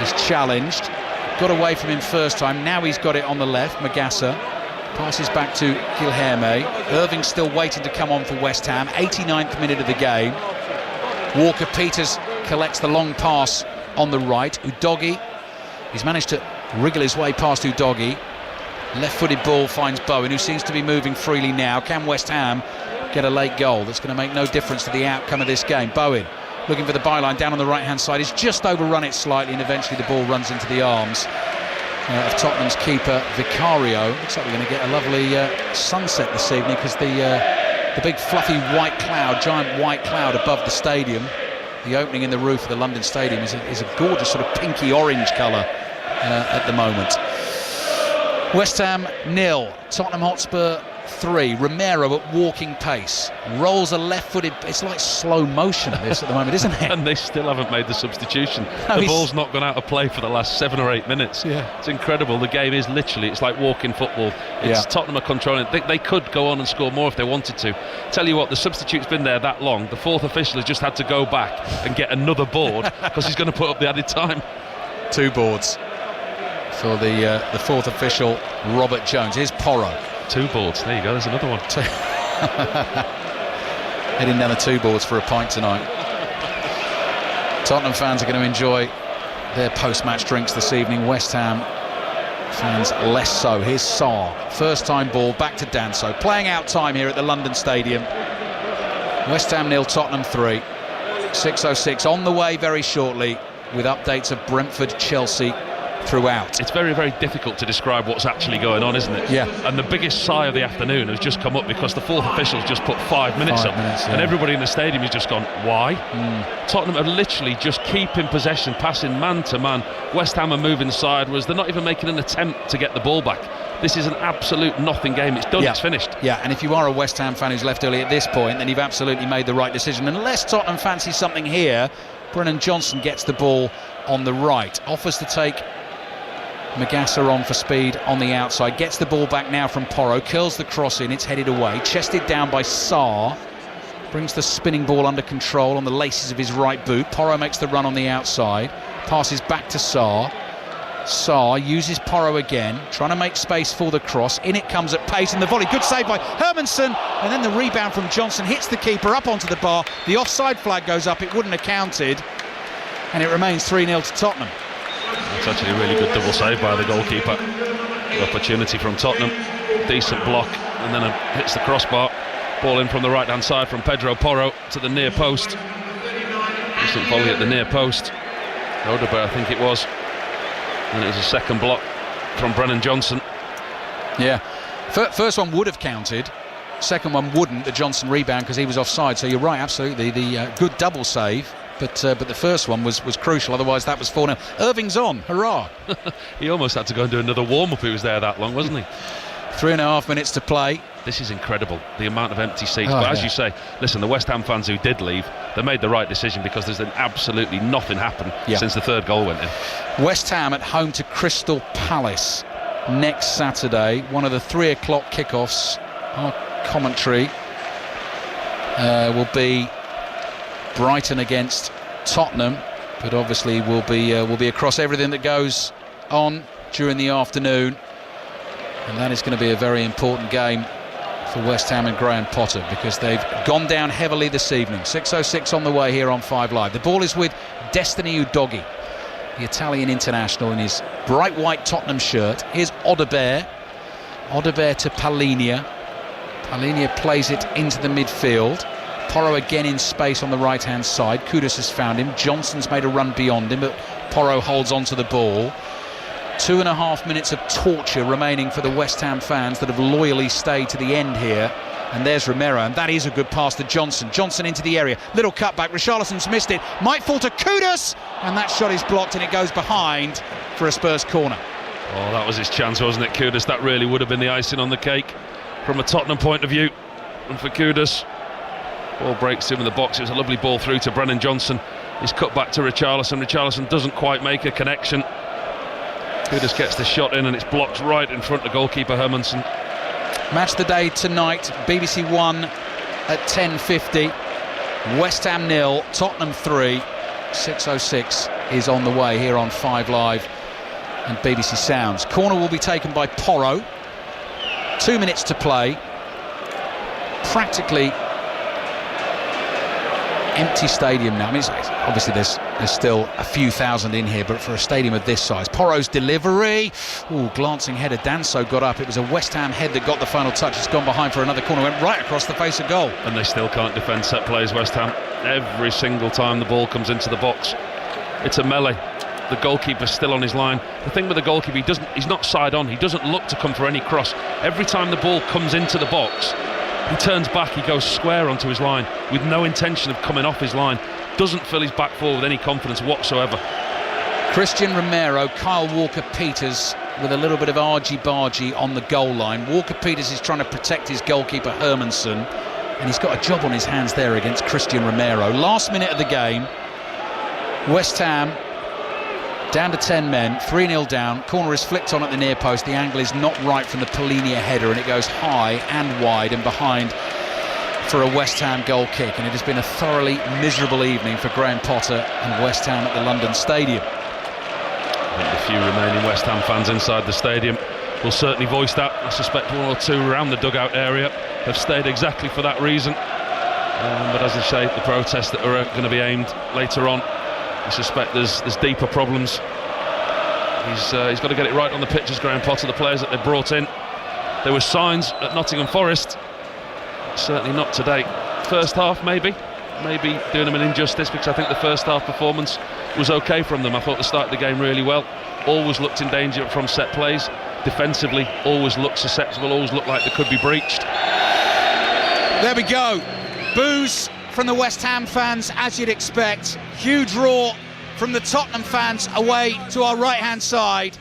is challenged. Got away from him first time, now he's got it on the left. Magassa passes back to Guilherme. Irving still waiting to come on for West Ham. 89th minute of the game. Walker-Peters collects the long pass on the right. Udogie, he's managed to wriggle his way past Udogie. Left-footed ball finds Bowen, who seems to be moving freely now. Can West Ham get a late goal? That's going to make no difference to the outcome of this game. Bowen looking for the byline down on the right-hand side. He's just overrun it slightly, and eventually the ball runs into the arms of Tottenham's keeper Vicario. Looks like we're going to get a lovely sunset this evening, because the big fluffy white cloud, giant white cloud above the stadium, the opening in the roof of the London Stadium, is a gorgeous sort of pinky orange colour at the moment. West Ham 0, Tottenham Hotspur 3. Romero at walking pace rolls a left-footed. It's like slow motion this at the moment, isn't it? And they still haven't made the substitution. No, the ball's not gone out of play for the last 7 or 8 minutes. Yeah, it's incredible. The game is literally, it's like walking football. It's Tottenham are controlling it. They could go on and score more if they wanted to. Tell you what, the substitute's been there that long. The fourth official has just had to go back and get another board because he's going to put up the added time. 2 boards for the fourth official, Robert Jones. Here's Porro. 2 boards. There you go. There's another one. Heading down the 2 boards for a pint tonight. Tottenham fans are going to enjoy their post-match drinks this evening. West Ham fans less so. Here's Sarr. First time ball back to Danso. Playing out time here at the London Stadium. West Ham 0, Tottenham 3. 6:06 on the way very shortly with updates of Brentford, Chelsea throughout. It's very, very difficult to describe what's actually going on, isn't it? Yeah. And the biggest sigh of the afternoon has just come up because the fourth official's just put 5 minutes up. And everybody in the stadium has just gone, why? Tottenham are literally just keeping possession, passing man to man. West Ham are moving sideways. They're not even making an attempt to get the ball back. This is an absolute nothing game. It's done, it's finished. Yeah, and if you are a West Ham fan who's left early at this point, then you've absolutely made the right decision. Unless Tottenham fancy something here, Brennan Johnson gets the ball on the right. Offers to take Magassa on for speed on the outside. Gets the ball back now from Porro. Curls the cross in. It's headed away. Chested down by Sarr. Brings the spinning ball under control on the laces of his right boot. Porro makes the run on the outside. Passes back to Sarr. Sarr uses Porro again, trying to make space for the cross. In it comes at pace, and the volley. Good save by Hermansen, and then the rebound from Johnson hits the keeper up onto the bar. The offside flag goes up. It wouldn't have counted, and it remains 3-0 to Tottenham. It's actually a really good double save by the goalkeeper. The opportunity from Tottenham, decent block, and then hits the crossbar. Ball in from the right-hand side from Pedro Porro to the near post. Decent volley at the near post. Odegaard, I think it was. And it was a second block from Brennan Johnson. Yeah, first one would have counted, second one wouldn't, the Johnson rebound, because he was offside. So you're right, absolutely, the good double save, but the first one was crucial, otherwise that was 4-0. Irving's on, hurrah. He almost had to go and do another warm-up. He was there that long, wasn't he? 3.5 minutes to play. This is incredible, the amount of empty seats. But as you say, listen, the West Ham fans who did leave, they made the right decision, because there's been absolutely nothing happened since the third goal went in. West Ham at home to Crystal Palace next Saturday, one of the 3 o'clock kickoffs. Our commentary will be Brighton against Tottenham, but obviously will be across everything that goes on during the afternoon, and that is going to be a very important game for West Ham and Graham Potter, because they've gone down heavily this evening. 6:06 on the way here on 5 Live. The ball is with Destiny Udogie, the Italian international, in his bright white Tottenham shirt. Here's Odegaard to Palhinha. Palhinha plays it into the midfield. Porro again in space on the right hand side. Kudus has found him. Johnson's made a run beyond him, but Porro holds on to the ball. 2.5 minutes of torture remaining for the West Ham fans that have loyally stayed to the end here. And there's Romero, and that is a good pass to Johnson. Johnson into the area, little cutback. Richarlison's missed it, might fall to Kudus, and that shot is blocked, and it goes behind for a Spurs corner. Oh, that was his chance, wasn't it, Kudus? That really would have been the icing on the cake from a Tottenham point of view. And for Kudus, ball breaks him in the box. It was a lovely ball through to Brennan Johnson. He's cut back to Richarlison. Richarlison doesn't quite make a connection. Kudus gets the shot in, and it's blocked right in front of goalkeeper Hermansen. Match the day tonight, BBC One at 10:50. West Ham 0, Tottenham 3. 6:06 is on the way here on 5 Live and BBC Sounds. Corner will be taken by Porro. 2 minutes to play. Practically empty stadium now. I mean, obviously there's still a few thousand in here, but for a stadium of this size. Porro's delivery, glancing header. Danso got up. It was a West Ham head that got the final touch. It's gone behind for another corner, went right across the face of goal. And they still can't defend set plays, West Ham. Every single time the ball comes into the box, it's a melee. The goalkeeper's still on his line. The thing with the goalkeeper, he's not side on. He doesn't look to come for any cross. Every time the ball comes into the box, he turns back, he goes square onto his line with no intention of coming off his line. Doesn't fill his back foot with any confidence whatsoever. Christian Romero, Kyle Walker-Peters with a little bit of argy-bargy on the goal line. Walker-Peters is trying to protect his goalkeeper Hermansen, and he's got a job on his hands there against Christian Romero. Last minute of the game, West Ham down to 10 men, 3-0 down. Corner is flicked on at the near post. The angle is not right from the Polinia header, and it goes high and wide and behind for a West Ham goal kick. And it has been a thoroughly miserable evening for Graham Potter and West Ham at the London Stadium. I think the few remaining West Ham fans inside the stadium will certainly voice that. I suspect one or two around the dugout area have stayed exactly for that reason. But as I say, the protests that are going to be aimed later on, I suspect there's deeper problems. He's got to get it right on the pitch as Graham Potter, the players that they brought in. There were signs at Nottingham Forest, certainly not today. First half maybe doing them an injustice, because I think the first half performance was okay from them. I thought they started the game really well, always looked in danger from set plays, defensively always looked susceptible, always looked like they could be breached. There we go. Boos from the West Ham fans, as you'd expect. Huge roar from the Tottenham fans away to our right-hand side.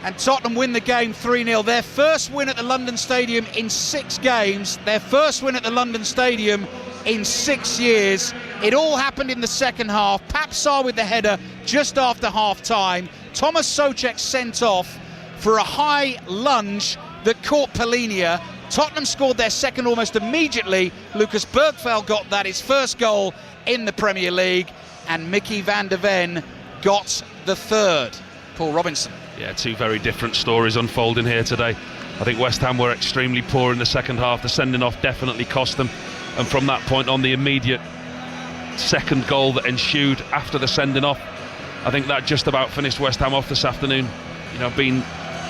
And Tottenham win the game 3-0. Their first win at the London Stadium in 6 games. Their first win at the London Stadium in 6 years. It all happened in the second half. Pap Sarr with the header just after half-time. Thomas Souček sent off for a high lunge that caught Polinia. Tottenham scored their second almost immediately. Lucas Bergveld got that, his first goal in the Premier League. And Mickey van der Ven got the third. Paul Robinson. Yeah, two very different stories unfolding here today. I think West Ham were extremely poor in the second half. The sending off definitely cost them. And from that point on, the immediate second goal that ensued after the sending off, I think that just about finished West Ham off this afternoon. You know, being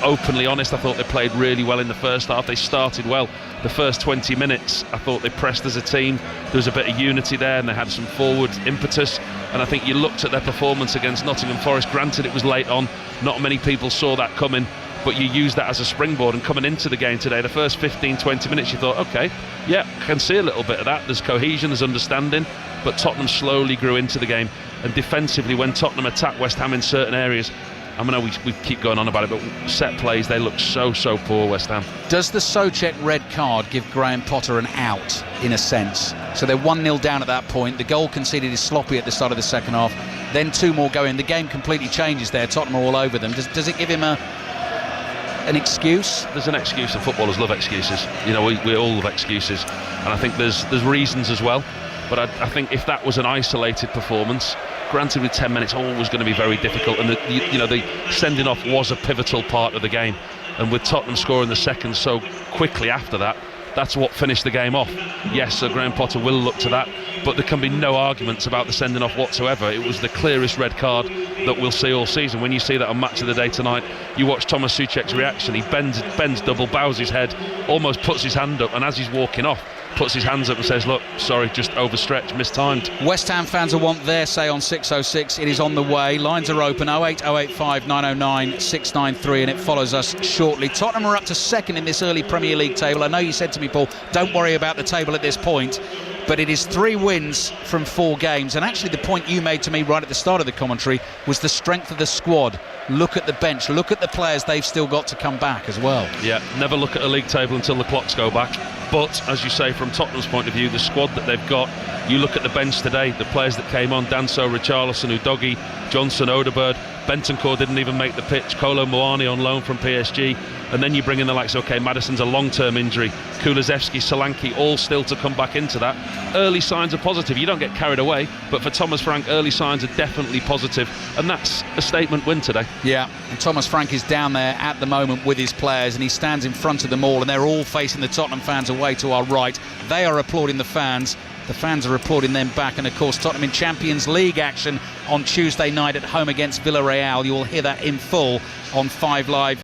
openly honest, I thought they played really well in the first half. They started well. The first 20 minutes, I thought they pressed as a team. There was a bit of unity there, and they had some forward impetus. And I think you looked at their performance against Nottingham Forest. Granted, it was late on. Not many people saw that coming, but you used that as a springboard. And coming into the game today, the first 15-20 minutes, you thought, OK, yeah, I can see a little bit of that. There's cohesion, there's understanding. But Tottenham slowly grew into the game. And defensively, when Tottenham attacked West Ham in certain areas, I know we keep going on about it, but set plays, they look so poor, West Ham. Does the Souček red card give Graham Potter an out, in a sense? So they're 1-0 down at that point. The goal conceded is sloppy at the start of the second half. Then 2 more go in. The game completely changes there. Tottenham are all over them. Does it give him an excuse? There's an excuse, and footballers love excuses. You know, we all love excuses. And I think there's reasons as well. But I think if that was an isolated performance, granted with 10 minutes, always going to be very difficult, and the sending off was a pivotal part of the game, and with Tottenham scoring the second so quickly after that, that's what finished the game off. Yes, Sir Graham Potter will look to that, but there can be no arguments about the sending off whatsoever. It was the clearest red card that we'll see all season. When you see that on Match of the Day tonight, you watch Thomas Souček's reaction. He bends double, bows his head, almost puts his hand up, and as he's walking off, puts his hands up and says, look, sorry, just overstretched, mistimed. West Ham fans will want their say on 606. It is on the way. Lines are open, 08085 909 693, and it follows us shortly. Tottenham are up to second in this early Premier League table. I know you said to me, Paul, don't worry about the table at this point, but it is 3 wins from 4 games. And actually the point you made to me right at the start of the commentary was the strength of the squad. Look at the bench, look at the players they've still got to come back as well. Yeah, never look at a league table until the clocks go back. But, as you say, from Tottenham's point of view, the squad that they've got, you look at the bench today, the players that came on, Danso, Richarlison, Udogie, Johnson, Odegaard, Bentancur didn't even make the pitch, Kolo Muani on loan from PSG, and then you bring in the likes of, OK, Maddison's a long-term injury, Kulusevski, Solanke, all still to come back into that. Early signs are positive. You don't get carried away, but for Thomas Frank, early signs are definitely positive, and that's a statement win today. Yeah, and Thomas Frank is down there at the moment with his players, and he stands in front of them all, and they're all facing the Tottenham fans away to our right. They are applauding the fans. The fans are applauding them back, and of course Tottenham in Champions League action on Tuesday night at home against Villarreal. You will hear that in full on 5 Live.